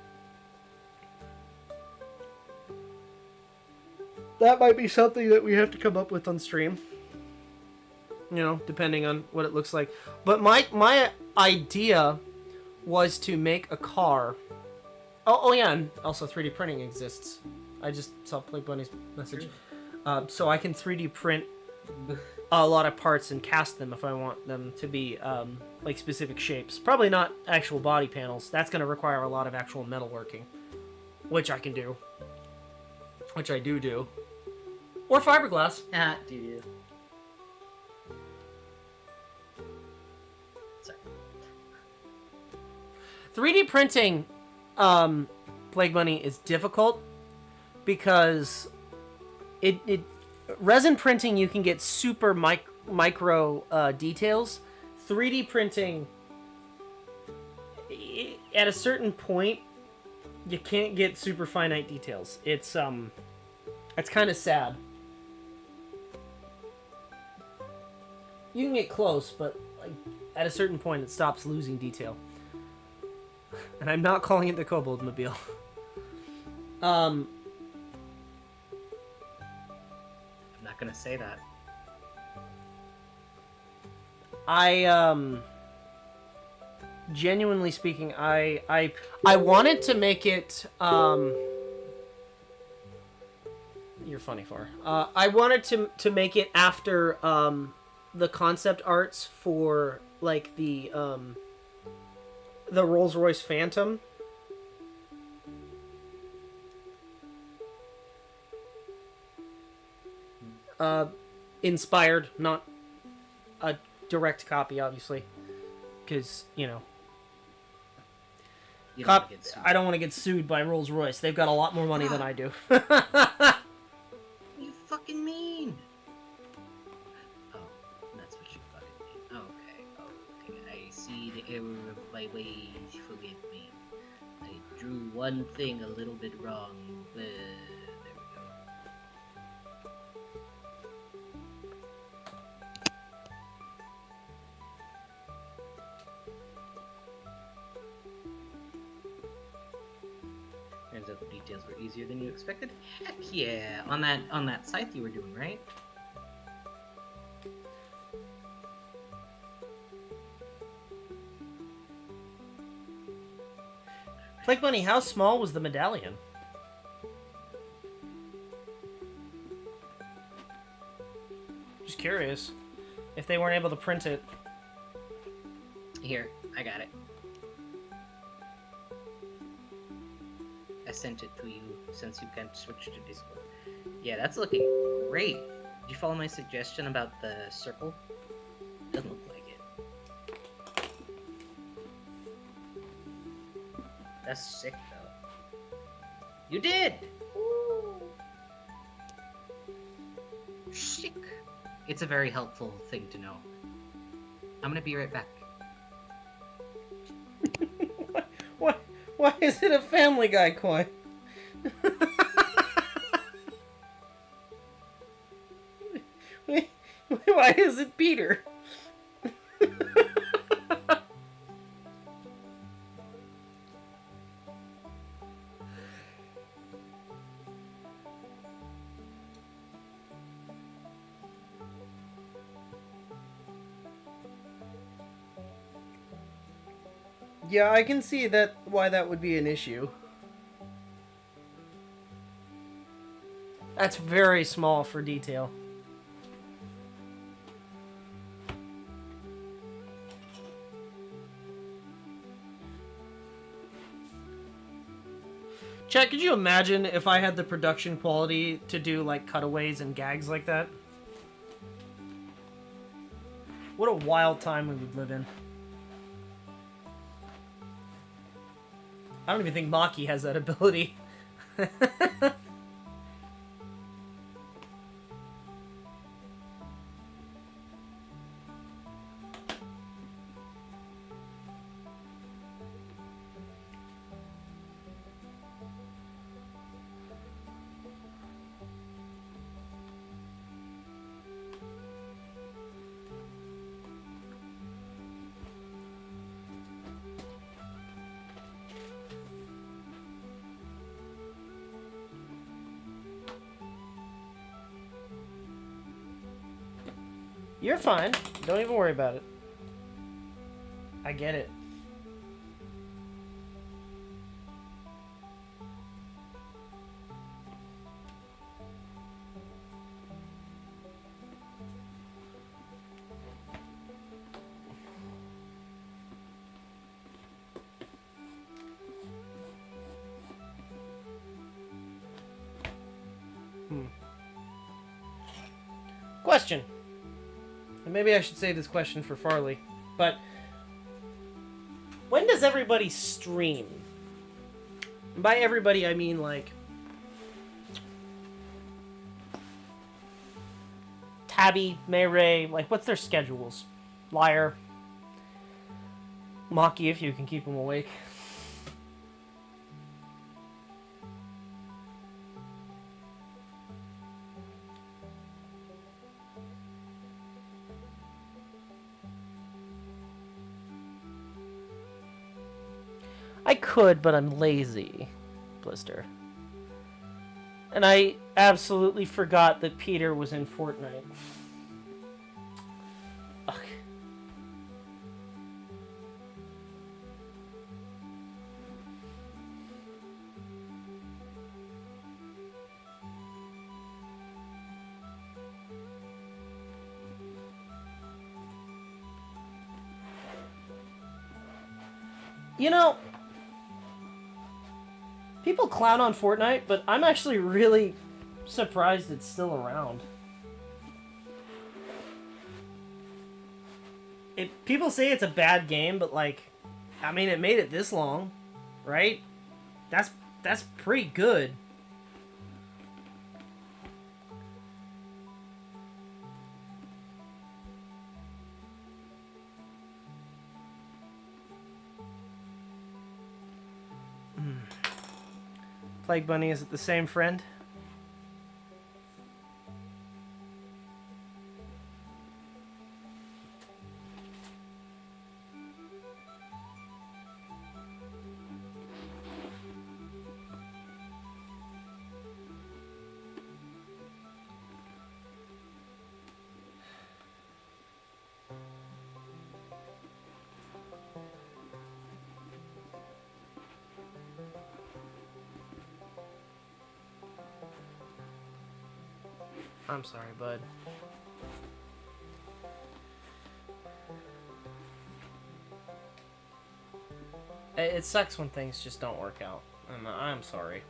That might be something that we have to come up with on stream. You know, depending on what it looks like. But my idea was to make a car. Oh yeah, and also 3D printing exists. I just saw Plague Bunny's message. So I can 3D print a lot of parts and cast them if I want them to be like specific shapes. Probably not actual body panels. That's going to require a lot of actual metalworking, which I can do. Which I do. Or fiberglass. Ah, do you? Sorry. 3D printing, Plague Bunny, is difficult because it resin printing you can get super micro details. 3D printing, at a certain point, you can't get super finite details. It's kind of sad. You can get close, but like at a certain point, it stops losing detail. And I'm not calling it the Kobold Mobile. I'm not gonna say that. Genuinely speaking, I wanted to make it, you're funny, Far. I wanted to make it after, the concept arts for, like, the Rolls-Royce Phantom. Inspired, not a direct copy, obviously, because You don't get sued. I don't want to get sued by Rolls-Royce. They've got a lot more money than I do. You fucking mean? Oh, that's what you fucking mean. Okay, I see the error of my ways. Forgive me. I drew one thing a little bit wrong. There we go. Turns out the details were easier than you expected. Heck yeah! On that scythe you were doing, right? Plague Bunny, how small was the medallion? Just curious. If they weren't able to print it. Here, I got it. I sent it to you since you can't switch to Discord. Yeah, that's looking great. Did you follow my suggestion about the circle? Doesn't look like it. That's sick, though. You did! Woo! Sick. It's a very helpful thing to know. I'm gonna be right back. Why is it a Family Guy coin? Why is it Peter? Yeah, I can see that why that would be an issue. That's very small for detail. Chat, could you imagine if I had the production quality to do like cutaways and gags like that? What a wild time we would live in. I don't even think Maki has that ability. You're fine. Don't even worry about it. I get it. Question. And maybe I should save this question for Farley. But when does everybody stream? And by everybody, I mean like Tabby, Mayray, like what's their schedules? Liar. Maki, if you can keep them awake. I could, but I'm lazy, Blister. And I absolutely forgot that Peter was in Fortnite. Ugh. You know, people clown on Fortnite, but I'm actually really surprised it's still around. People say it's a bad game, but like, I mean, it made it this long, right? That's pretty good. Plague Bunny, is it the same friend? I'm sorry, bud. It sucks when things just don't work out. And I'm sorry.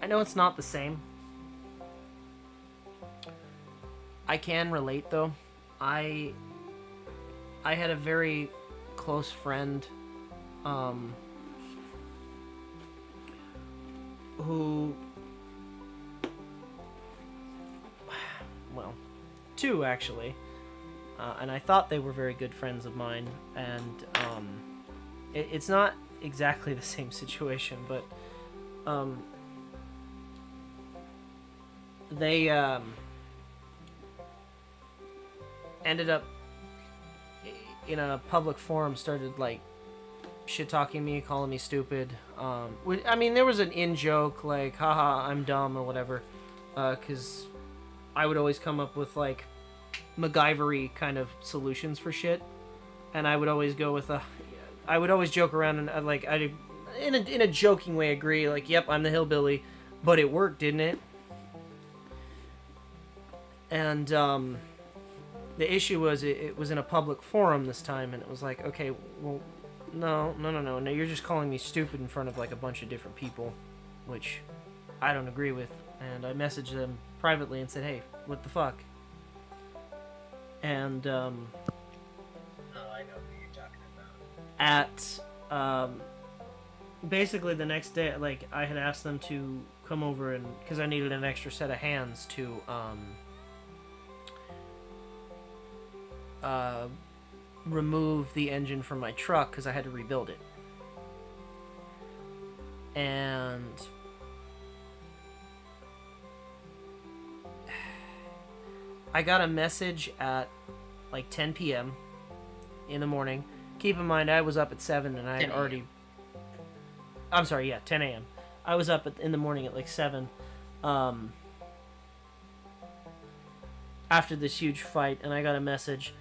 I know it's not the same. I can relate though. I had a very close friend who, well, two actually, and I thought they were very good friends of mine, and it's not exactly the same situation, but they ended up in a public forum, started like shit talking me, calling me stupid. I mean, there was an in joke like, haha, I'm dumb or whatever, because I would always come up with like MacGyver-y kind of solutions for shit, and I would always go with I would always joke around and like I in a joking way agree like, yep, I'm the hillbilly, but it worked, didn't it? And the issue was it was in a public forum this time, and it was like, okay, well, no, you're just calling me stupid in front of like a bunch of different people, which I don't agree with. And I messaged them privately and said, hey, what the fuck? And Oh, I know who you're talking about. at basically the next day, like I had asked them to come over, and because I needed an extra set of hands to remove the engine from my truck because I had to rebuild it. And I got a message at like 10 p.m. in the morning. Keep in mind, I was up at 7 and I had 10 a.m. already... I'm sorry, yeah, 10 a.m. I was up in the morning at like 7 after this huge fight, and I got a message.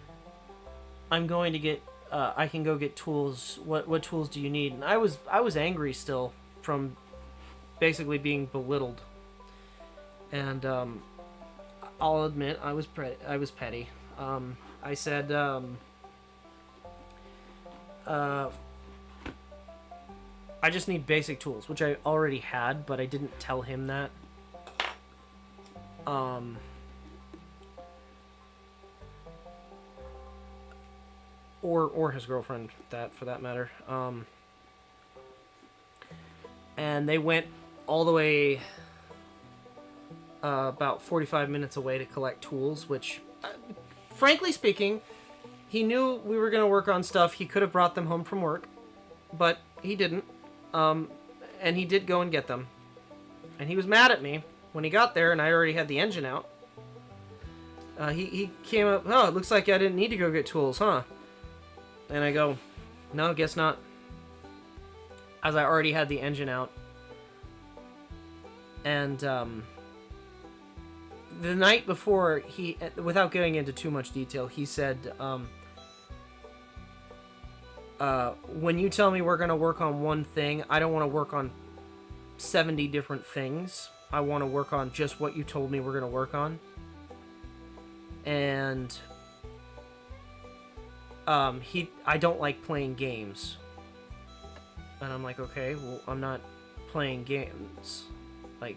I'm going to get... I can go get tools. What tools do you need? And I was angry still from basically being belittled. And I'll admit, I was petty. I said... I just need basic tools, which I already had, but I didn't tell him that. Or his girlfriend, that for that matter. And they went all the way about 45 minutes away to collect tools, which, frankly speaking, he knew we were going to work on stuff. He could have brought them home from work, but he didn't. And he did go and get them. And he was mad at me when he got there and I already had the engine out. He came up, oh, it looks like I didn't need to go get tools, huh? And I go, no, guess not. As I already had the engine out. And, the night before, he, without getting into too much detail, he said, when you tell me we're going to work on one thing, I don't want to work on 70 different things. I want to work on just what you told me we're going to work on. And I don't like playing games. And I'm like, okay, well, I'm not playing games. Like,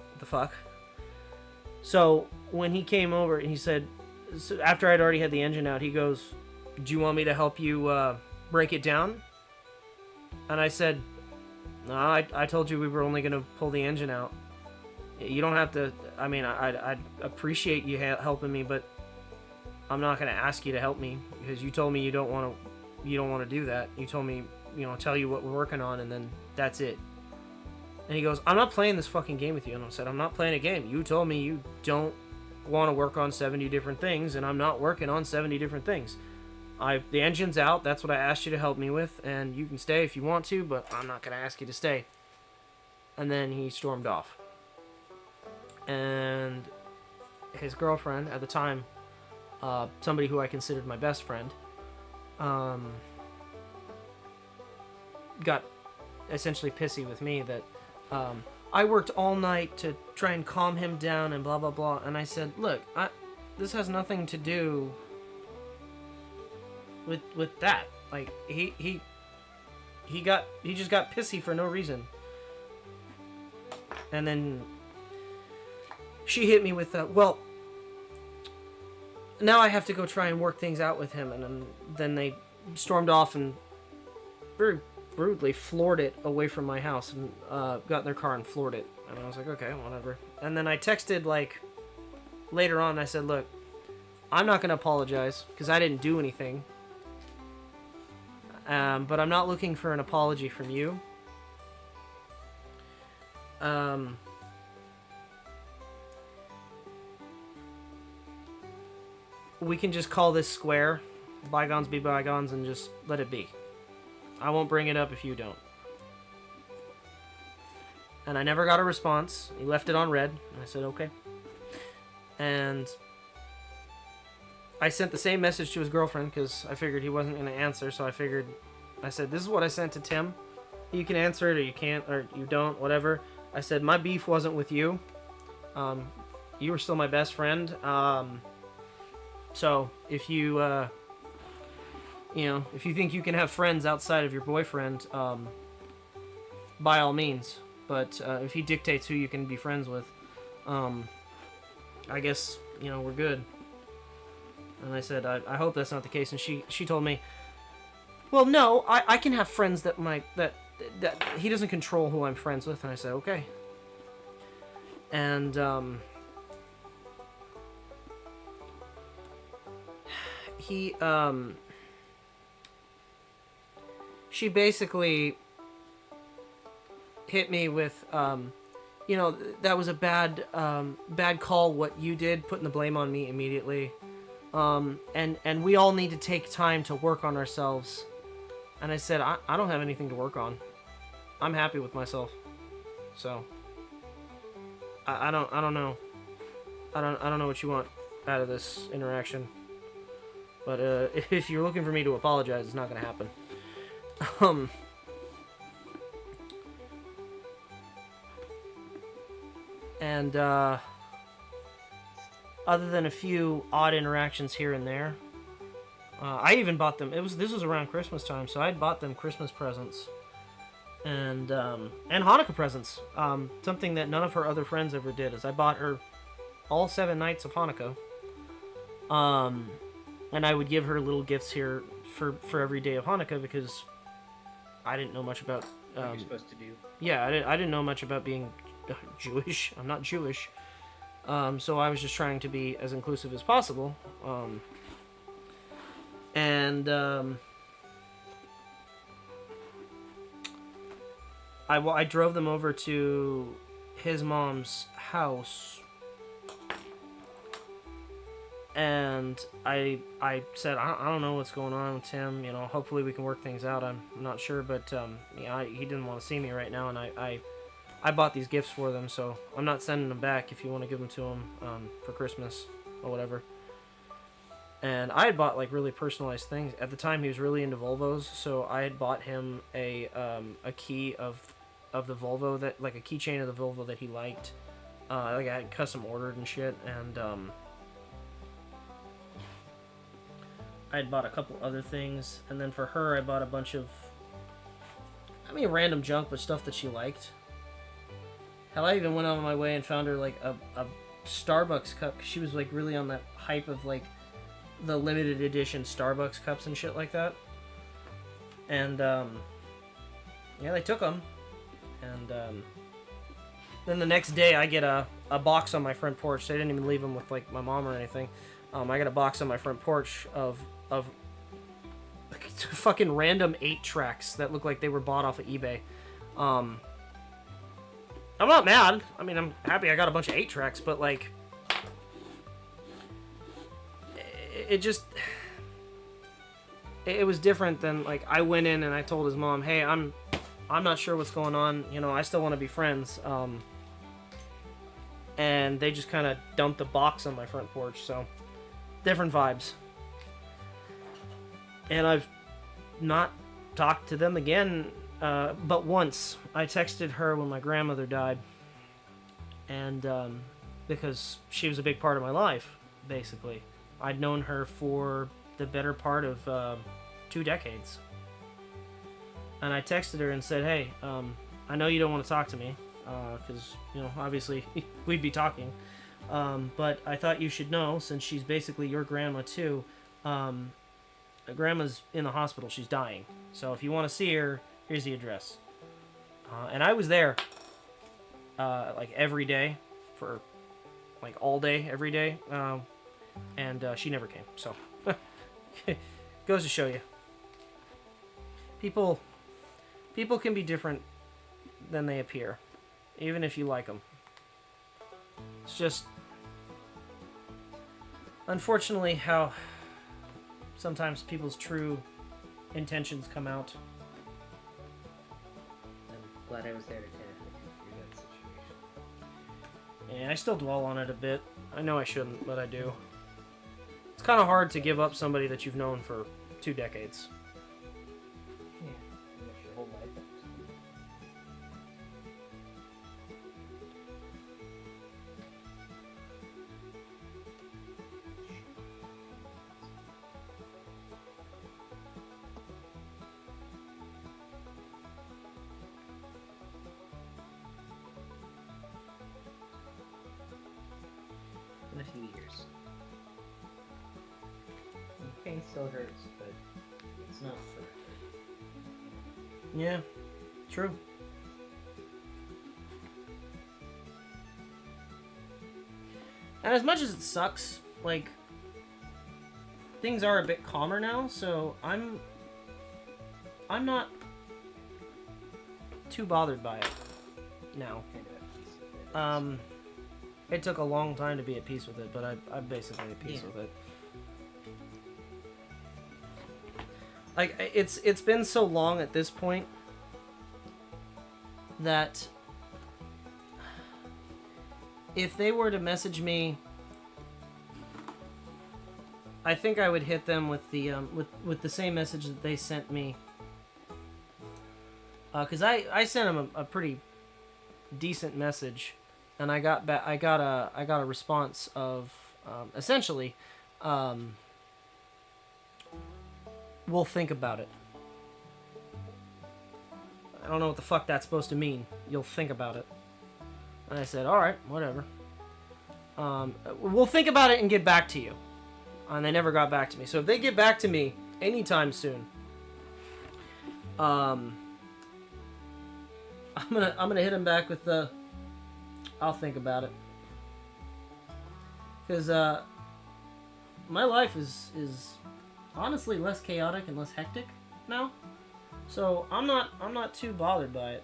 what the fuck? So when he came over, he said, so after I'd already had the engine out, he goes, do you want me to help you break it down? And I said, no, I told you we were only going to pull the engine out. You don't have to, I mean, I'd appreciate you helping me, but I'm not going to ask you to help me because you told me you don't want to do that. You told me, tell you what we're working on and then that's it. And he goes, I'm not playing this fucking game with you. And I said, I'm not playing a game. You told me you don't want to work on 70 different things, and I'm not working on 70 different things. The engine's out. That's what I asked you to help me with, and you can stay if you want to, but I'm not going to ask you to stay. And then he stormed off. And his girlfriend, at the time, somebody who I considered my best friend, got essentially pissy with me that I worked all night to try and calm him down and blah, blah, blah. And I said, look, this has nothing to do with that. Like, he just got pissy for no reason. And then she hit me with, well, now I have to go try and work things out with him. And then they stormed off and very rudely floored it away from my house and got in their car and floored it. And I was like, okay, whatever. And then I texted, like, later on, I said, look, I'm not going to apologize because I didn't do anything. But I'm not looking for an apology from you. We can just call this square, bygones be bygones, and just let it be. I won't bring it up if you don't. And I never got a response. He left it on red. And I said, okay. And I sent the same message to his girlfriend because I figured he wasn't going to answer. So I said, this is what I sent to Tim. You can answer it or you can't or you don't, whatever. I said, my beef wasn't with you. You were still my best friend. So if you, if you think you can have friends outside of your boyfriend, by all means. But if he dictates who you can be friends with, I guess, we're good. And I said, I hope that's not the case. And she told me, well, no, I can have friends that he doesn't control who I'm friends with. And I said, okay. And she basically hit me with, you know, that was a bad call what you did, putting the blame on me immediately. And we all need to take time to work on ourselves. And I said, I don't have anything to work on. I'm happy with myself. So I don't know. I don't know what you want out of this interaction. But if you're looking for me to apologize, it's not gonna happen. And other than a few odd interactions here and there, I even bought them. This was around Christmas time, so I bought them Christmas presents and Hanukkah presents. Something that none of her other friends ever did is I bought her all 7 nights of Hanukkah. And I would give her little gifts here for every day of Hanukkah because I didn't know much about. What you're supposed to do. Yeah, I didn't know much about being Jewish. I'm not Jewish. So I was just trying to be as inclusive as possible. I drove them over to his mom's house, and I said, I don't know what's going on with Tim. You know, hopefully we can work things out. I'm not sure, but yeah, he didn't want to see me right now, and I bought these gifts for them, so I'm not sending them back if you want to give them to him for Christmas or whatever. And I had bought like really personalized things. At the time, he was really into Volvos, so I had bought him a key of the Volvo, that like a keychain of the Volvo that he liked. Like I had custom ordered and shit, and I had bought a couple other things, and then for her, I bought a bunch of, random junk, but stuff that she liked. Hell, I even went out of my way and found her like a Starbucks cup, 'cause she was like really on that hype of like the limited edition Starbucks cups and shit like that. And yeah, they took them. And then the next day, I get a box on my front porch. They didn't even leave them with like my mom or anything. I got a box on my front porch of fucking random 8-tracks that look like they were bought off of eBay. I'm not mad. I mean, I'm happy I got a bunch of 8-tracks, but like, it was different than like I went in and I told his mom, hey, I'm not sure what's going on. You know, I still want to be friends. And they just kind of dumped a box on my front porch. So different vibes. And I've not talked to them again, but once. I texted her when my grandmother died, and because she was a big part of my life, basically. I'd known her for the better part of 2 decades. And I texted her and said, hey, I know you don't want to talk to me, because, you know, obviously we'd be talking, but I thought you should know, since she's basically your grandma too, grandma's in the hospital, she's dying. So if you want to see her, here's the address. And I was there, like every day, for like all day, every day, and she never came. So goes to show you, people can be different than they appear, even if you like them. It's just, unfortunately, how sometimes people's true intentions come out. I'm glad I was there to kind of help you through that situation. Yeah, I still dwell on it a bit. I know I shouldn't, but I do. It's kind of hard to give up somebody that you've known for 2 decades. Yeah, pretty much your whole life. In a few years. The pain still hurts, but it's not forever. Yeah, true. And as much as it sucks, like, things are a bit calmer now, so I'm not too bothered by it. now. Kind of at peace with it. It took a long time to be at peace with it, but I'm basically at peace with it. Like, it's been so long at this point that if they were to message me, I think I would hit them with the with the same message that they sent me. Cause I sent them a pretty decent message, and I got a response of essentially, we'll think about it. I don't know what the fuck that's supposed to mean. You'll think about it. And I said, all right, whatever. We'll think about it and get back to you. And they never got back to me. So if they get back to me anytime soon, I'm gonna hit them back with the I'll think about it. Because my life is honestly less chaotic and less hectic now. So I'm not too bothered by it.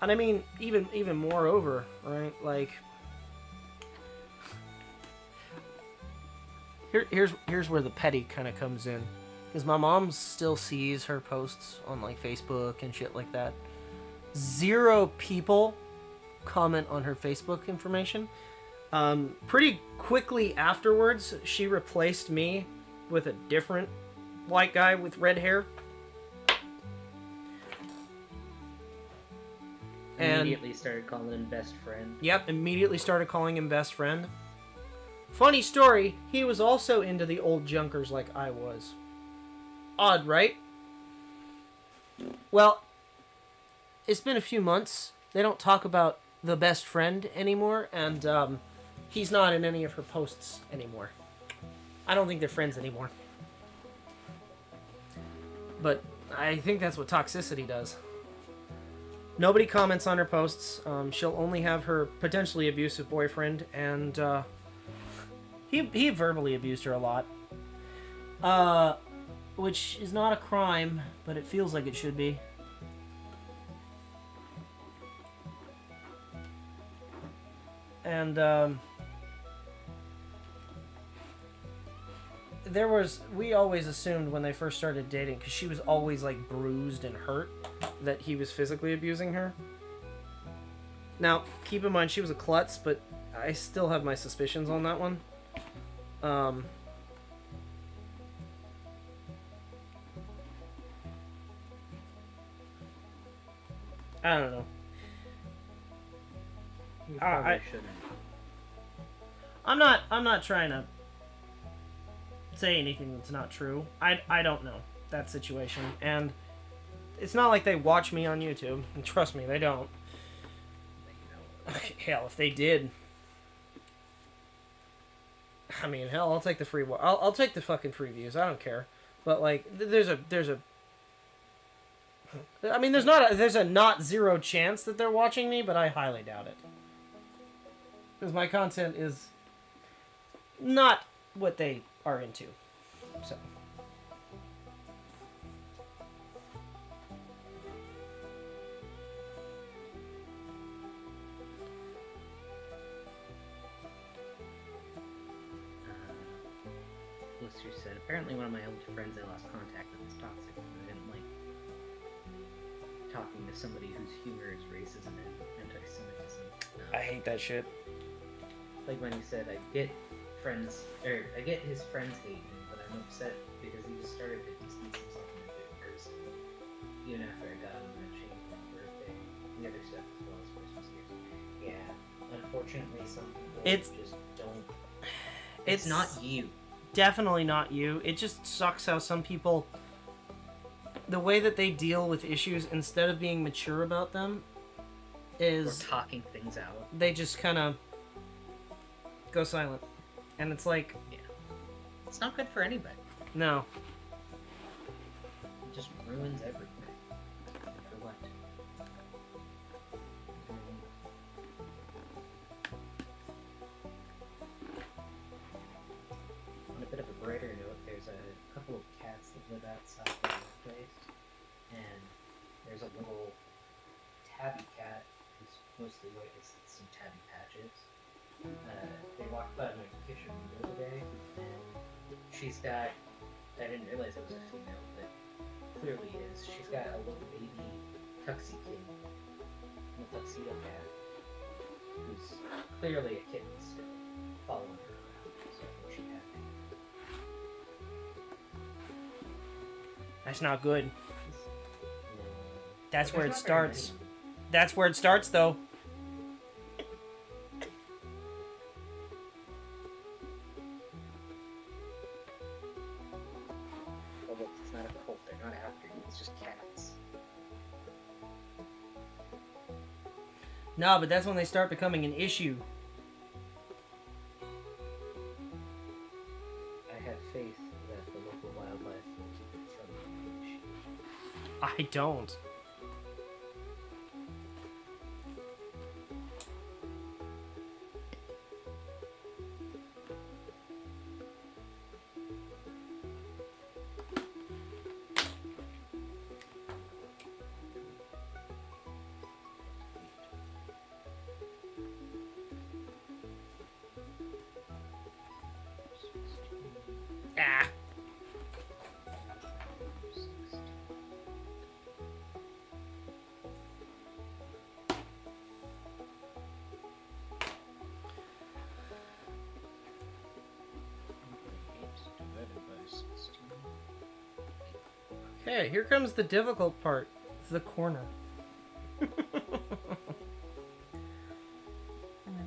And I mean, even moreover, right? Like, here's where the petty kind of comes in, because my mom still sees her posts on like Facebook and shit like that. 0 people comment on her Facebook information. Pretty quickly afterwards, she replaced me with a different white guy with red hair. And Immediately started calling him best friend. Yep, immediately started calling him best friend. Funny story, he was also into the old junkers like I was. Odd, right? Well, it's been a few months. They don't talk about the best friend anymore, and he's not in any of her posts anymore. I don't think they're friends anymore. But I think that's what toxicity does. Nobody comments on her posts. She'll only have her potentially abusive boyfriend, and he verbally abused her a lot. Which is not a crime, but it feels like it should be. And we always assumed when they first started dating, because she was always like bruised and hurt, that he was physically abusing her. Now, keep in mind she was a klutz, but I still have my suspicions on that one. I don't know. You probably shouldn't. I'm not trying to say anything that's not true. I don't know that situation, and it's not like they watch me on YouTube. And trust me, they don't. Hell, if they did, I mean, hell, I'll take the free. I'll take the fucking free views. I don't care. But like, there's a. I mean, there's a not zero chance that they're watching me, but I highly doubt it. Because my content is not what they are into. So. Blister said, apparently one of my old friends I lost contact with is toxic. I didn't like talking to somebody whose humor is racism and anti-Semitism. I hate that shit. Like when he said, I get his friends hate me, but I'm upset because he just started to distance himself from a good person. Even after I got him that change for my birthday, the other stuff as well as Christmas gifts. Yeah, unfortunately, some people just don't. It's not you. Definitely not you. It just sucks how some people, the way that they deal with issues, instead of being mature about them, is or talking things out. They just kind of go silent, and it's like, yeah, it's not good for anybody. No. It just ruins everything. For what? On a bit of a brighter note, there's a couple of cats that live outside the place, and there's a little tabby cat who's mostly white with some tabby patches. They walked by my kitchen window today, and she's got, I didn't realize it was a female, but clearly is. She's got a little baby tuxie kid, a tuxedo cat, who's clearly a kitten still, following her around, so I think she had me. That's not good. That's But where it there's not very starts. many. That's where it starts, though. Oh, look, it's not a cult. They're not after you. It's just cats. No, but that's when they start becoming an issue. I have faith that the local wildlife will keep it from being an issue. I don't. Ah. Okay, here comes the difficult part. The corner. In the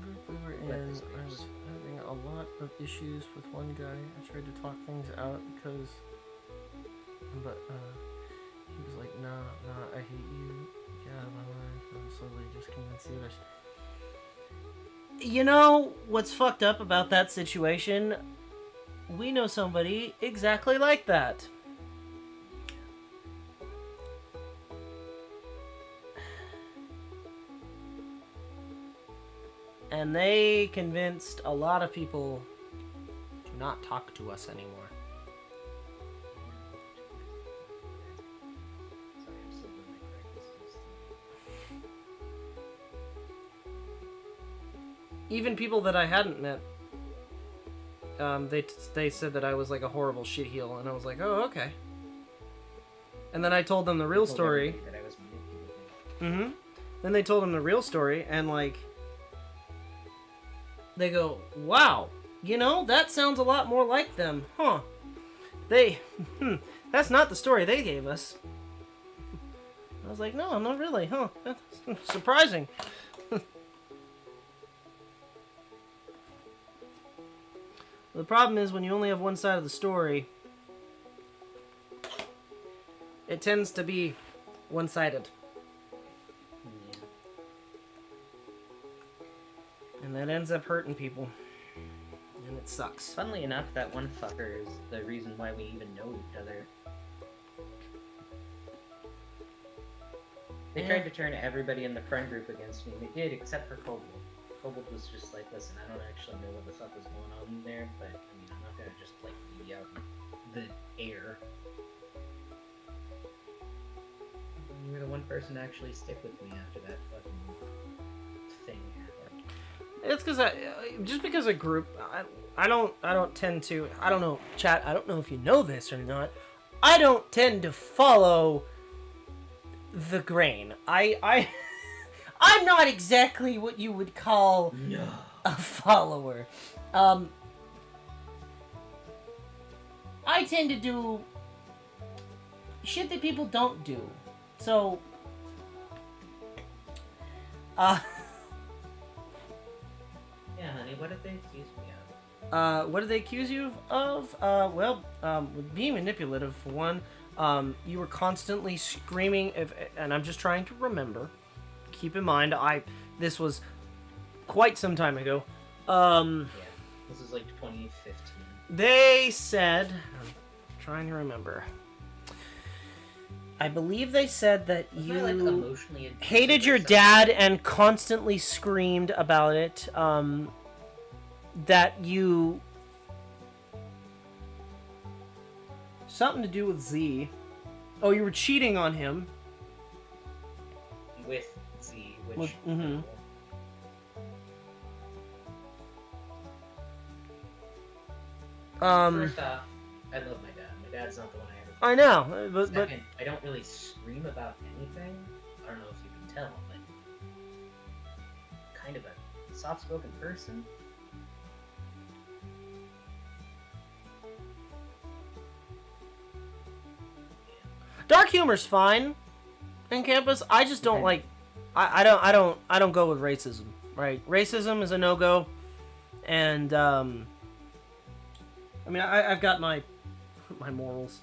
group we were in, I was having a lot of issues with one guy. I tried to talk things out because, but he was like, nah, I hate you. Get out of my life. And slowly just convinced the others. You know what's fucked up about that situation? We know somebody exactly like that. And they convinced a lot of people to not talk to us anymore. Sorry, I'm still doing my correct distance. Even people that I hadn't met, they said that I was like a horrible shitheel, and I was like, oh, okay. And then I told them the real Told story. everybody that I was manipulating. Then they told them the real story, and like, they go, wow, you know, that sounds a lot more like them, huh? That's not the story they gave us. I was like, no, not really, huh? That's surprising. The problem is when you only have one side of the story, it tends to be one-sided. Yeah. And that ends up hurting people. And it sucks. Funnily enough, that one fucker is the reason why we even know each other. They tried to turn everybody in the friend group against me. They did, except for Kobold. Kobold was just like, listen, I don't actually know what the fuck is going on there, but I mean, I'm not gonna just like be out in the air. You were the one person to actually stick with me after that fucking thing happened. It's because just because a group, I don't tend to, I don't know, chat, I don't know if you know this or not, I don't tend to follow the grain. I'm not exactly what you would call a follower. I tend to do shit that people don't do. So, Yeah, honey, what did they accuse me of? what did they accuse you of? With being manipulative for one. You were constantly screaming, and I'm just trying to remember. Keep in mind, this was quite some time ago. Yeah, this is like 2015. They said, I'm trying to remember. I believe they said that Wasn't I, like, you emotionally abusive hated or your something? dad and constantly screamed about it. That you something to do with Z. Oh, you were cheating on him. With Z, which... Mm-hmm. First off, I love my dad. My dad's not the one I ever... I know, but Second, I don't really scream about anything. I don't know if you can tell, but... kind of a soft-spoken person. dark humor's fine in campus. I just don't like. I don't go with racism. Right? Racism is a no-go, and I mean I've got my morals.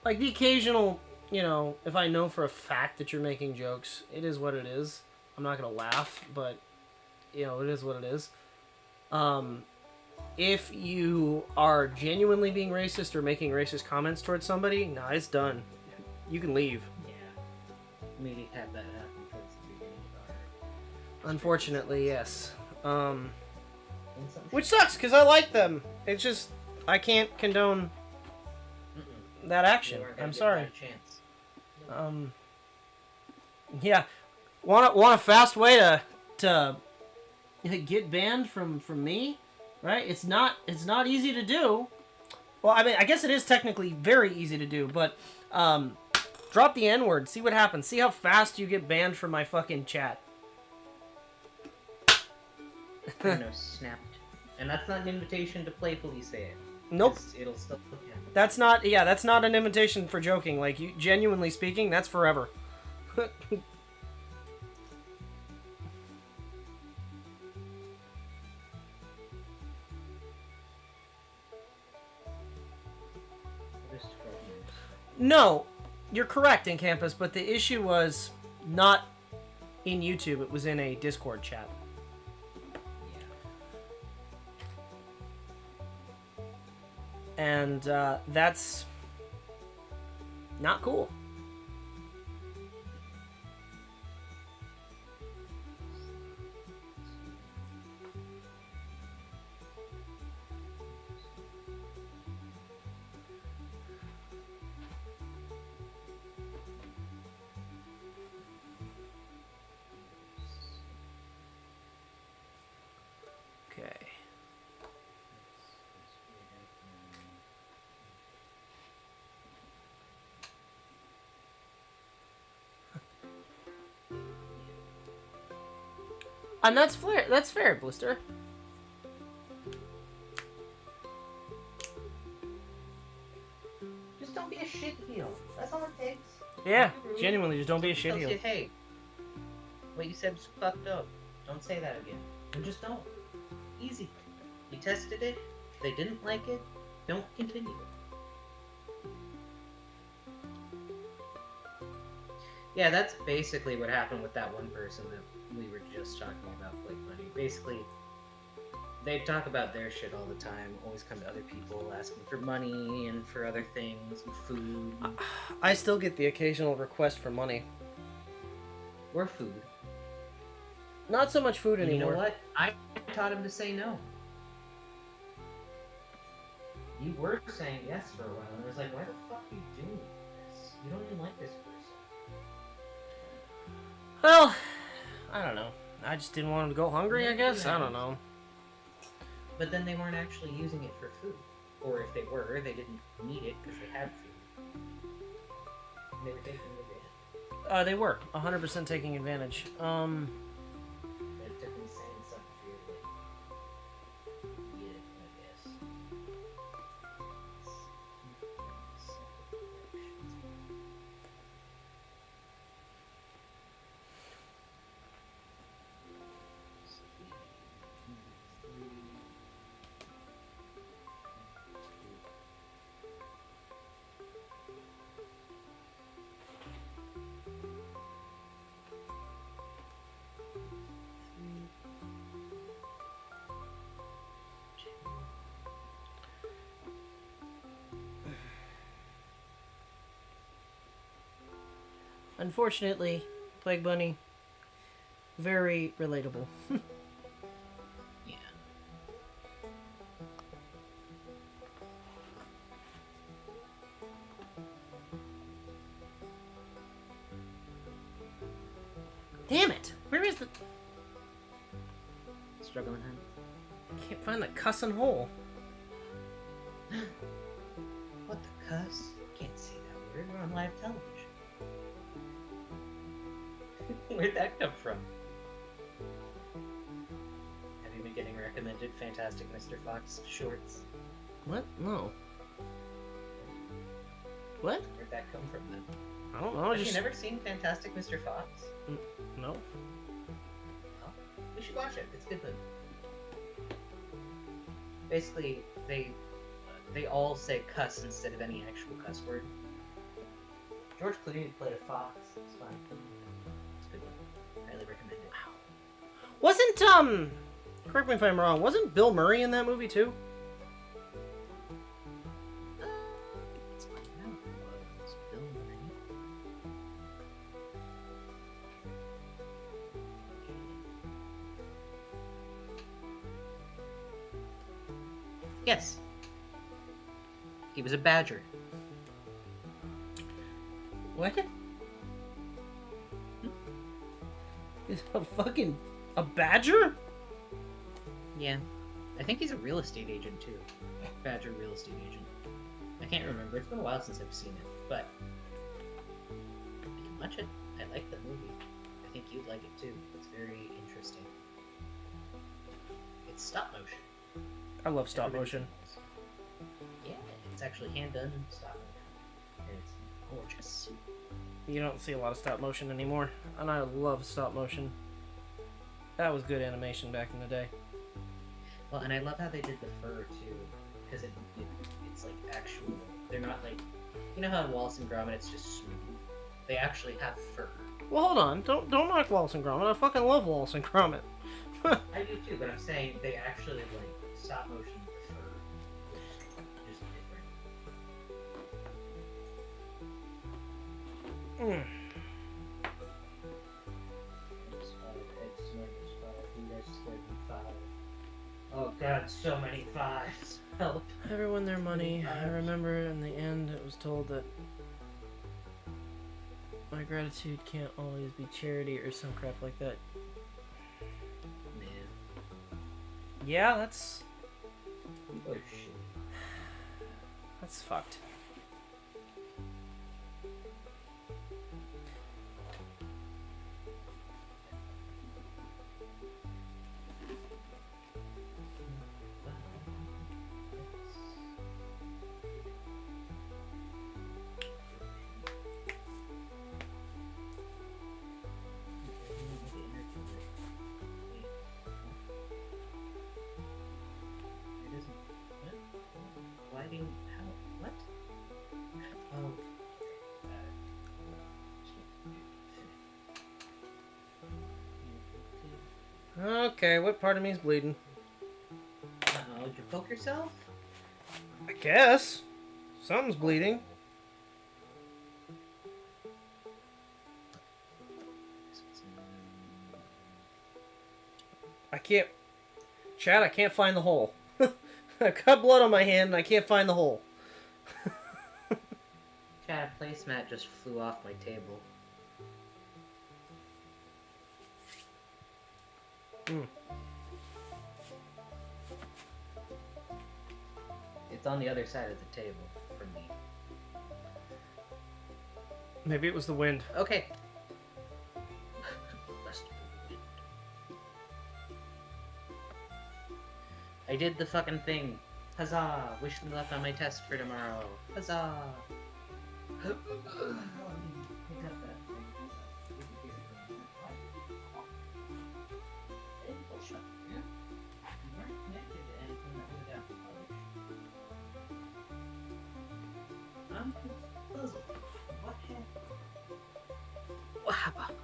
Like the occasional, you know, if I know for a fact that you're making jokes, it is what it is. I'm not gonna laugh, but you know, it is what it is. If you are genuinely being racist or making racist comments towards somebody, nah, it's done. You can leave. Yeah. Maybe have that happen towards the beginning of our... Unfortunately, yes. Which sucks, because I like them. It's just, I can't condone that action. I'm sorry. Yeah. Want a fast way to get banned from me? Right? It's not easy to do. Well, I mean, I guess it is technically very easy to do, but drop the N-word, see what happens. See how fast you get banned from my fucking chat. No, snapped. And that's not an invitation to playfully say it. Nope. It'll still happen. That's not an invitation for joking. Like, you genuinely speaking, that's forever. No, you're correct in campus, but the issue was not in YouTube. It was in a Discord chat. Yeah. And that's not cool. And that's fair. That's fair, Blister. Just don't be a shitheel. That's all it takes. Yeah, genuinely, just don't be a Tell you, shitheel. hey, what you said was fucked up. Don't say that again. And just don't. Easy. You tested it. If they didn't like it, don't continue. Yeah, that's basically what happened with that one person that we were just talking about, Blake Bunny. Basically, they talk about their shit all the time, always come to other people asking for money and for other things, and food. I still get the occasional request for money. Or food. Not so much food anymore. You know what? I taught him to say no. You were saying yes for a while, and I was like, why the fuck are you doing this? You don't even like this person. Well, I don't know. I just didn't want him to go hungry, I guess? I don't know. But then they weren't actually using it for food. Or if they were, they didn't need it because they had food. And they were taking advantage. They were 100% taking advantage. It took me saying something for you to get it, I guess. Unfortunately, Plague Bunny, very relatable. Yeah. Damn it! Where is the... Struggling, huh? Can't find the cussing hole. What the cuss? Can't say that word. We're on live television. Where'd that come from? Have you been getting recommended Fantastic Mr. Fox shorts? What? No. What? Where'd that come from then? I don't know. Have you never seen Fantastic Mr. Fox? No. Oh, we should watch it. It's a good movie. Basically, they all say cuss instead of any actual cuss word. George Clooney played a fox. It's fun. It's a good one. Highly recommend it. Wasn't, correct me if I'm wrong, wasn't Bill Murray in that movie too? Let's find out who was Bill Murray. Yes. He was a badger. What? Is a fucking... a badger? Yeah. I think he's a real estate agent too. Badger real estate agent. I can't remember. It's been a while since I've seen it, but I can watch it. I like the movie. I think you'd like it too. It's very interesting. It's stop motion. I love stop motion. Yeah, it's actually hand done stop motion. And it's gorgeous. You don't see a lot of stop motion anymore, and I love stop motion. That was good animation back in the day. Well, and I love how they did the fur too, because it's like actual. They're not like, you know how in Wallace and Gromit it's just smooth. They actually have fur. Well, hold on. Don't knock Wallace and Gromit. I fucking love Wallace and Gromit. I do too, but I'm saying they actually like stop motion the fur, which is just different. Oh god, so many fives. Help. Everyone their money. I remember in the end it was told that my gratitude can't always be charity or some crap like that. Man. Yeah, that's Oh shit. that's fucked. What? Oh. Okay, what part of me is bleeding? Did you poke yourself? I guess. Something's bleeding. I can't... Chad, I can't find the hole. I've got blood on my hand and I can't find the hole. Chad, placemat just flew off my table. It's on the other side of the table from me. Maybe it was the wind. Okay. I did the fucking thing. Huzzah! Wish me luck on my test for tomorrow. Huzzah! I'm puzzled. What happened? What happened?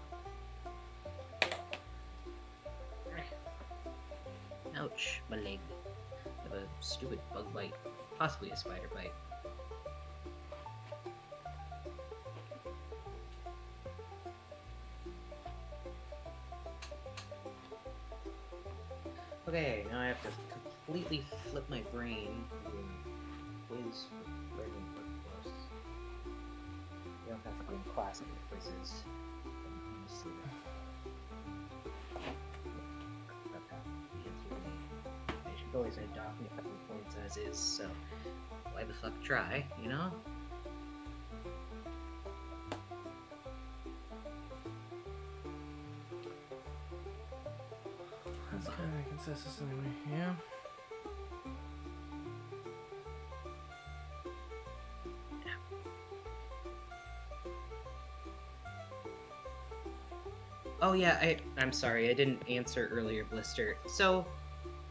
Ouch, my leg. I have a stupid bug bite. Possibly a spider bite. Okay, now I have to completely flip my brain. Quiz for learning workforce. You don't have to be in class to get quizzes. Honestly. I should always end off me a couple of points as is, so why the fuck try, you know? That's kind of consensus anyway, yeah. Oh yeah, I'm sorry, I didn't answer earlier, Blister. So,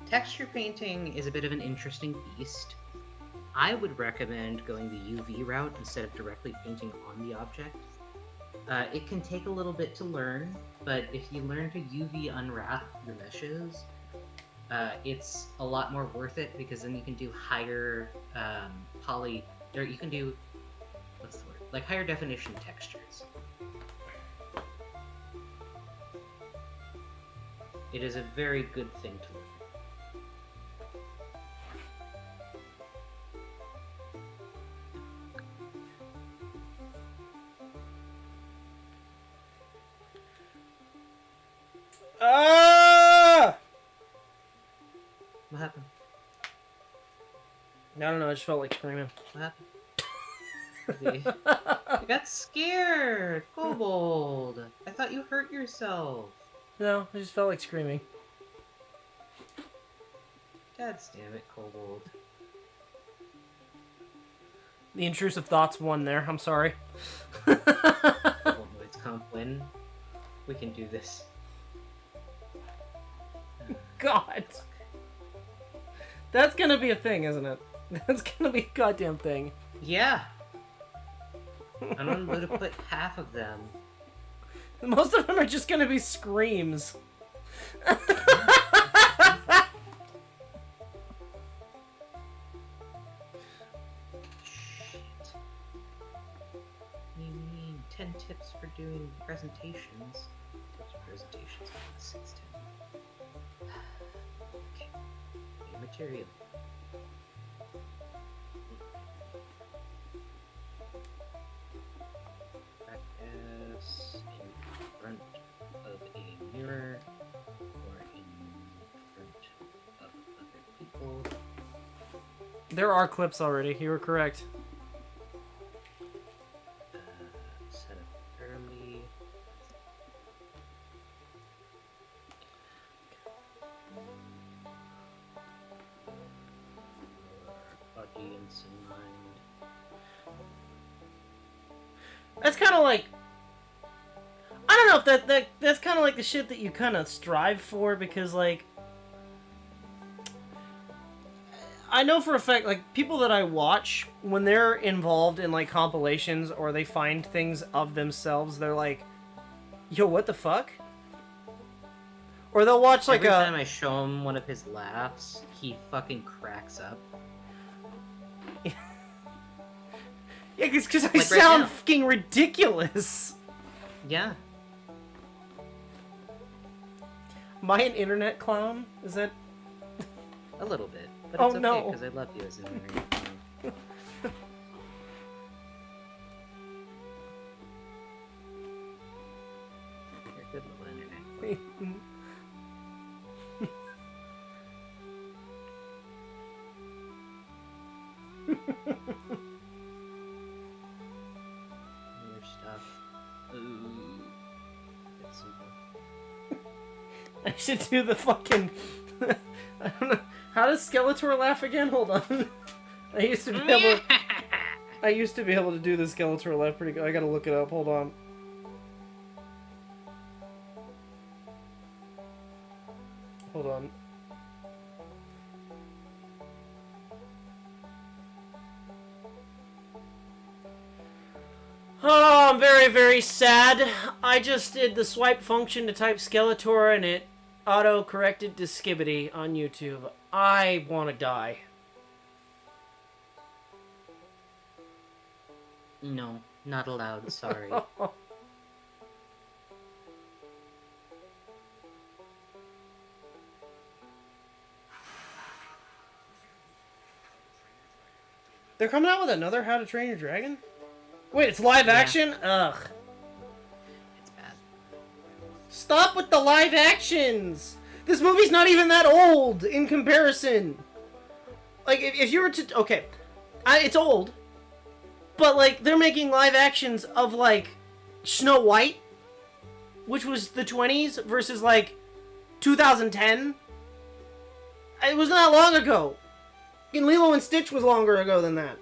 texture painting is a bit of an interesting beast. I would recommend going the UV route instead of directly painting on the object. It can take a little bit to learn, but if you learn to UV unwrap your meshes, it's a lot more worth it because then you can do higher or you can do, what's the word? Like higher definition textures. It is a very good thing to learn. Ah! What happened? I don't know, I just felt like screaming. What happened? You got scared! Kobold! I thought you hurt yourself! No, I just felt like screaming. God damn it, Kobold. The intrusive thoughts won there, I'm sorry. Kobold noise comp win. We can do this. God. That's gonna be a thing, isn't it? That's gonna be a goddamn thing. Yeah! I'm going to put half of them. Most of them are just gonna be screams. Shit. What do you mean? 10 tips for doing presentations. Presentations on the 610. Okay. New material. Practice in front of a mirror or in front of other people. There are clips already, you were correct. Set up early. Audience in mind. That's kind of like... I don't know if that's kind of like the shit that you kind of strive for, because, like... I know for a fact, like, people that I watch, when they're involved in, like, compilations or they find things of themselves, they're like, yo, what the fuck? Or they'll watch, like, Every time I show him one of his laughs, he fucking cracks up. Yeah, because I Like right sound now. fucking ridiculous. Yeah. Am I an internet clown? Is that... A little bit. But Oh, it's okay, no. because I love you as an internet clown. You're a good little internet clown. Other stuff. Ooh. It's simple. I should do the fucking... I don't know. How does Skeletor laugh again? Hold on. I used to be able to... I used to be able to do the Skeletor laugh pretty good. I gotta look it up. Hold on. Hold on. Oh, I'm very, very sad. I just did the swipe function to type Skeletor and it auto-corrected to Skibbity on YouTube. I want to die. No, not allowed, sorry. They're coming out with another How to Train Your Dragon? Wait, it's live action? Ugh. It's bad. Stop with the live actions! This movie's not even that old in comparison. Like, if you were to... Okay, it's old. But, like, they're making live actions of, like, Snow White, which was the 20s, versus, like, 2010. It was not long ago. And Lilo and Stitch was longer ago than that.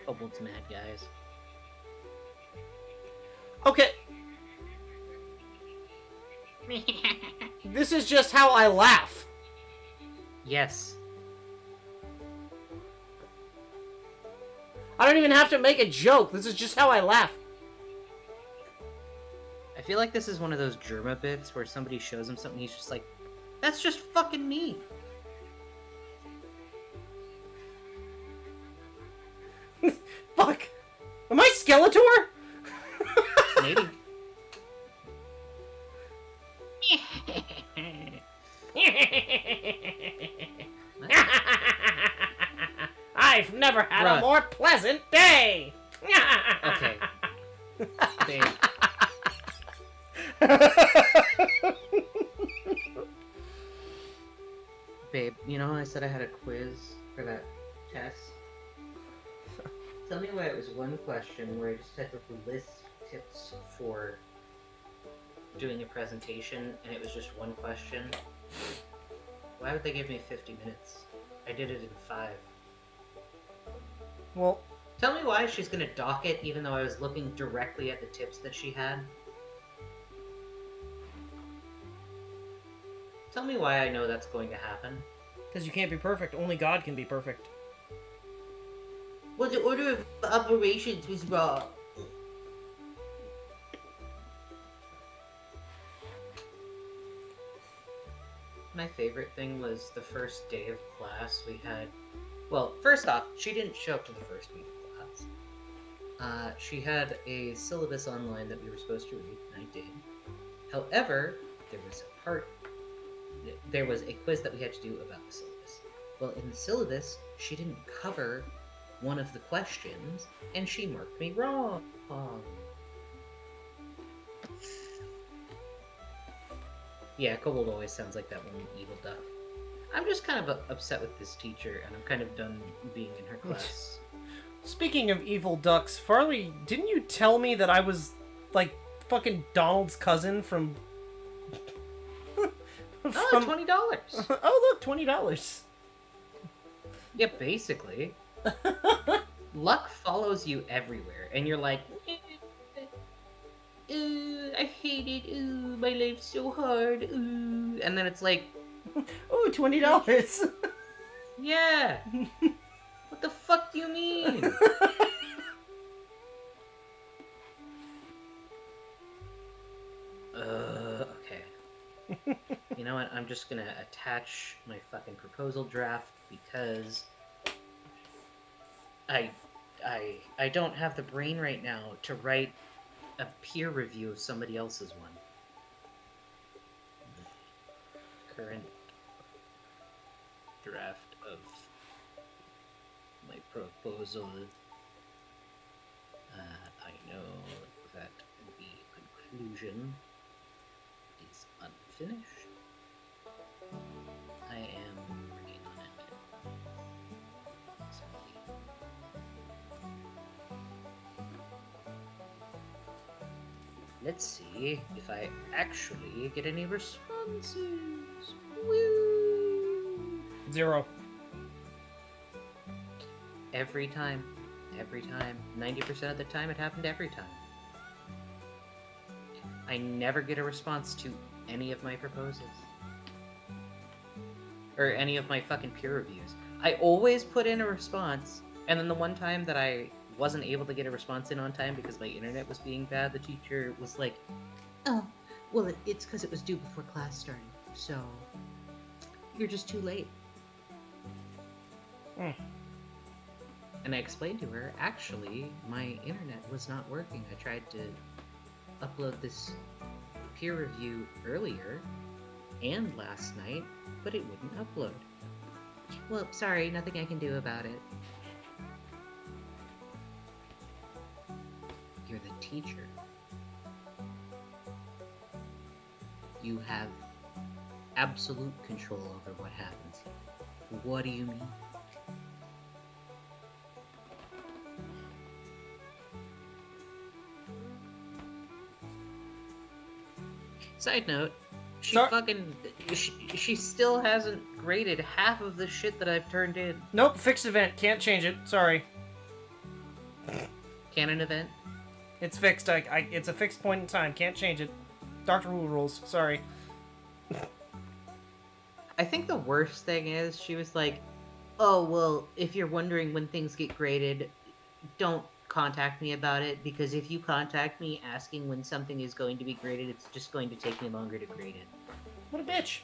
Kobold's mad, guys. Okay. This is just how I laugh. Yes. I don't even have to make a joke. This is just how I laugh. I feel like this is one of those Germa bits where somebody shows him something, he's just like, that's just fucking me. Fuck. Am I Skeletor? Maybe. I've never had a more pleasant day. Okay. Babe. Babe, you know how I said I had a quiz for that test? Tell me why it was one question where I just had to list tips for doing a presentation and it was just one question. Why would they give me 50 minutes? I did it in 5. Well, tell me why she's gonna dock it even though I was looking directly at the tips that she had. Tell me why I know that's going to happen. because you can't be perfect. Only God can be perfect. Well, the order of operations was wrong. My favorite thing was the first day of class we had... Well, first off, she didn't show up to the first week of class. She had a syllabus online that we were supposed to read, and I did. However, there was a quiz that we had to do about the syllabus. Well, in the syllabus, she didn't cover one of the questions, and she marked me wrong. Yeah, Kobold always sounds like that one evil duck. I'm just kind of upset with this teacher, and I'm kind of done being in her class. Speaking of evil ducks, Farley, didn't you tell me that I was, like, fucking Donald's cousin from... Oh, $20! Oh, look, $20. Yeah, basically. Luck follows you everywhere, and you're like, I hate it, my life's so hard, and then it's like... Ooh, $20. Yeah! What the fuck do you mean? Okay. You know what? I'm just gonna attach my fucking proposal draft because I don't have the brain right now to write a peer review of somebody else's one. Current draft of my proposal. I know that the conclusion is unfinished. I am working on it. Let's see if I actually get any responses. Woo! 0. Every time. 90% of the time, it happened every time. I never get a response to any of my proposals. Or any of my fucking peer reviews. I always put in a response, and then the one time that I wasn't able to get a response in on time because my internet was being bad, the teacher was like, oh, well, it's because it was due before class started, so you're just too late. And I explained to her, actually, my internet was not working. I tried to upload this peer review earlier and last night, but it wouldn't upload. Well, sorry, nothing I can do about it. teacher. You have absolute control over what happens here. What do you mean? Side note, she still hasn't graded half of the shit that I've turned in. Nope, fixed event. Can't change it. Sorry. Canon event? It's fixed. It's a fixed point in time. Can't change it. Doctor Who rules. Sorry. I think the worst thing is she was like, oh, well, if you're wondering when things get graded, don't contact me about it, because if you contact me asking when something is going to be graded, it's just going to take me longer to grade it. What a bitch.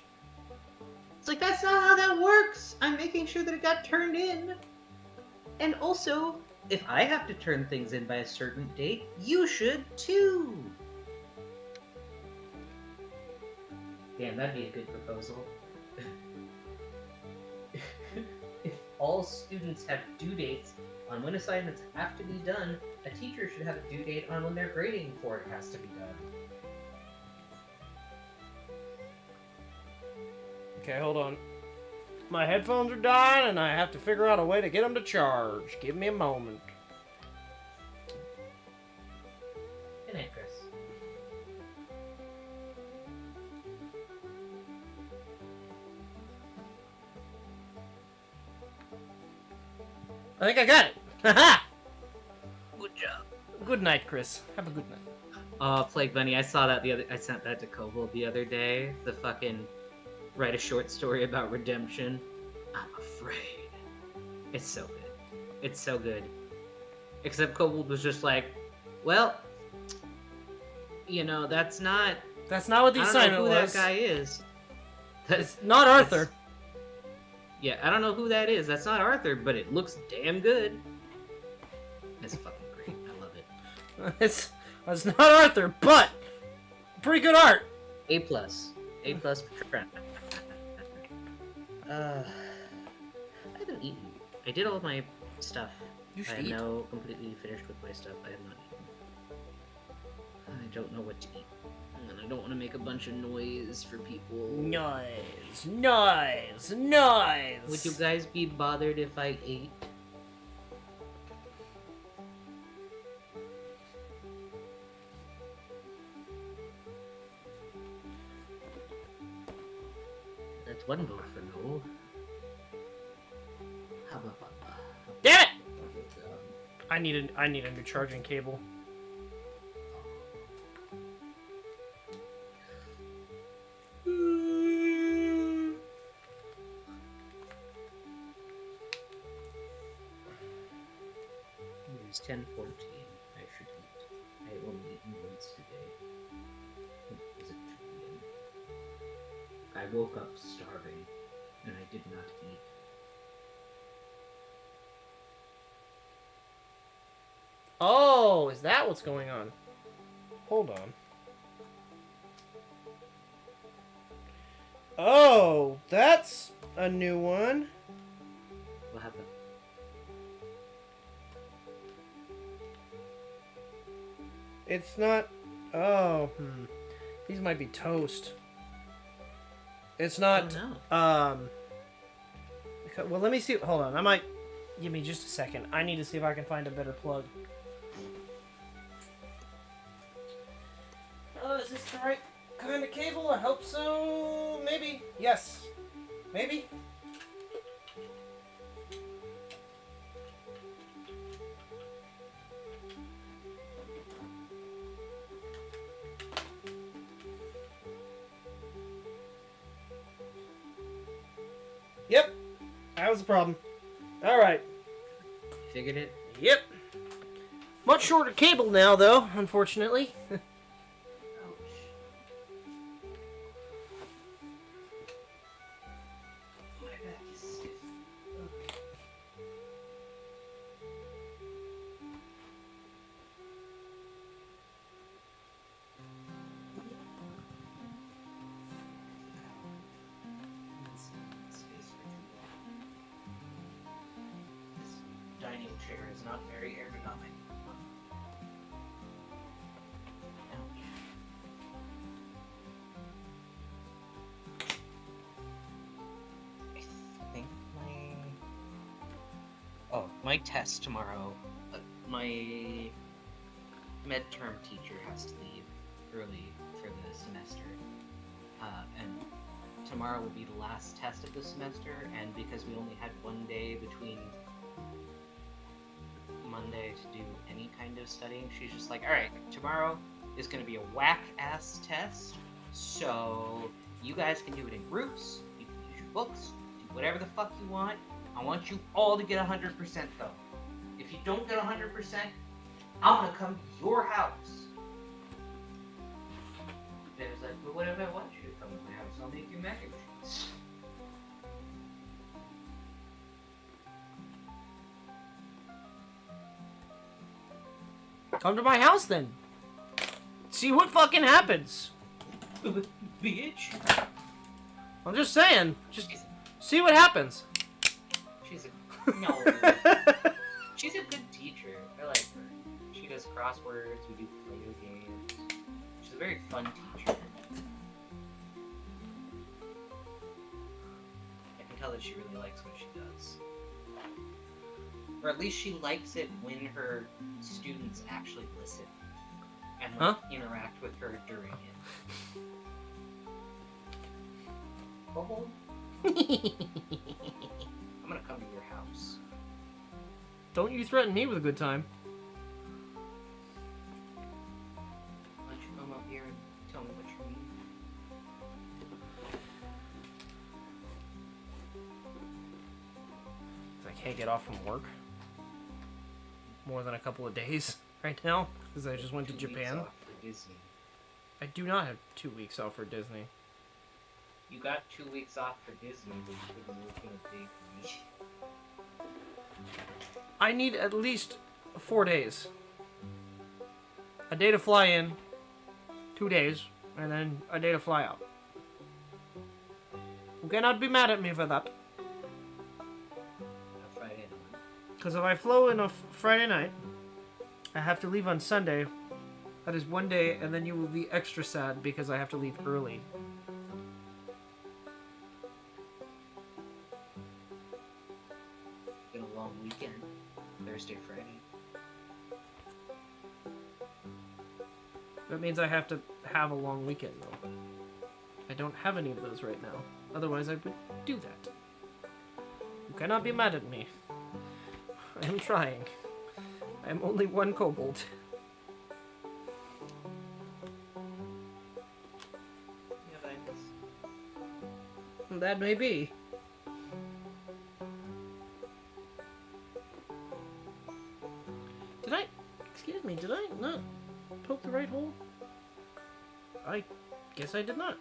It's like, that's not how that works! I'm making sure that it got turned in! And also, if I have to turn things in by a certain date, you should too! Damn, that'd be a good proposal. If all students have due dates on when assignments have to be done, a teacher should have a due date on when their grading for it has to be done. Okay, hold on. My headphones are dying, and I have to figure out a way to get them to charge. Give me a moment. Good night, Chris. I think I got it. Haha! Good job. Good night, Chris. Have a good night. Plague Bunny, I saw that I sent that to Kobold the other day. The fucking write a short story about redemption. I'm afraid. It's so good. It's so good. Except Kobold was just like, well, you know, that's not what the I don't assignment know who was. that guy is. It's not Arthur. Yeah, I don't know who that is. That's not Arthur, but it looks damn good. That's fucking great. I love it. It's not Arthur, but pretty good art. A plus. A plus for friend. I haven't eaten. I did all my stuff. You should I am eat. now completely finished with my stuff. I have not eaten. I don't know what to eat. And I don't want to make a bunch of noise for people. Noise. Would you guys be bothered if I ate? That's one vote for no. Damn it! I need a new charging cable. It's 10:14. I should eat. I only eaten once today. Was it 2 p.m.? I woke up starving, and I did not eat. Oh, is that what's going on? Hold on. Oh, that's a new one. What happened? It's not... Oh, These might be toast. It's not... Oh, no. Well, let me see... Hold on, I might... Give me just a second. I need to see if I can find a better plug. Is this the right kind of cable? I hope so. Maybe. Yes. Maybe. Yep. That was the problem. Alright. Figured it. Yep. Much shorter cable now, though, unfortunately. Dining chair is not very ergonomic. my test tomorrow. My midterm teacher has to leave early for the semester, and tomorrow will be the last test of the semester. And because we only had one day between Monday to do any kind of studying, she's just like, all right, tomorrow is going to be a whack-ass test, so you guys can do it in groups, you can use your books, do whatever the fuck you want. I want you all to get 100% though. If you don't get 100%, I'm going to come to your house. And I was like, but what if I want you to come to my house? I'll make you mac and cheese. Come to my house then. See what fucking happens. Bitch. I'm just saying. Just see what happens. She's a... No. She's a good teacher. I like her. She does crosswords, we do Play-Doh games. She's a very fun teacher. I can tell that she really likes what she does. Or at least she likes it when her students actually listen and interact with her during it. Kobold? I'm gonna come to your house. Don't you threaten me with a good time. Why don't you come up here and tell me what you mean? I can't get off from work. More than a couple of days right now, because I just went to 2 weeks Japan. off for Disney. I do not have 2 weeks off for Disney. You got 2 weeks off for Disney, but you couldn't work in a day for me. I need at least 4 days. A day to fly in, 2 days, and then a day to fly out. You cannot be mad at me for that. A Friday night. Because if I flew in a Friday night, I have to leave on Sunday. That is 1 day, and then you will be extra sad because I have to leave early. Been a long weekend. Thursday, Friday. That means I have to have a long weekend, though. I don't have any of those right now. Otherwise, I would do that. You cannot be mad at me. I am trying. I am only one kobold. Yeah, but That may be. Excuse me, did I not poke the right hole? I guess I did not.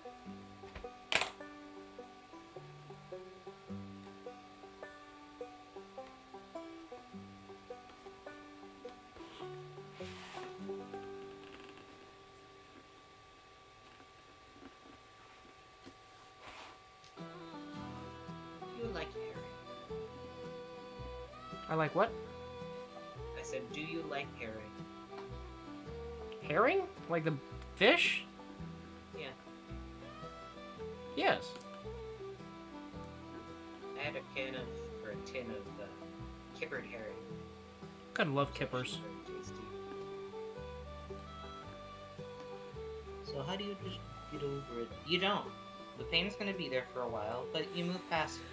you like herring? I like what? I said, do you like herring? Herring? Like the fish? Yeah. Yes. I had a tin of kippered herring. Kind of love kippers. Very tasty. So how do you just get over it? You don't. The pain's gonna be there for a while, but you move past it.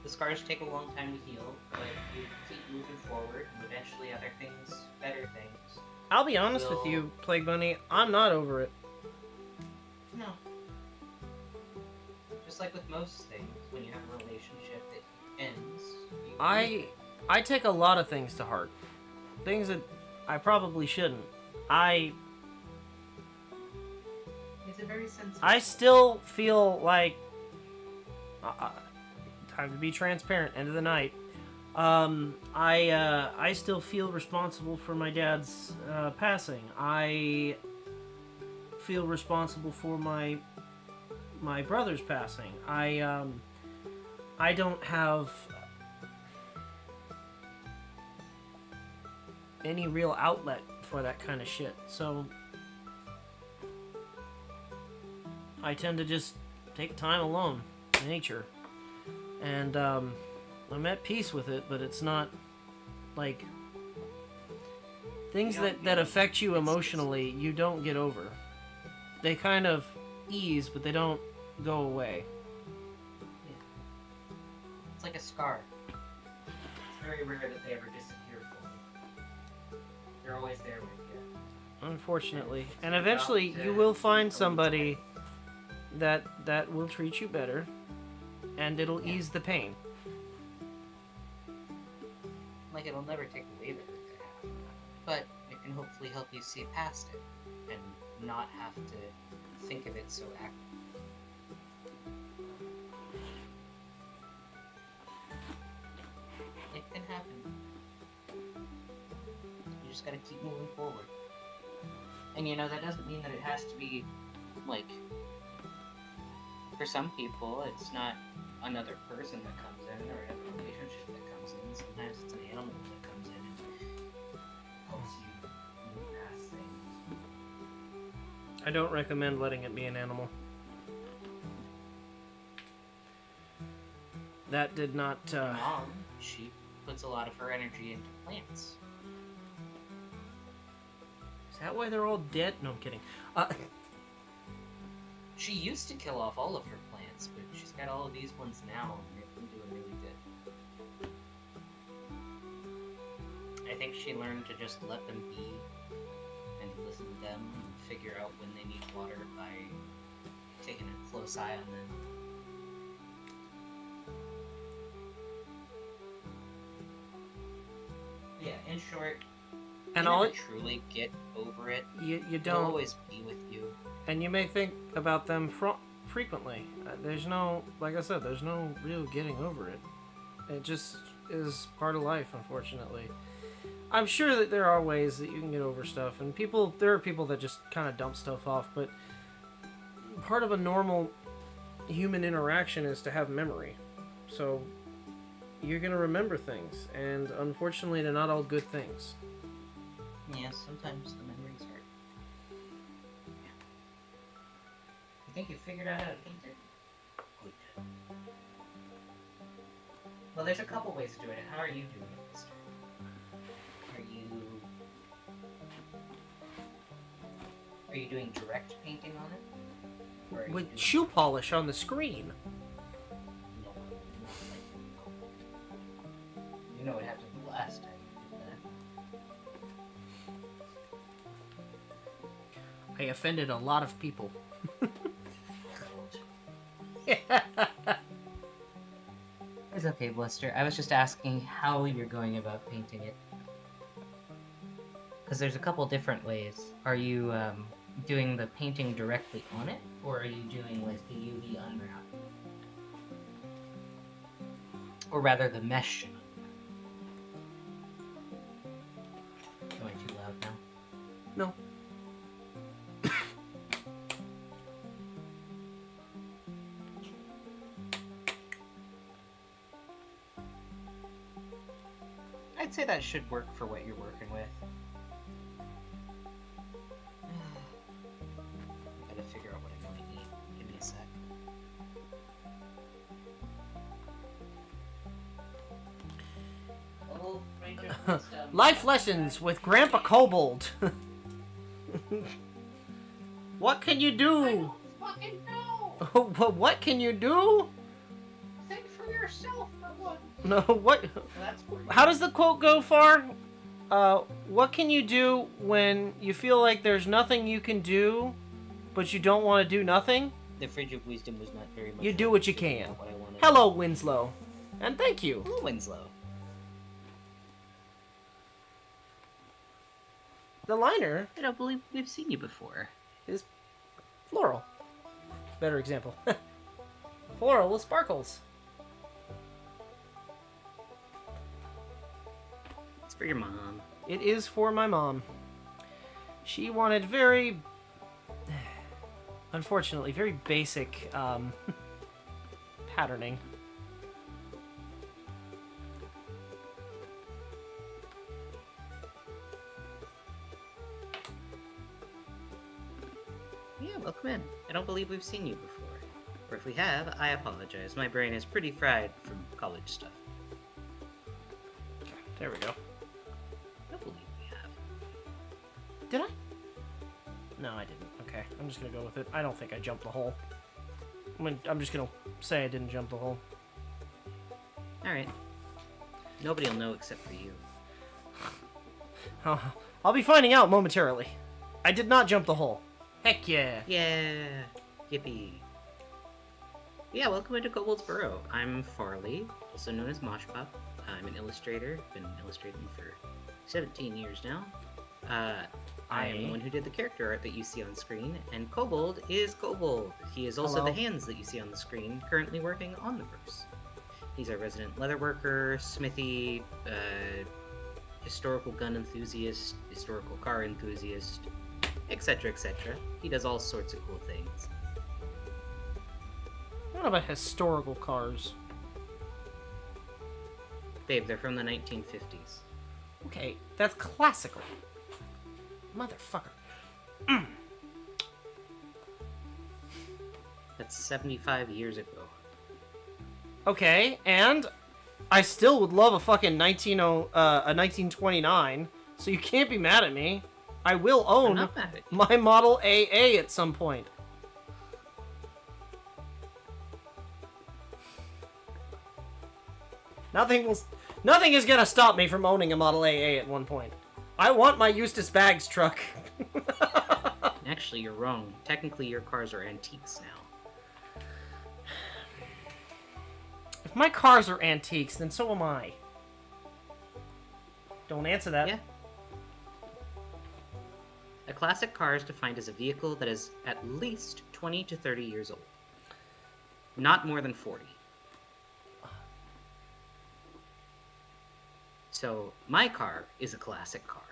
The scars take a long time to heal, but you keep moving forward, and eventually other things, better things. I'll be honest with you, Plague Bunny, I'm not over it. No. Just like with most things, when you have a relationship that ends, you I take a lot of things to heart. Things that I probably shouldn't. It's a very sensitive. I still feel like... time to be transparent, end of the night. I still feel responsible for my dad's passing. I feel responsible for my brother's passing. I don't have any real outlet for that kind of shit. So I tend to just take time alone in nature. And I'm at peace with it, but it's not like things that affect you emotionally, you don't get over. They kind of ease, but they don't go away. Yeah. It's like a scar. It's very rare that they ever disappear fully. They're always there with you. Unfortunately. And eventually you will find somebody that will treat you better, and it'll ease the pain. Like, it'll never take away the hurt they have, but it can hopefully help you see past it and not have to think of it so actively. It can happen. You just gotta keep moving forward. And you know, that doesn't mean that it has to be, like, for some people, it's not another person that comes in or another relationship that comes in. Sometimes it's an animal that comes in and helps you move past things. I don't recommend letting it be an animal. That did not, My mom, she puts a lot of her energy into plants. Is that why they're all dead? No, I'm kidding. She used to kill off all of her plants, but she's got all of these ones now, and they've been doing really good. I think she learned to just let them be, and listen to them, and figure out when they need water by taking a close eye on them. Yeah, in short, And you all never truly get over it. you They'll don't, always be with you. and you may think about them frequently. There's no, like I said, there's no real getting over it. It just is part of life, unfortunately. I'm sure that there are ways that you can get over stuff, and there are people that just kind of dump stuff off, but part of a normal human interaction is to have memory. So you're going to remember things, and unfortunately they're not all good things. Yeah, sometimes the memories hurt. Yeah. I think you figured out how to paint it? Good. Well, there's a couple ways of doing it. How are you doing it, mister? Are you doing direct painting on it? Or are you With doing... shoe polish on the screen. No. You know what happened the last time you did that. I offended a lot of people. It's okay, Blister. I was just asking how you're going about painting it. Because there's a couple different ways. Are you doing the painting directly on it? Or are you doing like the UV unwrap? Or rather the mesh. Am I too loud now? No. I'd say that should work for what you're working with. I gotta figure out what I'm going to eat. Give me a sec. Oh, Ranger, Life lessons with Grandpa Kobold. What can you I do? don't fucking know! What can you do? Think for yourself for once. No, what? That's what How does the quote go far? What can you do when you feel like there's nothing you can do, but you don't want to do nothing? The Fridge of Wisdom was not very much. You do what you help, so can. not what I wanted. Hello, Winslow. And thank you. Hello, Winslow. The liner I don't believe we've seen you before. is floral. Better example. Floral with sparkles. It's for your mom. It is for my mom. She wanted very, unfortunately, very basic patterning. Yeah, welcome in. I don't believe we've seen you before. Or if we have, I apologize. My brain is pretty fried from college stuff. There we go. Did I? No, I didn't. Okay, I'm just gonna go with it. I don't think I jumped the hole. I'm just gonna say I didn't jump the hole. Alright. Nobody will know except for you. I'll be finding out momentarily. I did not jump the hole. Heck yeah. Yeah. Yippee. Yeah, welcome into Kobold's Burrow. I'm Farley, also known as Moshpop. I'm an illustrator. Been illustrating for 17 years now. I am the one who did the character art that you see on screen, and Kobold is Kobold. He is also the hands that you see on the screen, currently working on the verse. He's our resident leatherworker, smithy, historical gun enthusiast, historical car enthusiast, etc., etc. He does all sorts of cool things. What about historical cars? Babe, they're from the 1950s. Okay, that's classical. Motherfucker. That's 75 years ago. Okay, and I still would love a fucking 1929, so you can't be mad at me. I will I'm own not mad at you. my Model AA at some point. Nothing is gonna stop me from owning a Model AA at one point. I want my Eustace Bags truck. Actually, you're wrong. Technically, your cars are antiques now. If my cars are antiques, then so am I. Don't answer that. Yeah. A classic car is defined as a vehicle that is at least 20 to 30 years old. Not more than 40. So, my car is a classic car.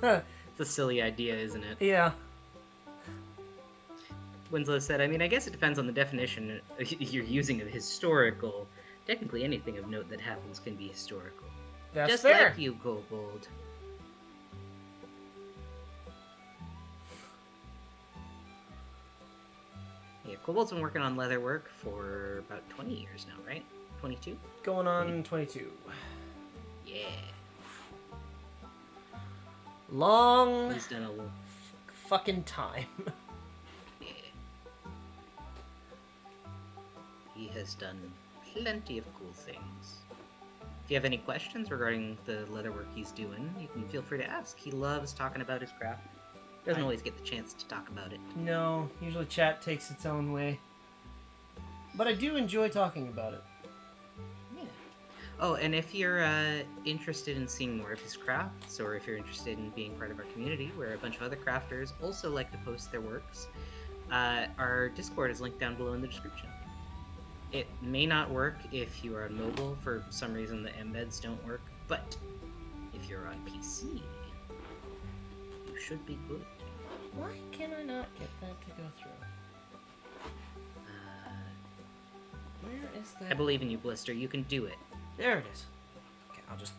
It's a silly idea, isn't it? Yeah. Winslow said, I mean, I guess it depends on the definition you're using of historical. Technically, anything of note that happens can be historical. That's Just fair. like you, Kobold. Yeah, Kobold's been working on leatherwork for about 20 years now, right? 22? Going on 22. Yeah. Long He's done a little... fucking time. Yeah. He has done plenty of cool things. If you have any questions regarding the leatherwork he's doing, you can feel free to ask. He loves talking about his craft. Doesn't always get the chance to talk about it. No, usually chat takes its own way. But I do enjoy talking about it. Yeah. Oh, and if you're interested in seeing more of his crafts, or if you're interested in being part of our community, where a bunch of other crafters also like to post their works, our Discord is linked down below in the description. It may not work if you are on mobile. For some reason, the embeds don't work. But if you're on PC, you should be good. Why can I not get that to go through? Where is that? I believe in you, Blister. You can do it. There it is. Okay, I'll just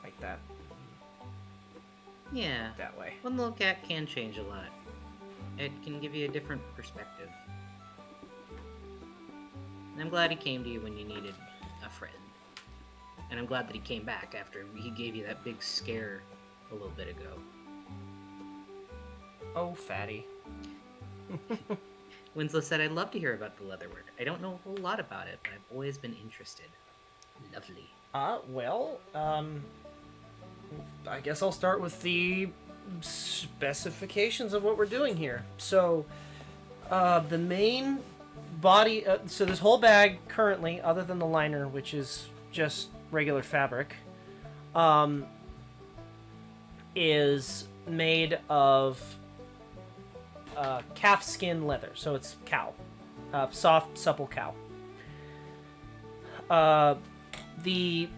like that. Yeah. That way. One little cat can change a lot. It can give you a different perspective. And I'm glad he came to you when you needed a friend. And I'm glad that he came back after he gave you that big scare a little bit ago. Oh, fatty. Winslow said, I'd love to hear about the leatherwork. I don't know a whole lot about it, but I've always been interested. Lovely. Well, I guess I'll start with the specifications of what we're doing here. So, the main body, so this whole bag currently, other than the liner, which is just regular fabric, is made of calf skin leather. So it's cow. Soft, supple cow. The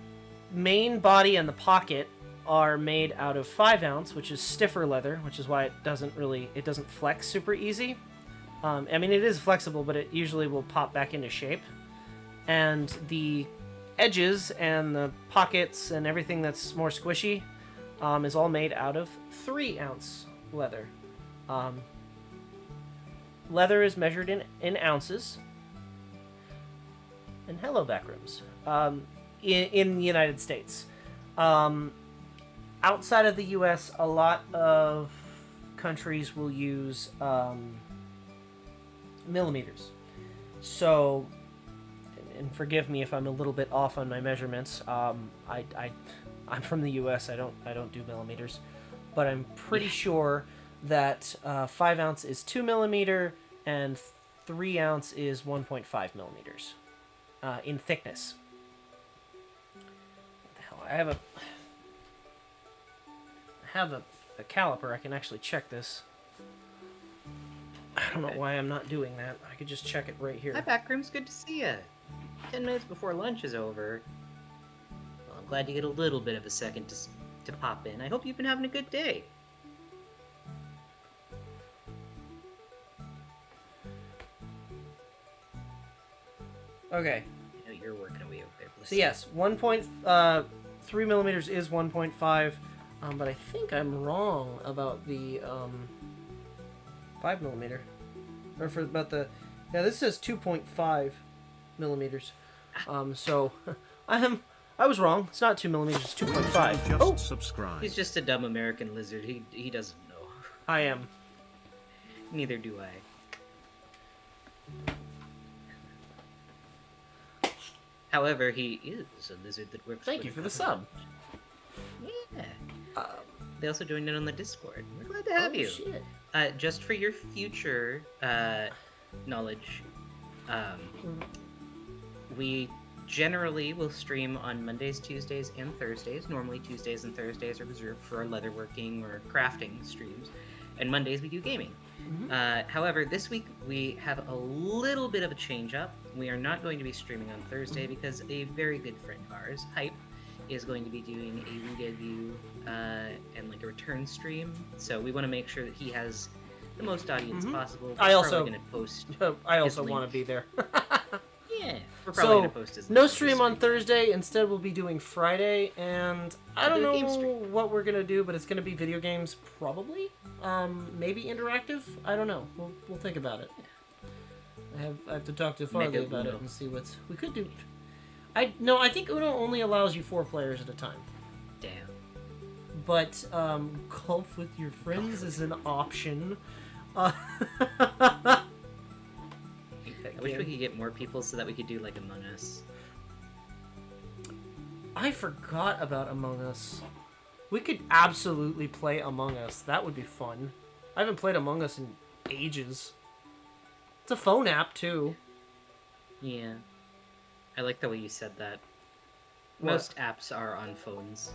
main body and the pocket are made out of 5 ounce, which is stiffer leather, which is why it doesn't flex super easy. I mean, it is flexible, but it usually will pop back into shape. And the edges and the pockets and everything that's more squishy is all made out of 3 ounce leather. leather is measured in ounces. And hello, backrooms. In the United States. Outside of the U.S., a lot of countries will use millimeters. So, and forgive me if I'm a little bit off on my measurements. I'm from the U.S. I don't do millimeters, but I'm pretty sure that 5 ounce is 2 millimeter and 3 ounce is 1.5 millimeters in thickness. What the hell? I have a caliper. I can actually check this. I don't know why I'm not doing that. I could just check it right here. Hi, Backrooms. Good to see you. 10 minutes before lunch is over. Well, I'm glad you get a little bit of a second to pop in. I hope you've been having a good day. Okay. I know you're working away over there. So yes, 1.3 millimeters is 1.5, but I think I'm wrong about the 5 millimeter, or for about the this says 2.5 millimeters. So I was wrong. It's not 2 millimeters. It's 2.5. Oh, subscribe. He's just a dumb American lizard. He doesn't know. I am. Neither do I. However, he is a lizard that works. Thank you for the sub. Yeah. They also joined in on the Discord. We're glad to have you. Shit. Just for your future knowledge, we generally will stream on Mondays, Tuesdays, and Thursdays. Normally, Tuesdays and Thursdays are reserved for our leatherworking or crafting streams, and Mondays we do gaming. Mm-hmm. However, this week we have a little bit of a change-up. We are not going to be streaming on Thursday because a very good friend of ours, Hype, is going to be doing a re-debut and like a return stream. So we want to make sure that he has the most audience possible. I also going to post. I also want to be there. Yeah, we're probably going to post his no link stream on Thursday. Instead, we'll be doing Friday, and I don't know what we're gonna do, but it's gonna be video games, probably. Maybe interactive. I don't know. We'll think about it. I have to talk to Farley about it and see what's we could do. I think Uno only allows you 4 players at a time. Damn. But golf with your friends is an option. I wish we could get more people so that we could do like Among Us. I forgot about Among Us. We could absolutely play Among Us. That would be fun. I haven't played Among Us in ages. It's a phone app, too. Yeah. I like the way you said that. What? Most apps are on phones.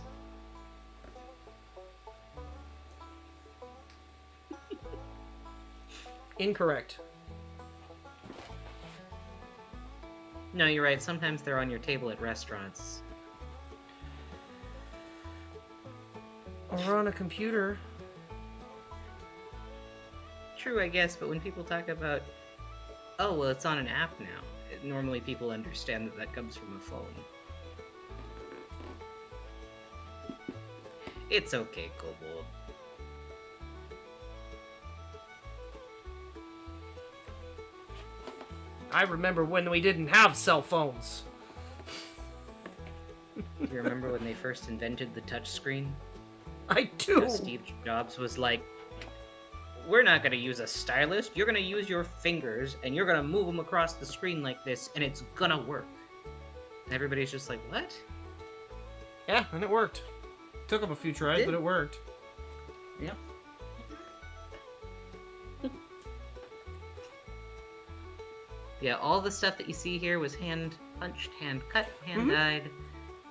Incorrect. No, you're right. Sometimes they're on your table at restaurants. Or on a computer. True, I guess, but when people talk about, oh, well, it's on an app now, normally people understand that that comes from a phone. It's okay, Kobold. I remember when we didn't have cell phones. Do you remember when they first invented the touchscreen? I do. Steve Jobs was like, we're not going to use a stylus, you're going to use your fingers, and you're going to move them across the screen like this, and it's going to work. And everybody's just like, what? Yeah, and it worked. Took up a few tries, but it worked. Yeah. Yeah, all the stuff that you see here was hand punched, hand cut, hand dyed,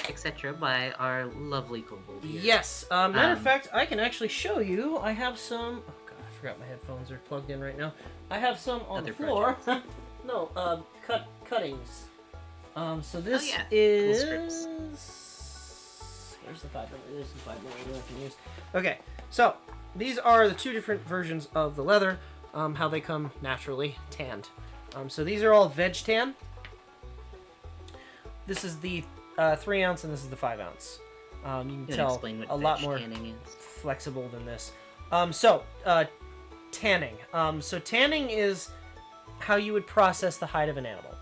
etc. by our lovely Kobold here. Yes. Matter of fact, I can actually show you. I have some. Oh god, I forgot my headphones are plugged in right now. I have some on the floor. No, cuttings. So this is. Cool strips. Here's the 5 millimeter. This is 5 millimeter I can use. Okay, so these are the 2 different versions of the leather. How they come naturally tanned. So these are all veg tan. This is the 3 ounce and this is the 5 ounce. You can tell a lot more flexible than this. tanning. So tanning is how you would process the hide of an animal.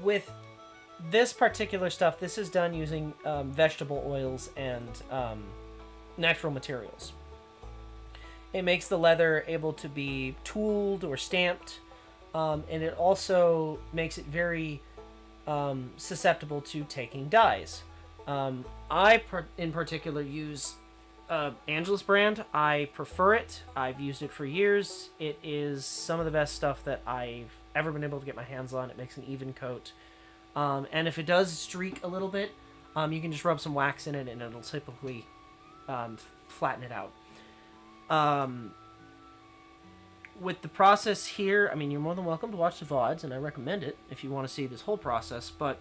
With this particular stuff, this is done using vegetable oils and natural materials. It makes the leather able to be tooled or stamped, and it also makes it very susceptible to taking dyes. In particular use Angelus brand. I prefer it. I've used it for years. It is some of the best stuff that I've ever been able to get my hands on. It makes an even coat. And if it does streak a little bit, you can just rub some wax in it and it'll typically flatten it out. With the process here, I mean, you're more than welcome to watch the VODs, and I recommend it if you want to see this whole process, but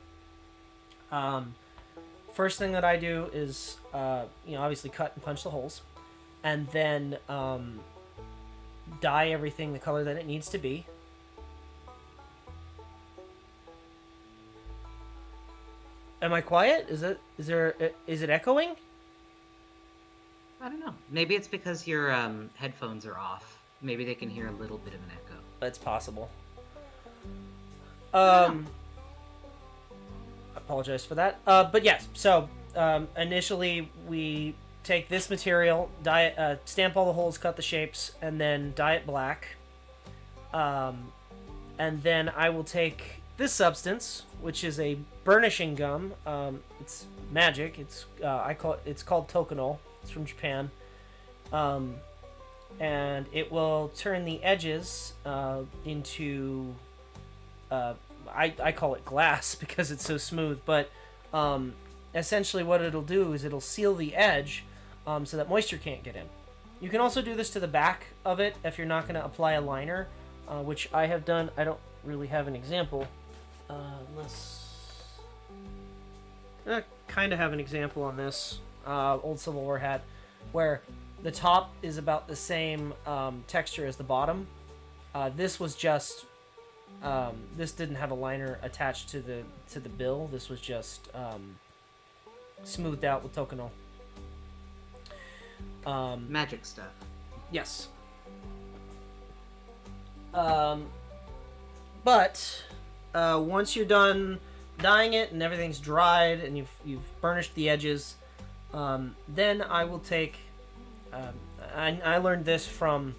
first thing that I do is, obviously cut and punch the holes, and then dye everything the color that it needs to be. Am I quiet? Is it echoing? I don't know. Maybe it's because your headphones are off. Maybe they can hear a little bit of an echo. That's possible. I apologize for that. But yes, so initially we take this material, dye it, stamp all the holes, cut the shapes, and then dye it black. And then I will take this substance, which is a burnishing gum. It's magic. It's called Tokonol. It's from Japan. And it will turn the edges into I call it glass because it's so smooth, but essentially what it'll do is it'll seal the edge so that moisture can't get in. You can also do this to the back of it if you're not going to apply a liner, which I have done. I don't really have an example. I kind of have an example on this old Civil War hat where the top is about the same texture as the bottom. This was just this didn't have a liner attached to the bill. This was just smoothed out with Tokonol. Magic stuff. Yes. But once you're done dyeing it and everything's dried and you've burnished the edges, then I will take. I learned this from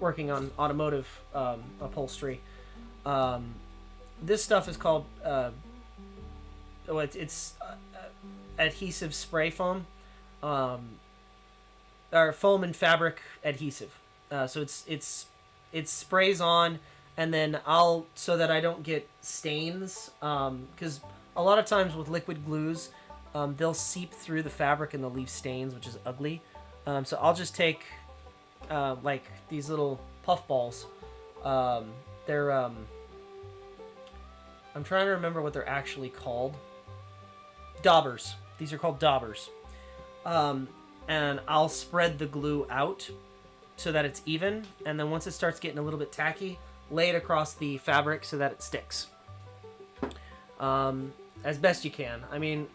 working on automotive upholstery. This stuff is called it's adhesive spray foam, or foam and fabric adhesive. So it sprays on, and then so that I don't get stains, because a lot of times with liquid glues, they'll seep through the fabric and they'll leave stains, which is ugly. So I'll just take like these little puff balls. They're I'm trying to remember what they're actually called. Daubers. These are called daubers. And I'll spread the glue out so that it's even, and then once it starts getting a little bit tacky, lay it across the fabric so that it sticks. As best you can. I mean,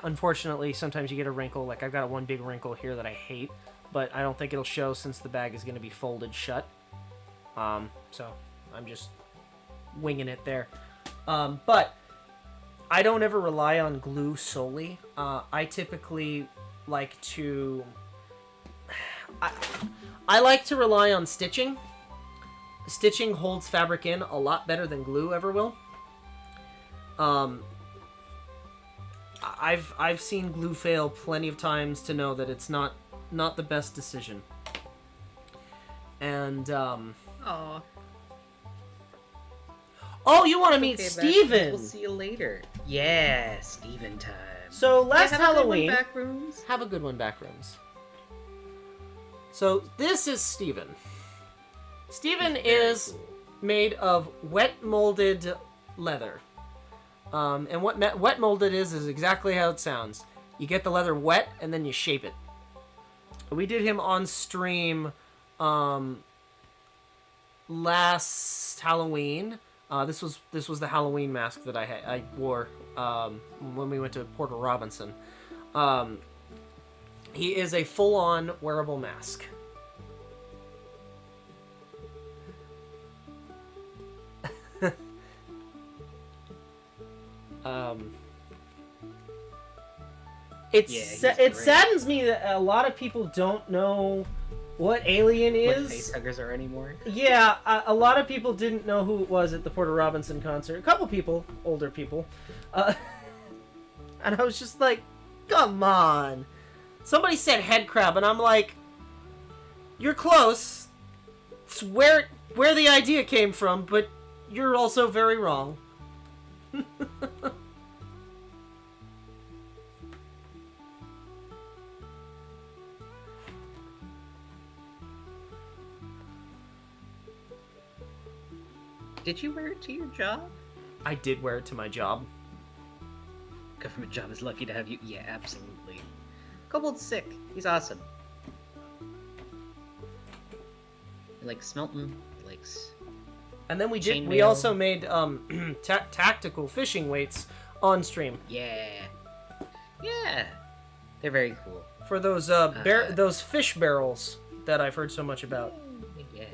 unfortunately, sometimes you get a wrinkle. Like, I've got one big wrinkle here that I hate, but I don't think it'll show since the bag is going to be folded shut. So I'm just winging it there. But I don't ever rely on glue solely. I typically like to... I like to rely on stitching. Stitching holds fabric in a lot better than glue ever will. I've seen glue fail plenty of times to know that it's not the best decision. And Aw. Oh, you want to meet Okay, Steven? We'll see you later. Yeah, Steven time. So last have Halloween, a good one, Backrooms. have a good one, Backrooms. So this is Steven. Steven is made of wet molded leather. And what wet molded is exactly how it sounds. You get the leather wet and then you shape it. We did him on stream last Halloween. This was the Halloween mask that I wore when we went to Porter Robinson. He is a full-on wearable mask. It Yeah, he's it great. saddens me that a lot of people don't know what Alien What is. facehuggers are anymore? Yeah, a lot of people didn't know who it was at the Porter Robinson concert. A couple people, older people. And I was just like, come on. Somebody said head crab, and I'm like, you're close. It's where the idea came from, but you're also very wrong. Did you wear it to your job? I did wear it to my job. Government job is lucky to have you. Yeah, absolutely. Kobold's sick. He's awesome. He likes smelting. He likes. And then we Chainmail. also made tactical fishing weights on stream Yeah. Yeah. They're very cool. for those those fish barrels that I've heard so much about. Yeah.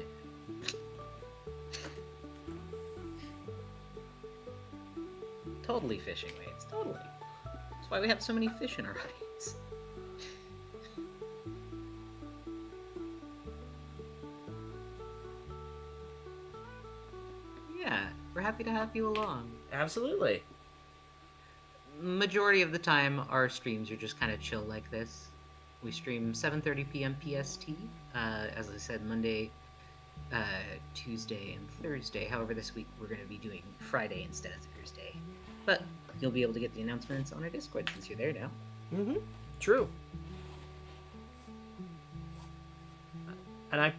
Totally fishing weights. Totally. That's why we have so many fish in our hobbies. Yeah, we're happy to have you along. Absolutely. Majority of the time, our streams are just kind of chill like this. We stream 7:30 p.m. PST. As I said, Monday, Tuesday, and Thursday. However, this week we're going to be doing Friday instead of Thursday. But you'll be able to get the announcements on our Discord since you're there now. Mm-hmm. True. And I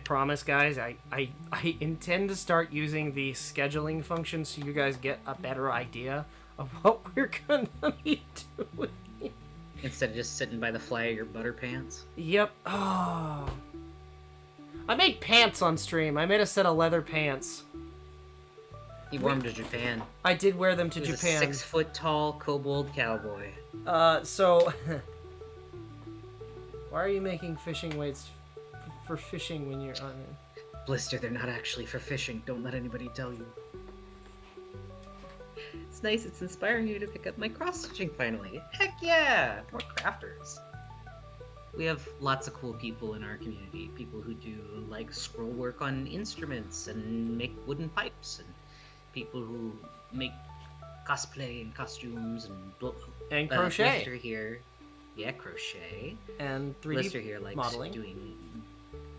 promise, guys, I intend to start using the scheduling function so you guys get a better idea of what we're gonna be doing. Instead of just sitting by the fly of your butter pants. Yep. Oh. I made pants on stream. I made a set of leather pants. He wore them to Japan. I did wear them to He was Japan. a 6-foot-tall kobold cowboy. So... Why are you making fishing weights for fishing when you're on it? Blister, they're not actually for fishing. Don't let anybody tell you. It's nice. It's inspiring you to pick up my cross-stitching finally. Heck yeah! More crafters. We have lots of cool people in our community. People who do, like, scroll work on instruments and make wooden pipes. And people who make cosplay and costumes and... And crochet. Blister here. Yeah, crochet. And 3D Blister here likes modeling. doing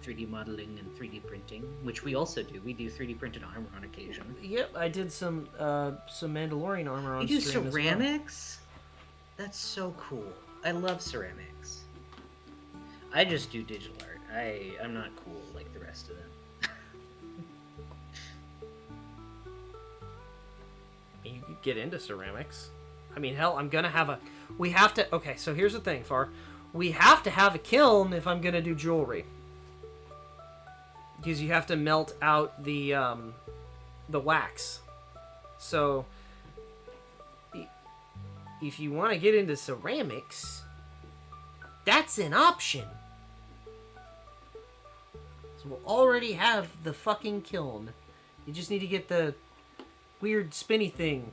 3D modeling and 3D printing, which we also do. We do 3D printed armor on occasion. Yep, I did some Mandalorian armor on You do stream as well. ceramics? That's so cool. I love ceramics. I just do digital art. I'm not cool like the rest of them. You could get into ceramics. I mean, hell, I'm gonna have a... We have to... Okay, so here's the thing, Far. We have to have a kiln if I'm gonna do jewelry. Because you have to melt out the wax. So... If you want to get into ceramics, that's an option. So we'll already have the fucking kiln. You just need to get the weird spinny thing.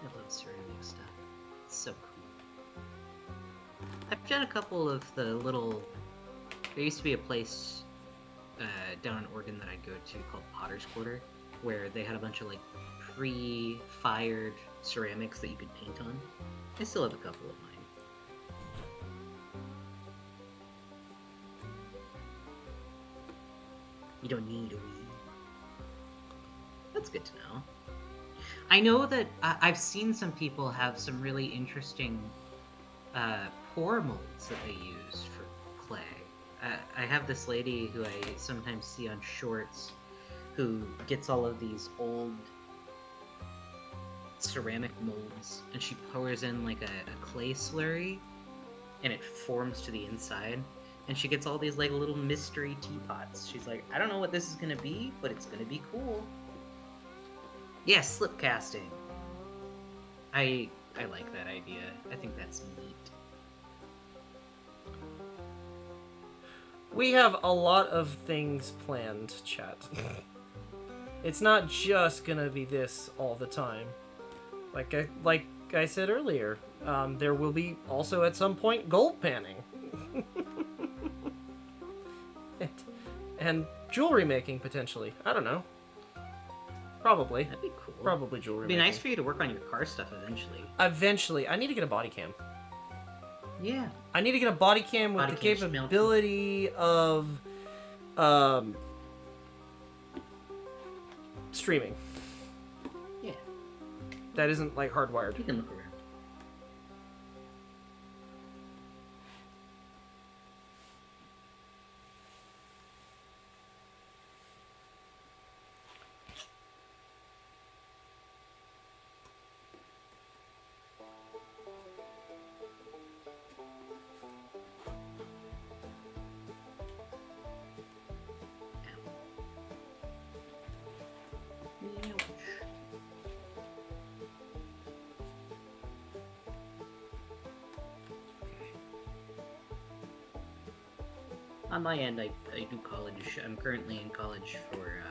I love ceramic stuff. It's so cool. I've done a couple of the little... There used to be a place down in Oregon that I'd go to called Potter's Quarter, where they had a bunch of like pre-fired ceramics that you could paint on. I still have a couple of mine. You don't need a weed. That's good to know. I know that I've seen some people have some really interesting pour molds that they use for clay. I have this lady who I sometimes see on shorts who gets all of these old ceramic molds and she pours in like a clay slurry and it forms to the inside And she gets all these like little mystery teapots. She's like, I don't know what this is gonna be, but it's gonna be cool. Yeah, slip casting. I like that idea. I think that's neat. We have a lot of things planned, chat. It's not just gonna be this all the time. Like I said earlier, there will be also at some point gold panning. and jewelry making, potentially. I don't know. Probably. That'd be cool. Probably jewelry It'd be making. nice for you to work on your car stuff eventually. Eventually. I need to get a body cam. Yeah. I need to get a body cam with Body the cam's capability of streaming. Yeah. That isn't like hardwired. You can look around. On my end, I do college. I'm currently in college for.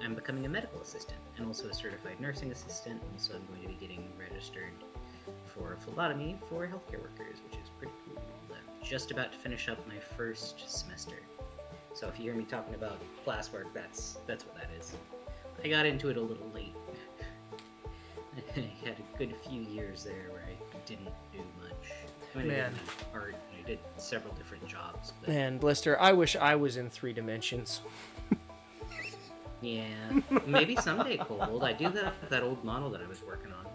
I'm becoming a medical assistant and also a certified nursing assistant. Also, I'm going to be getting registered for phlebotomy for healthcare workers, which is pretty cool. I'm just about to finish up my first semester. So if you hear me talking about classwork, that's what that is. I got into it a little late. I had a good few years there where I didn't do much. I mean, Man. I did art. I did several different jobs. But Man, Blister, I wish I was in 3 dimensions. yeah, maybe someday, Kobold. I do have that old model that I was working on.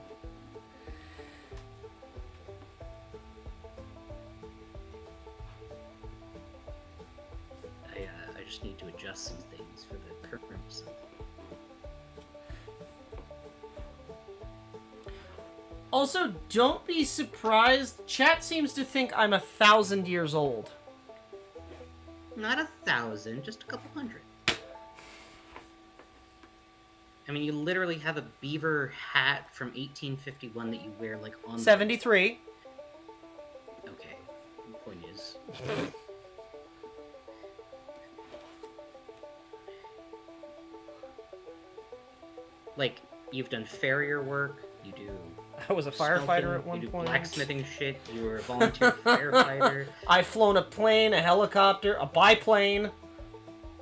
I just need to adjust some things for the current. Also, don't be surprised. Chat seems to think I'm 1,000 years old. Not 1,000, just a couple hundred. I mean, you literally have a beaver hat from 1851 that you wear, like, on... 73. Okay, the point is... like, you've done farrier work, you do... I was a firefighter at one you do point. blacksmithing shit, you were a volunteer firefighter. I've flown a plane, a helicopter, a biplane.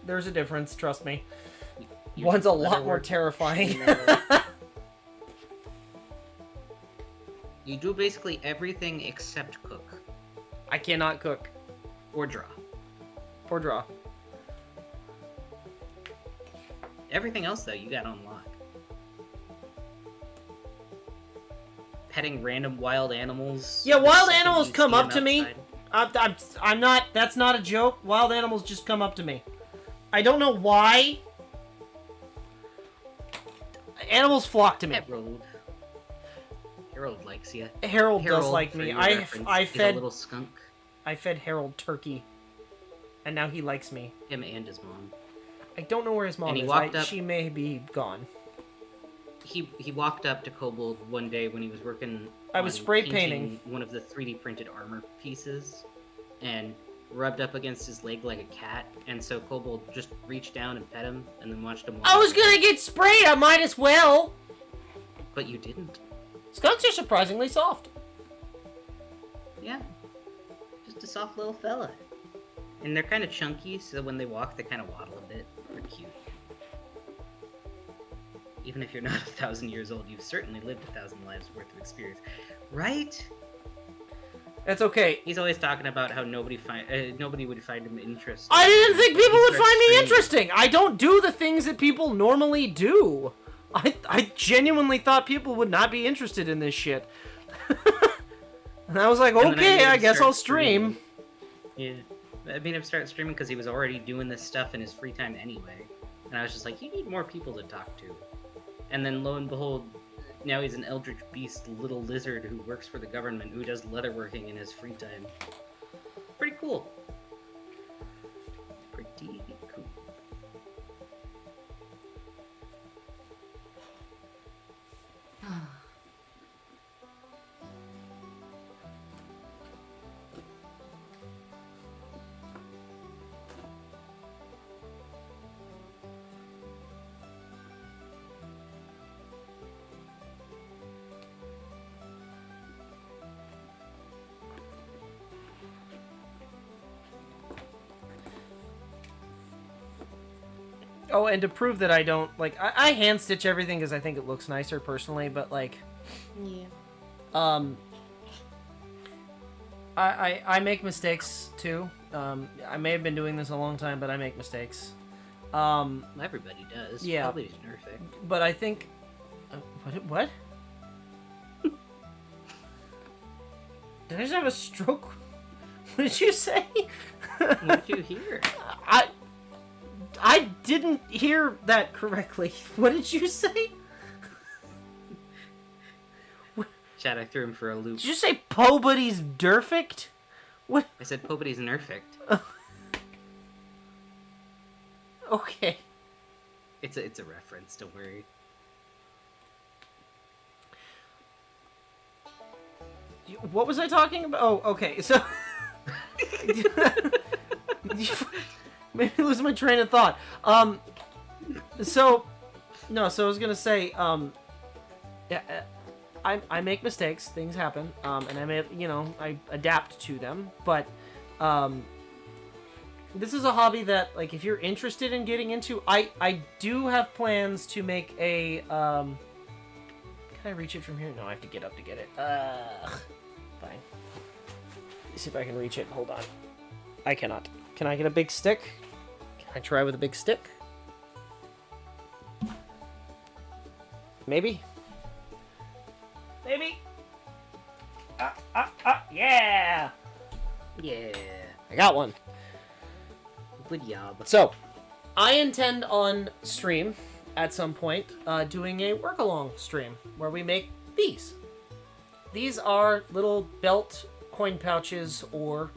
There's a difference, trust me. You One's do a lot more leatherwork, terrifying. You do basically everything except cook. I cannot cook. Or draw. Or draw. Everything else, though, you got on lock. Petting random wild animals. Yeah, wild The second animals you come see up them to me. outside. I'm not, that's not a joke. Wild animals just come up to me. I don't know why. Animals flock to me. Harold likes you. Harold does like for me. your I reference, is a fed little skunk. I fed Harold turkey, and now he likes me. Him and his mom. I don't know where his mom And he is. walked up- She may be gone. He walked up to Kobold one day when he was working. I was on spray painting painting. one of the 3D printed armor pieces, and rubbed up against his leg like a cat. And so Kobold just reached down and pet him, and then watched him. Walk I was away. gonna get sprayed. I might as well. But you didn't. Skunks are surprisingly soft. Yeah. Just a soft little fella. And they're kind of chunky, so when they walk, they kind of waddle a bit. They're cute. Even if you're not 1,000 years old, you've certainly lived 1,000 lives worth of experience. Right? That's okay. He's always talking about how nobody would find him interesting. I didn't think people He would starts find me streaming. interesting. I don't do the things that people normally do. I genuinely thought people would not be interested in this shit. And I was like, And then okay, made I him guess start I'll stream. Yeah. I made him start streaming because he was already doing this stuff in his free time anyway. And I was just like, you need more people to talk to. And then lo and behold, now he's an eldritch beast little lizard who works for the government who does leatherworking in his free time. Pretty cool. Oh, and to prove that I don't, like, I hand stitch everything because I think it looks nicer personally, but, like, Yeah. I make mistakes too. I may have been doing this a long time, but I make mistakes. Everybody does. Yeah. Probably perfect. But I think, what? Did I just have a stroke? What did you say? What did you hear? I didn't hear that correctly. What did you say? Chad, I threw him for a loop. Did you say Pobody's perfect? What? I said Pobody's perfect. Okay. It's a reference. Don't worry. What was I talking about? Oh, okay. So maybe losing my train of thought. So I was gonna say, yeah, I make mistakes. Things happen, and I adapt to them. But this is a hobby that, like, if you're interested in getting into, I do have plans to make a. Can I reach it from here? No, I have to get up to get it. Fine. Let's see if I can reach it. Hold on. I cannot. Can I get a big stick? Can I try with a big stick? Maybe? Maybe? Yeah! Yeah. I got one. Good job. So, I intend on stream at some point doing a work-along stream where we make these. These are little belt coin pouches or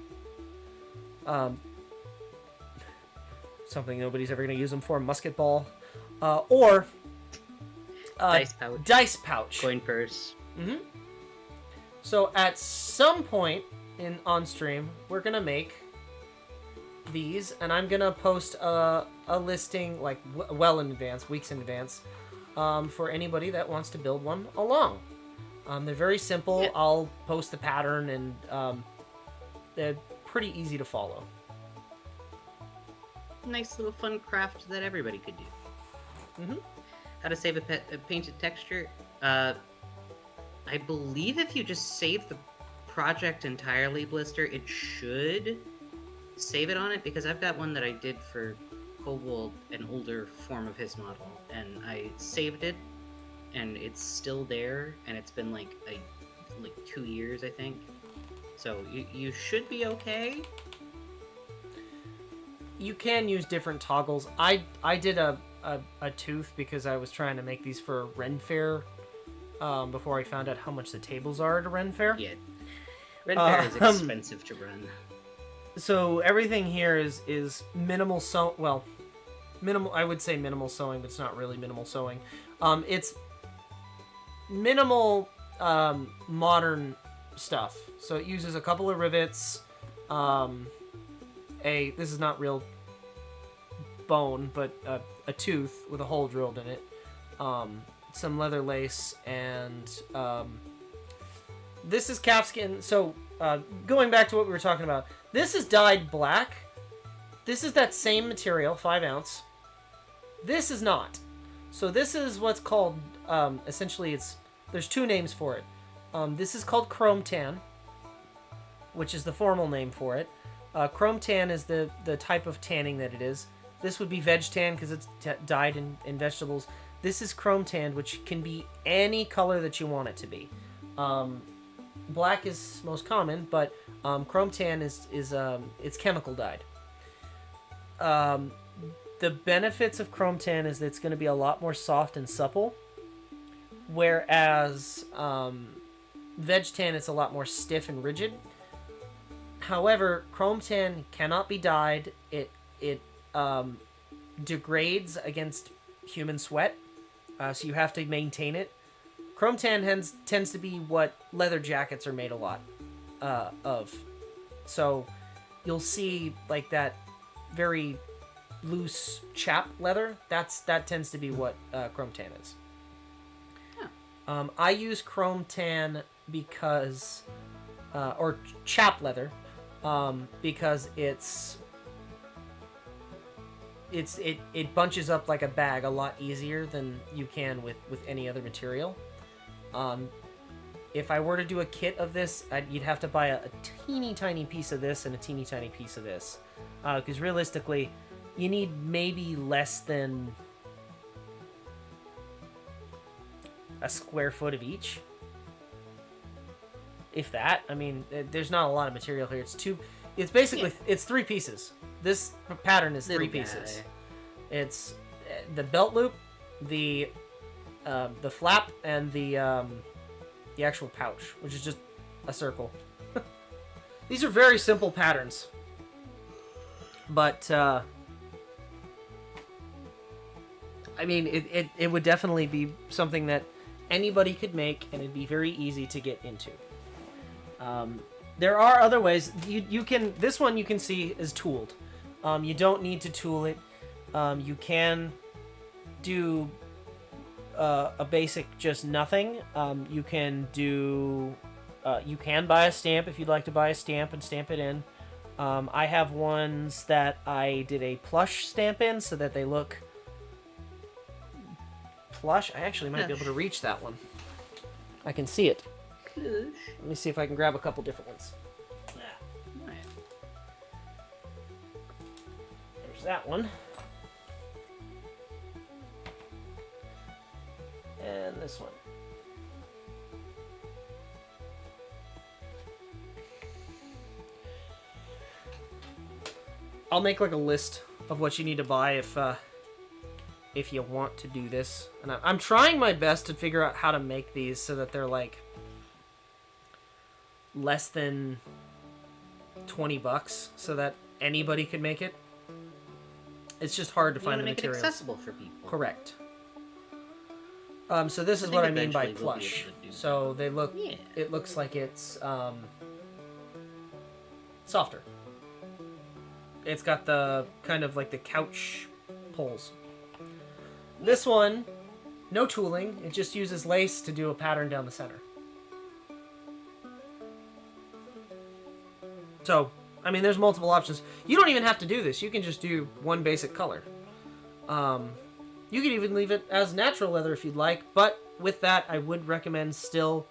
something nobody's ever going to use them for, musket ball, or Dice pouch. dice pouch. Coin purse. Mm-hmm. So at some point on stream, we're gonna make these, and I'm gonna post a listing like well in advance, weeks in advance, for anybody that wants to build one along. They're very simple. Yeah. I'll post the pattern, and they're pretty easy to follow. Nice little fun craft that everybody could do. Mm-hmm. How to save a painted texture. I believe if you just save the project entirely, Blister, it should save it on it, because I've got one that I did for Kobold, an older form of his model, and I saved it, and it's still there, and it's been like 2 years, I think. So you should be okay. You can use different toggles. I did a tooth because I was trying to make these for Ren Fair before I found out how much the tables are at a Ren Fair. Yeah. Red Fair is expensive to run. So everything here is minimal minimal, I would say minimal sewing, but it's not really minimal sewing. It's minimal modern stuff. So it uses a couple of rivets, this is not real bone, but a tooth with a hole drilled in it, some leather lace, and this is calfskin. So going back to what we were talking about, this is dyed black. This is that same material, 5 ounce. This is not. So this is what's called, essentially there's 2 names for it. This is called chrome tan, which is the formal name for it. Chrome tan is the type of tanning that it is. This would be veg tan because it's dyed in vegetables. This is chrome tan, which can be any color that you want it to be. Black is most common, but chrome tan is it's chemical dyed. The benefits of chrome tan is that it's going to be a lot more soft and supple, whereas veg tan it's a lot more stiff and rigid. However, chrome tan cannot be dyed. It degrades against human sweat, so you have to maintain it. Chrome tan tends to be what leather jackets are made a lot of. So you'll see like that very loose chap leather. That tends to be what chrome tan is. Yeah. I use chrome tan because, or chap leather, because it's it bunches up like a bag a lot easier than you can with any other material. If I were to do a kit of this, you'd have to buy a teeny tiny piece of this and a teeny tiny piece of this, because realistically, you need maybe less than a square foot of each, if that. I mean, there's not a lot of material here. It's basically it's 3 pieces. This pattern is 3 pieces. It's the belt loop, the flap, and the actual pouch, which is just a circle. These are very simple patterns, but I mean, it would definitely be something that anybody could make, and it'd be very easy to get into. There are other ways. You can, this one you can see is tooled. You don't need to tool it. You can do a basic just nothing. You can do. You can buy a stamp if you'd like to buy a stamp and stamp it in. I have ones that I did a plush stamp in so that they look plush. I actually might be able to reach that one. I can see it. Let me see if I can grab a couple different ones. There's that one. And this one. I'll make like a list of what you need to buy if you want to do this. And I'm trying my best to figure out how to make these so that they're like less than $20 so that anybody could make it. It's just hard to find the materials. Make it accessible for people. Correct. So this is what I mean by plush. So they look. Yeah. It looks like it's softer. It's got the kind of like the couch poles. This one, no tooling. It just uses lace to do a pattern down the center. So, I mean, there's multiple options. You don't even have to do this. You can just do one basic color. You could even leave it as natural leather if you'd like, but with that, I would recommend still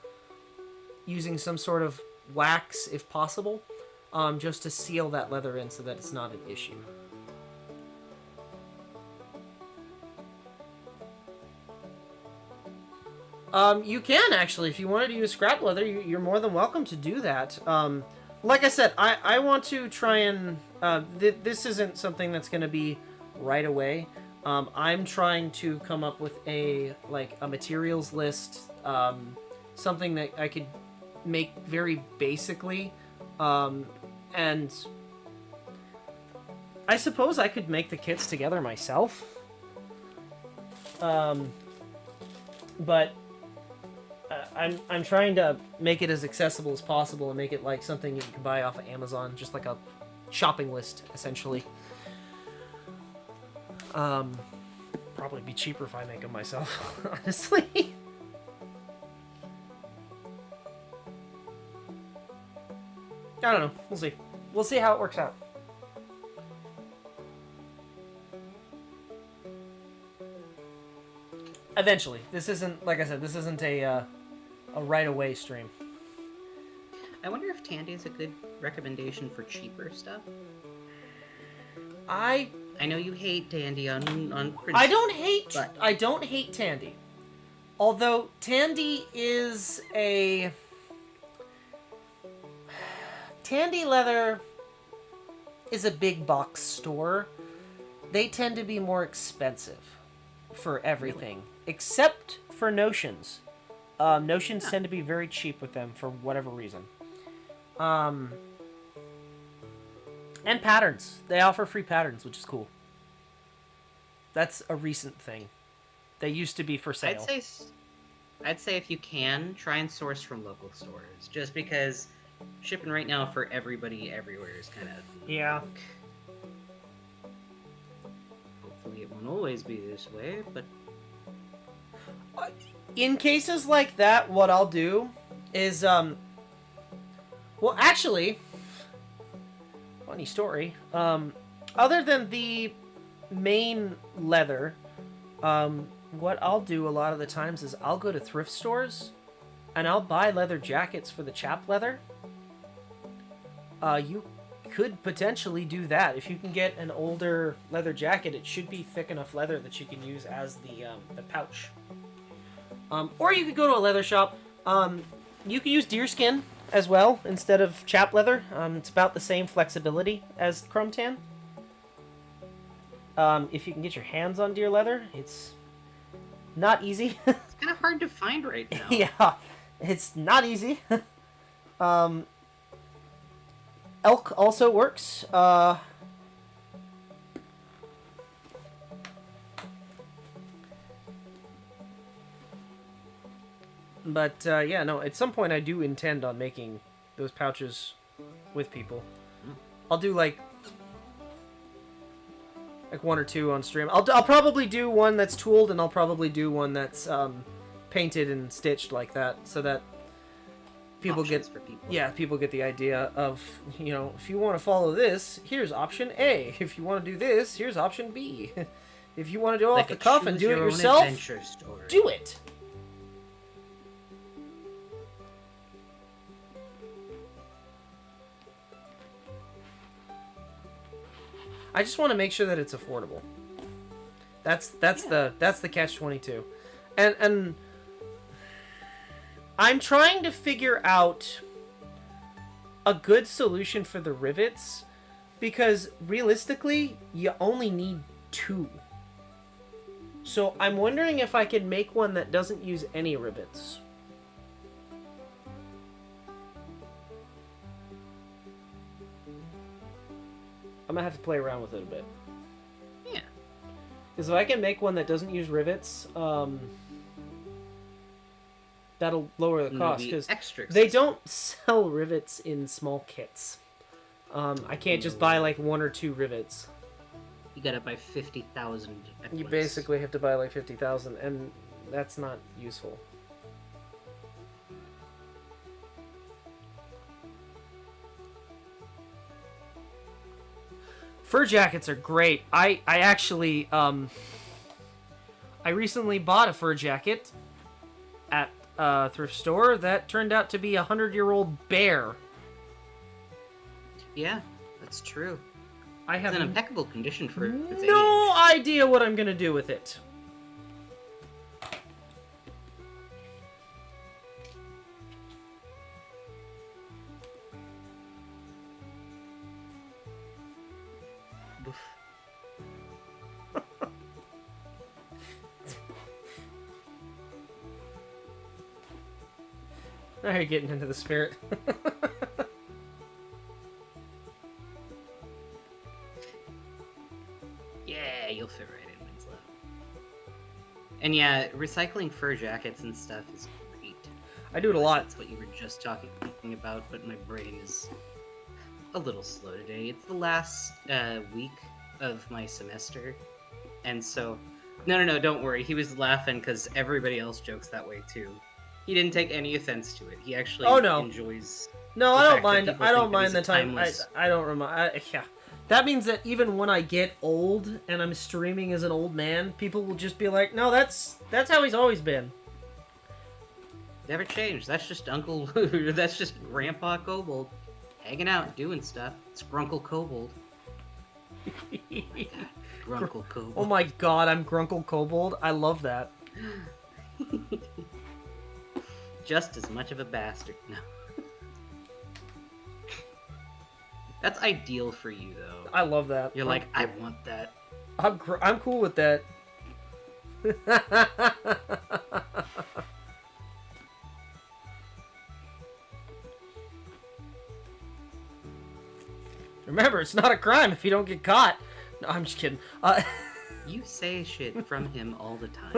using some sort of wax if possible, just to seal that leather in so that it's not an issue. You can actually, if you wanted to use scrap leather, you're more than welcome to do that. Like I said, I want to try and this isn't something that's going to be right away. I'm trying to come up with a materials list, something that I could make very basically, and I suppose I could make the kits together myself. But I'm trying to make it as accessible as possible and make it like something you can buy off of Amazon, just like a shopping list, essentially. Probably be cheaper if I make them myself, honestly. I don't know. We'll see. We'll see how it works out. Eventually. This isn't, like I said, this isn't a right-away stream. I wonder if Tandy is a good recommendation for cheaper stuff. I know you hate Tandy on principle. I don't hate Tandy. Although Tandy is a Tandy Leather is a big box store. They tend to be more expensive for everything, really? Except for Notions. Notions tend to be very cheap with them for whatever reason. And patterns. They offer free patterns, which is cool. That's a recent thing. They used to be for sale. I'd say if you can, try and source from local stores. Just because shipping right now for everybody everywhere is kind of... Yeah. Hopefully it won't always be this way, but... In cases like that, what I'll do is... Well, actually... Funny story. Other than the main leather, what I'll do a lot of the times is I'll go to thrift stores and I'll buy leather jackets for the chap leather. You could potentially do that. If you can get an older leather jacket, it should be thick enough leather that you can use as the pouch. Or you could go to a leather shop. You can use deerskin as well instead of chap leather. It's about the same flexibility as chrome tan. If you can get your hands on deer leather, it's not easy. It's kind of hard to find right now. Yeah, it's not easy. Elk also works. But yeah, no, at some point I do intend on making those pouches with people. I'll do like one or two on stream. I'll probably do one that's tooled, and I'll probably do one that's painted and stitched like that, so that people Options get for people. Yeah, people get the idea of, you know, if you want to follow this, here's option A. If you want to do this, here's option B. If you want to do off the cuff and do it yourself, do it. I just want to make sure that it's affordable. That's the catch-22. And I'm trying to figure out a good solution for the rivets, because realistically, you only need 2. So I'm wondering if I can make one that doesn't use any rivets. I'm gonna have to play around with it a bit. Yeah. Because if I can make one that doesn't use rivets, that'll lower the cost. Because they don't sell rivets in small kits. I can't just buy like 1 or 2 rivets. You gotta buy 50,000. You basically have to buy like 50,000, and that's not useful. Fur jackets are great. I actually, I recently bought a fur jacket at a thrift store that turned out to be a 100-year-old bear. Yeah, that's true. I have It's in impeccable condition for its no age. idea what I'm gonna do with it. Now you're getting into the spirit. Yeah, you'll fit right in, Winslow. And yeah, recycling fur jackets and stuff is great. I do it a lot. That's what you were just talking about, but my brain is a little slow today. It's the last week of my semester, and so... No, don't worry. He was laughing because everybody else jokes that way too. He didn't take any offense to it. He actually enjoys. No, the I don't fact that mind. people I don't think that mind he's the a time. timeless- I don't remind. Yeah, that means that even when I get old and I'm streaming as an old man, people will just be like, "No, that's how he's always been." Never changed. That's just Uncle. That's just Grandpa Kobold, hanging out, doing stuff. It's Grunkle Kobold. Grunkle Kobold. Oh my god, I'm Grunkle Kobold. I love that. Just as much of a bastard. No. That's ideal for you, though. I love that. You're like, I want that. I'm cool with that. Remember, it's not a crime if you don't get caught. No, I'm just kidding. You say shit from him all the time.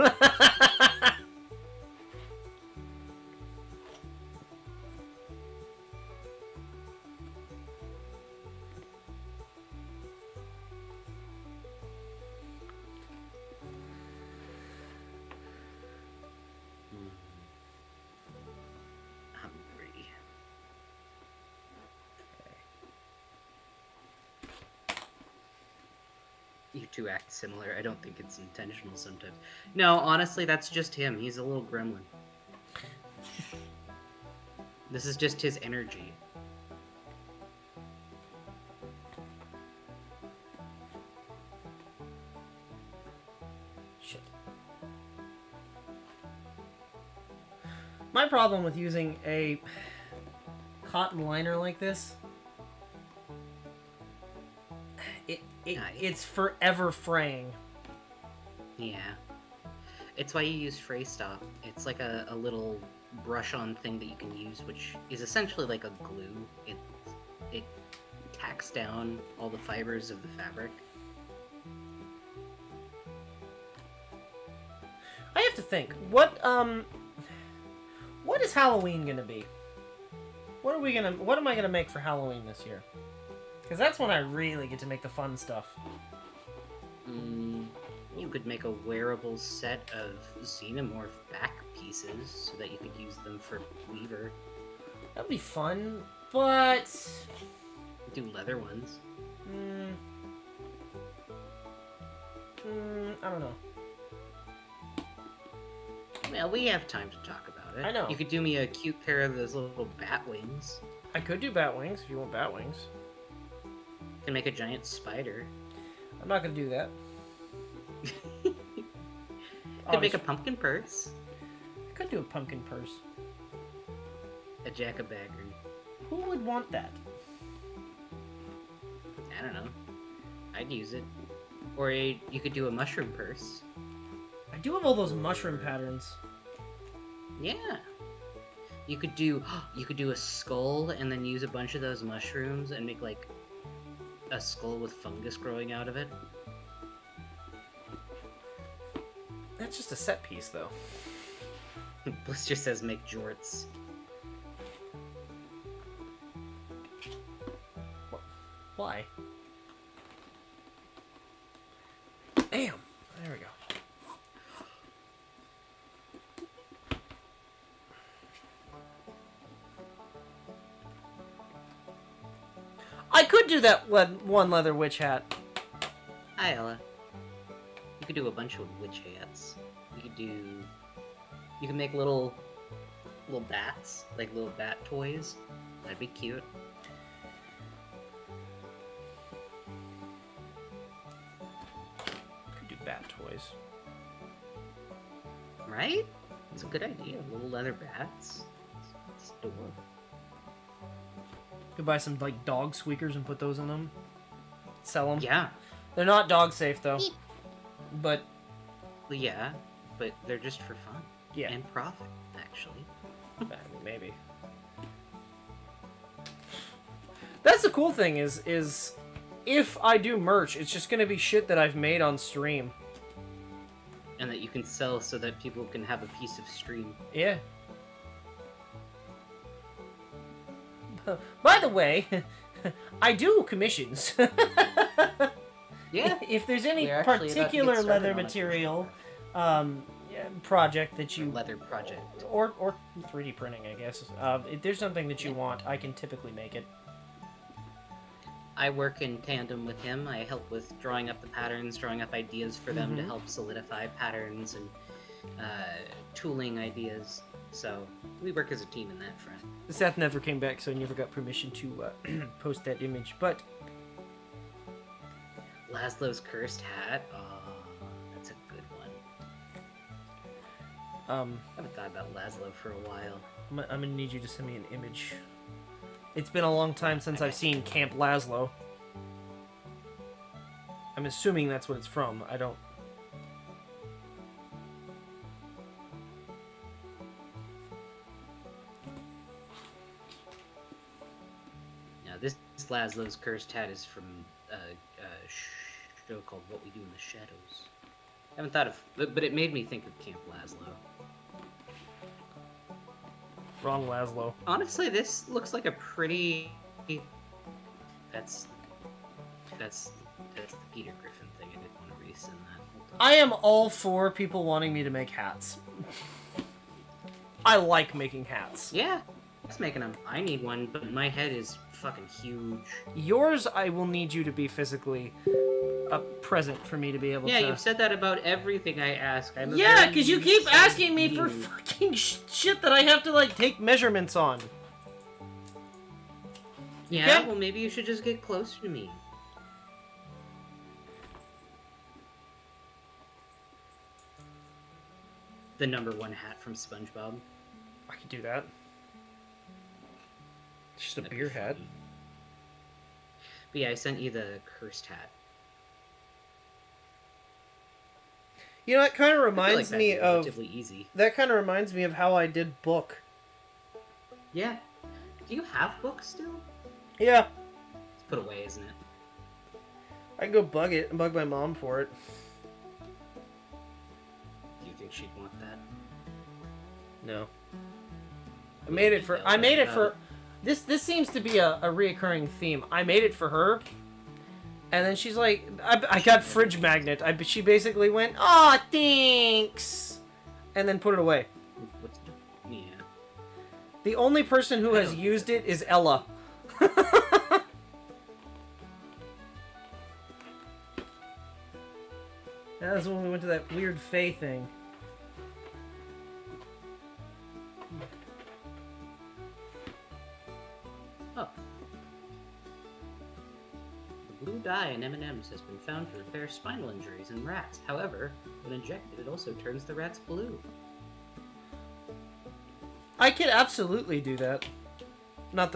Hungry. You two act similar. I don't think it's intentional sometimes. No, honestly, that's just him. He's a little gremlin. This is just his energy. Shit. My problem with using a cotton liner like this, it's forever fraying. Yeah. It's why you use Fray Stop. It's like a little brush-on thing that you can use, which is essentially like a glue. It tacks down all the fibers of the fabric. I have to think. What is Halloween gonna be? What am I gonna make for Halloween this year? Because that's when I really get to make the fun stuff. You could make a wearable set of xenomorph back pieces so that you could use them for Weaver. That'd be fun, but Do leather ones. I don't know. Well, we have time to talk about it. I know. You could do me a cute pair of those little bat wings. I could do bat wings if you want bat wings. You can make a giant spider. I'm not gonna do that. You could make a pumpkin purse. I could do a pumpkin purse. A jack-o'-bagger. Who would want that? I don't know. I'd use it. Or you could do a mushroom purse. I do have all those mushroom patterns. Yeah. You could do a skull and then use a bunch of those mushrooms and make like a skull with fungus growing out of it. That's just a set piece, though. Blister says make jorts. Why? Damn. There we go. I could do that one leather witch hat. Hi, Ella. You could do a bunch of witch hats. You could make little bats, like little bat toys. That'd be cute. Could do bat toys. Right? It's a good idea. Little leather bats. It's adorable. Could buy some like dog squeakers and put those in them. Sell them. Yeah. They're not dog safe though. But Well, yeah, but they're just for fun. yeah, And profit, actually. maybe. That's the cool thing is if I do merch, it's just gonna be shit that I've made on stream. And that you can sell so that people can have a piece of stream. Yeah. By the way, I do commissions. Yeah. If there's any We're actually about to get particular started leather on it. material project that you Leather project. or 3D printing, I guess. If there's something that you want, I can typically make it. I work in tandem with him. I help with drawing up the patterns, drawing up ideas for them to help solidify patterns and tooling ideas. So we work as a team in that front. Seth never came back, so I never got permission to post that image. But Laszlo's cursed hat. Oh, that's a good one. I haven't thought about Laszlo for a while. I'm gonna need you to send me an image. It's been a long time since I've seen Camp Laszlo. I'm assuming that's what it's from. I don't. Now, this Laszlo's cursed hat is from a show called What We Do in the Shadows. I haven't thought of, but it made me think of Camp Laszlo. Wrong Laszlo. Honestly, this looks like a pretty. That's the Peter Griffin thing. I didn't want to resend that. Hold on. I am all for people wanting me to make hats. I like making hats. Yeah, Let's make them. I need one, but my head is fucking huge. Yours, I will need you to be physically present for me to be able to... Yeah, you've said that about everything I ask. Yeah, because you keep asking me for fucking shit that I have to, like, take measurements on. Yeah, Okay. well, maybe you should just get closer to me. The #1 hat from SpongeBob. I could do that. It's just a That'd be beer hat. funny. But yeah, I sent you the cursed hat. You know, it kind of I feel reminds like that'd me be of... relatively easy. That kind of reminds me of how I did book. Yeah. Do you have books still? Yeah. It's put away, isn't it? I can go bug my mom for it. Do you think she'd want that? No. I made it for... This seems to be a reoccurring theme. I made it for her, and then she's like, I got fridge magnet. She basically went, "Aw, thanks," and then put it away. Yeah. The only person who has used it is Ella. That was when we went to that weird Fae thing. Oh. The blue dye in M&M's has been found to repair spinal injuries in rats. However, when injected, it also turns the rats blue. I could absolutely do that. Not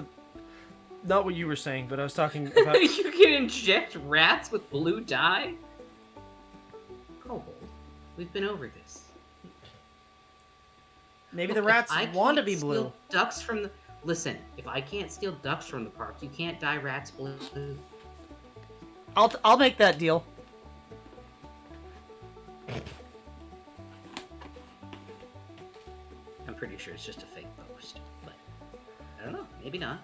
what you were saying, but I was talking about... You can inject rats with blue dye? Kobold, we've been over this. Maybe the rats want to be blue. Steal ducks from the... Listen, if I can't steal ducks from the park, you can't dye rats blue. I'll make that deal. I'm pretty sure it's just a fake post, but I don't know. Maybe not.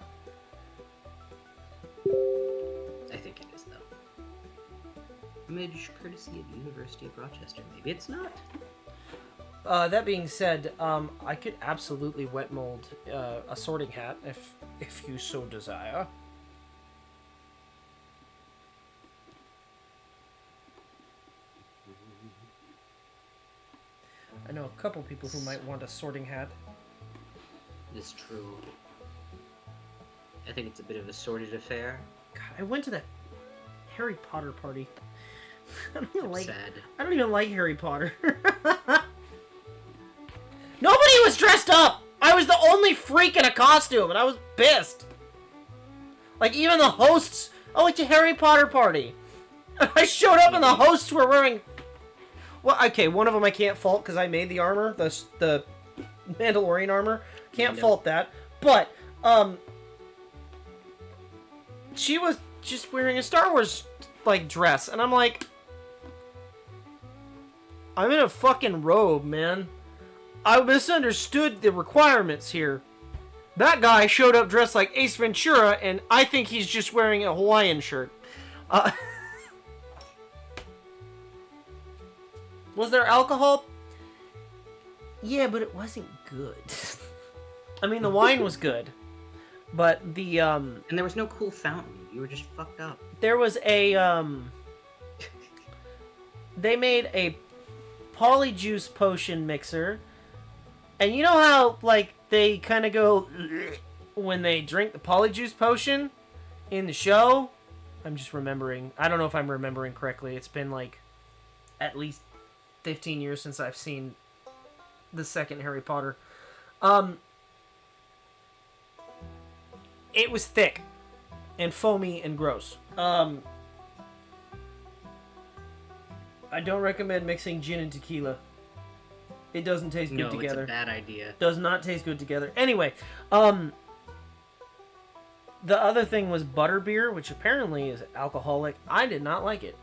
I think it is, though. Image courtesy of the University of Rochester. Maybe it's not. That being said, I could absolutely wet mold a sorting hat if you so desire. I know a couple people who might want a sorting hat. It's true. I think it's a bit of a sordid affair. God, I went to that Harry Potter party. I Sad. don't even like Harry Potter. Nobody was dressed up! I was the only freak in a costume, and I was pissed. Like, even the hosts... Oh, it's a Harry Potter party. I showed up and the hosts were wearing... Well, okay, one of them I can't fault because I made the armor, the Mandalorian armor. Can't fault that. But, she was just wearing a Star Wars, like, dress. And I'm like... I'm in a fucking robe, man. I misunderstood the requirements here. That guy showed up dressed like Ace Ventura, and I think he's just wearing a Hawaiian shirt. Was there alcohol? Yeah, but it wasn't good. I mean, the wine was good. But the, And there was no cool fountain. You were just fucked up. There was a, they made a polyjuice potion mixer. And you know how, like, they kind of go when they drink the polyjuice potion in the show? I'm just remembering. I don't know if I'm remembering correctly. It's been, like, at least 15 years since I've seen the second Harry Potter. It was thick and foamy and gross. I don't recommend mixing gin and tequila. It doesn't taste good together. No, it's a bad idea. Does not taste good together. Anyway, the other thing was butterbeer, which apparently is alcoholic. I did not like it.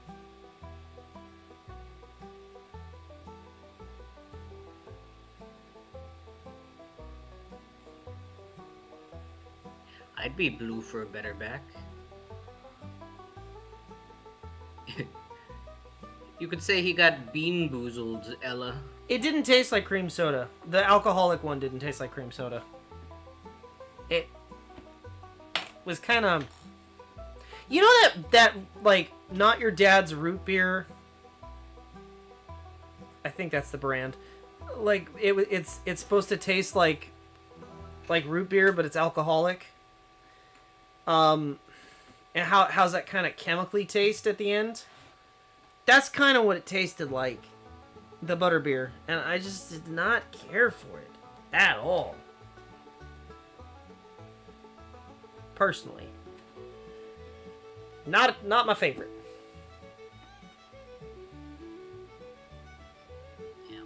I'd be blue for a better back. You could say he got bean boozled, Ella. It didn't taste like cream soda. The alcoholic one didn't taste like cream soda. it was kind of, you know, that like not your dad's root beer. I think that's the brand. Like it's supposed to taste like root beer, but it's alcoholic. And how's that kind of chemically taste at the end? That's kind of what it tasted like, the butterbeer, and I just did not care for it at all. Personally, not my favorite. Yeah.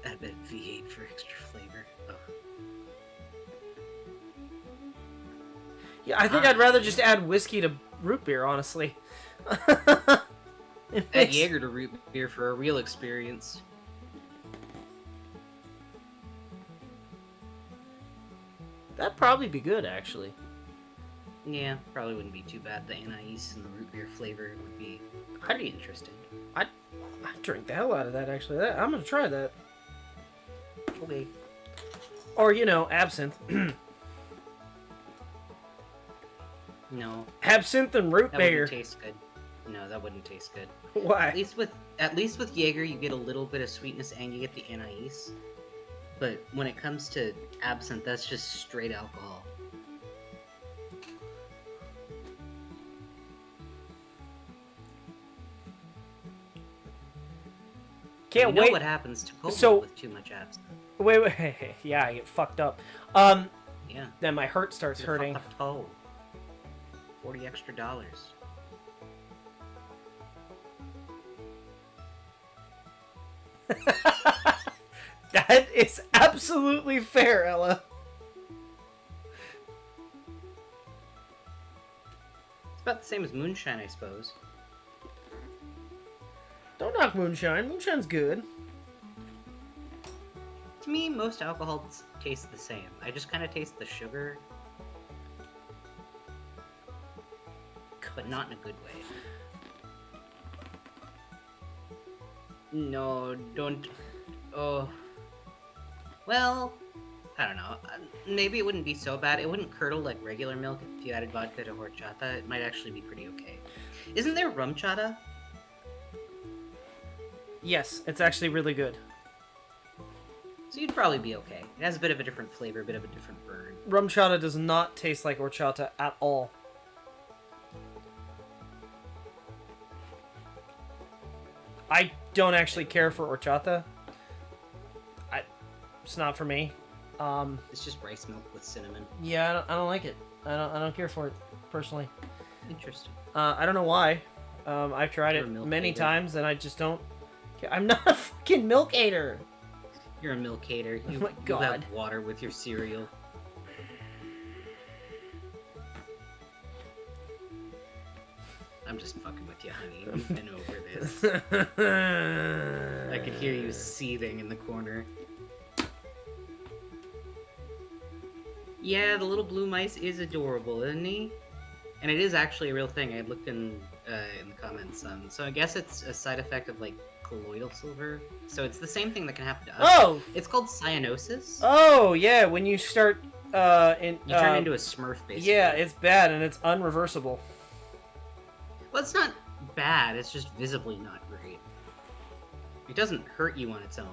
Add a bit of V8 for extra flavor. Oh. Yeah, I think I'd rather just add whiskey to root beer, honestly. Add Jaeger to root beer for a real experience. That'd probably be good, actually. Yeah, probably wouldn't be too bad. The anise and the root beer flavor would be pretty interesting. I'd drink the hell out of that, actually. I'm gonna try that. Okay. Or, you know, absinthe. No. Absinthe and root That beer. wouldn't taste good. No, that wouldn't taste good. Why? At least with Jaeger, you get a little bit of sweetness and you get the anise. But when it comes to absinthe, that's just straight alcohol. Can't you know wait. what happens to Kobold So- with too much absinthe. Wait. Yeah, I get fucked up. Yeah. Then my heart starts You're hurting. fucked up toll. $40 extra. That is absolutely fair, Ella. It's about the same as moonshine, I suppose. Don't knock moonshine. Moonshine's good. To me, most alcohols taste the same. I just kind of taste the sugar, but not in a good way. No, don't. Oh. Well, I don't know. Maybe it wouldn't be so bad. It wouldn't curdle like regular milk if you added vodka to horchata. It might actually be pretty okay. Isn't there rum chata? Yes, it's actually really good. So you'd probably be okay. It has a bit of a different flavor, a bit of a different burn. Rum chata does not taste like horchata at all. I don't actually care for horchata. It's not for me. It's just rice milk with cinnamon. Yeah, I don't like it. I don't care for it personally. Interesting. I don't know why. I've tried You're it a milk many hater. times and I just don't. I'm not a fucking milk hater. You're a milk hater. You, my you God. have water with your cereal. I'm just fucking with you, honey. We've been over this. I could hear you seething in the corner. Yeah, the little blue mice is adorable, isn't he? And it is actually a real thing. I looked in the comments. So I guess it's a side effect of like colloidal silver. So it's the same thing that can happen to us. Oh! It's called cyanosis. Oh, yeah, when you start, You turn into a Smurf, basically. Yeah, it's bad and it's unreversible. Well, it's not bad. It's just visibly not great. It doesn't hurt you on its own.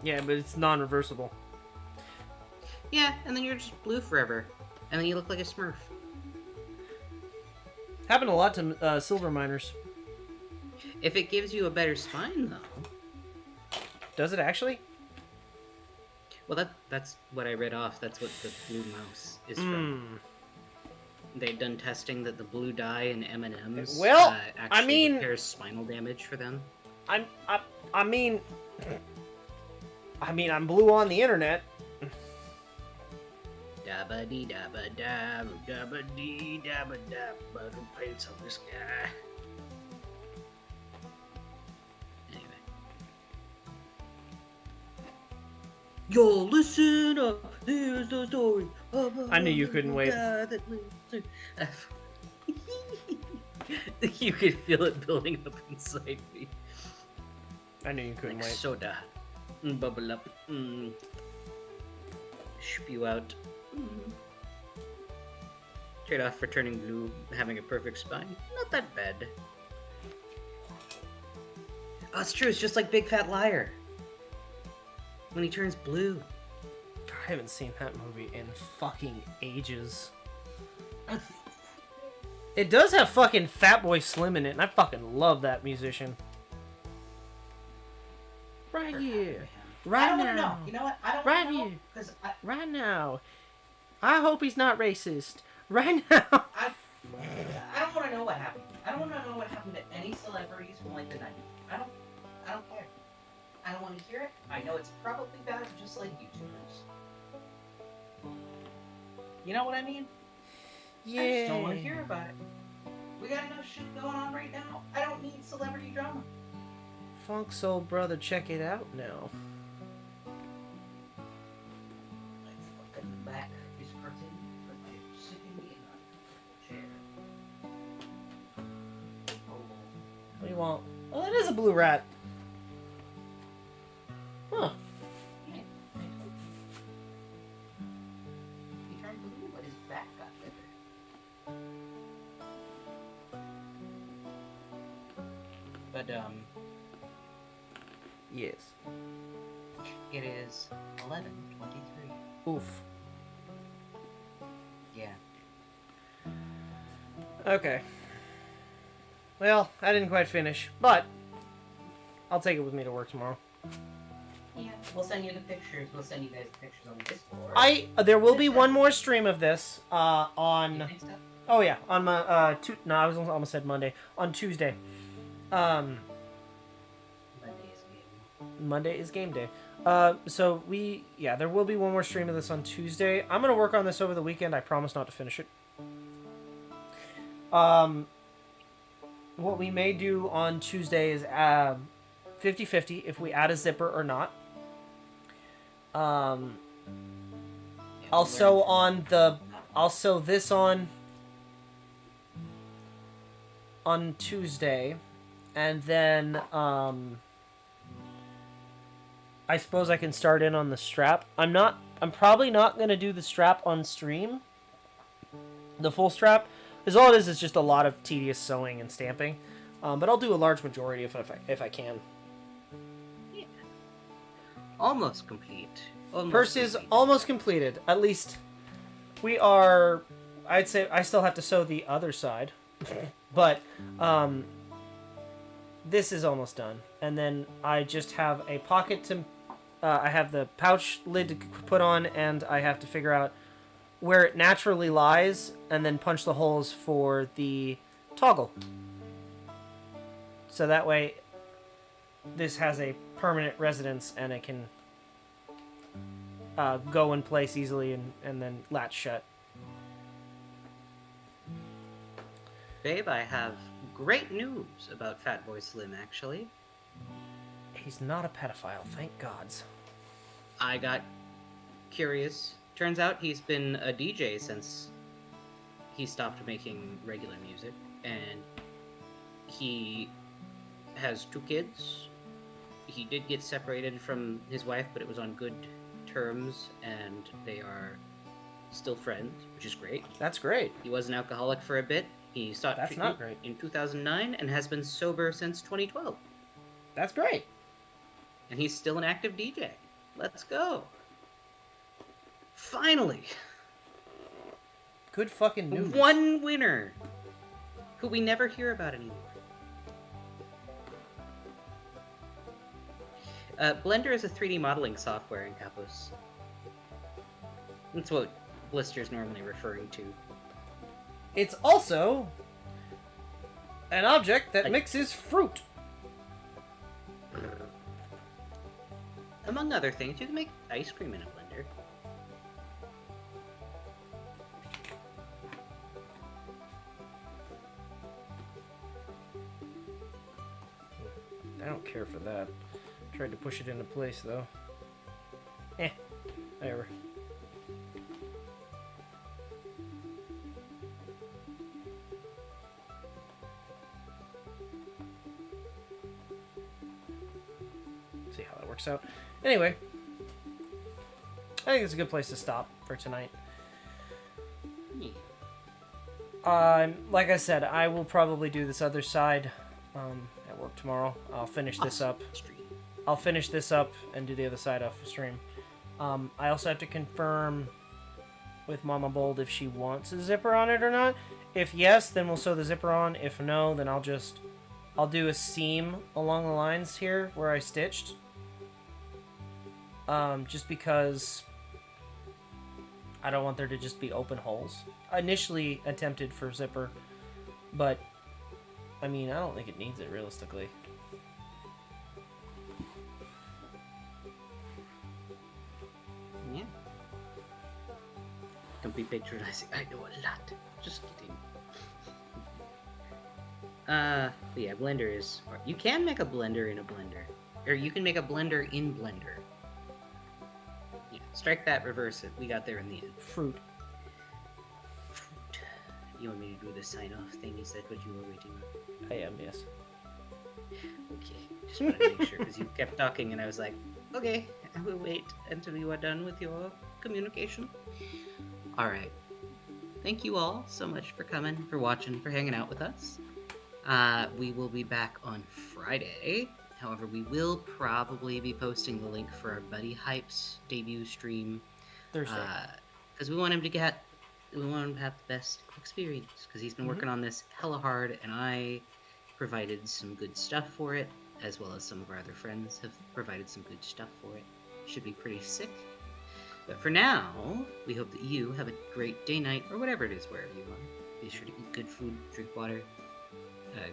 Yeah, but it's non-reversible. Yeah, and then you're just blue forever. And then you look like a Smurf. Happened a lot to silver miners. If it gives you a better spine, though. Does it actually? Well, that's what I read off. That's what the blue mouse is from. They've done testing that the blue dye in M&Ms Well, actually I mean- repairs spinal damage for them. I mean, I'm blue on the internet. Dabba dee dabba dab, dabba dee dabba dab, but who paints on this guy? Anyway. Yo, listen up. Here's the story. I knew you couldn't wait. You could feel it building up inside me. I knew you couldn't Like wait. soda. Bubble up. Spew out. Trade off for turning blue, having a perfect spine. Not that bad. Oh, it's true. It's just like Big Fat Liar. When he turns blue. I haven't seen that movie in fucking ages. It does have fucking Fatboy Slim in it, and I fucking love that musician. Right here. Right I don't want to now. know. You know what? I don't Right want to know here. because Right now. I hope he's not racist. Right now. I don't want to know what happened. I don't want to know what happened to any celebrities from like the 90s. I don't care. I don't want to hear it. I know it's probably bad, just like YouTubers. You know what I mean? Yeah. I just don't want to hear about it. We got enough shit going on right now. I don't need celebrity drama. Funk Soul Brother, check it out now. Let's look at the back of this curtain, but they're sitting in a chair. Oh. What do you want? Oh, that is a blue rat. Huh. Yeah. He turned blue, but his back got bigger. But Yes. it is 11:23. Oof. Yeah. Okay. Well, I didn't quite finish, but I'll take it with me to work tomorrow. Yeah. We'll send you the pictures. We'll send you guys the pictures on Discord. There will be one more stream of this You on. think so? Oh yeah, on my no, I was almost said Monday. On Tuesday. Monday's game. Monday is game day. So there will be one more stream of this on Tuesday. I'm gonna work on this over the weekend. I promise not to finish it. What we may do on Tuesday is 50-50 if we add a zipper or not. Yeah, I'll we sew learned on the. I'll sew this on Tuesday, and then I suppose I can start in on the strap. I'm probably not gonna do the strap on stream. The full strap, because all it is just a lot of tedious sewing and stamping. But I'll do a large majority if I can. Yeah. Almost complete. Purse is almost completed. At least we are. I'd say I still have to sew the other side, but this is almost done. And then I just have a pocket to. I have the pouch lid to put on, and I have to figure out where it naturally lies, and then punch the holes for the toggle. So that way, this has a permanent residence, and it can go in place easily and then latch shut. Babe, I have great news about Fatboy Slim, actually. He's not a pedophile, thank gods. I got curious. Turns out he's been a DJ since he stopped making regular music, and he has 2 kids. He did get separated from his wife, but it was on good terms, and they are still friends, which is great. That's great. He was an alcoholic for a bit. He sought That's treatment not great. in 2009 and has been sober since 2012. That's great. And he's still an active DJ. Let's go. Finally, Good fucking news. one winner who we never hear about anymore. Blender is a 3D modeling software in Capos. That's what Blister's normally referring to. It's also an object that Like- mixes fruit. Among other things, you can make ice cream in a blender. I don't care for that. Tried to push it into place though. Whatever. works out. Anyway, I think it's a good place to stop for tonight. Like I said, I will probably do this other side at work tomorrow. I'll finish this up. I'll finish this up and do the other side off stream. I also have to confirm with Mama Bold if she wants a zipper on it or not. If yes, then we'll sew the zipper on. If no, then I'll do a seam along the lines here where I stitched. Just because I don't want there to just be open holes. I initially attempted for zipper, but I mean, I don't think it needs it realistically. Yeah. Don't be patronizing. I know a lot. Just kidding. But yeah, blender is. You can make a blender in a blender, or you can make a blender in Blender. Yeah, strike that, reverse it. We got there in the end. Fruit. Fruit. You want me to do the sign-off thing? Is that what you were waiting on? I am, yes. Okay, just wanted to make sure because you kept talking, and I was like, okay, I will wait until you are done with your communication. All right. Thank you all so much for coming, for watching, for hanging out with us. We will be back on Friday. However, we will probably be posting the link for our Buddy Hype's debut stream Thursday. Because we want him to have the best experience. Because he's been working on this hella hard, and I provided some good stuff for it, as well as some of our other friends have provided some good stuff for it. Should be pretty sick. But for now, we hope that you have a great day, night, or whatever it is wherever you are. Be sure to eat good food, drink water,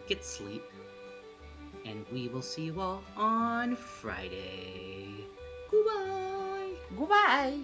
get sleep, and we will see you all on Friday. Goodbye! Goodbye!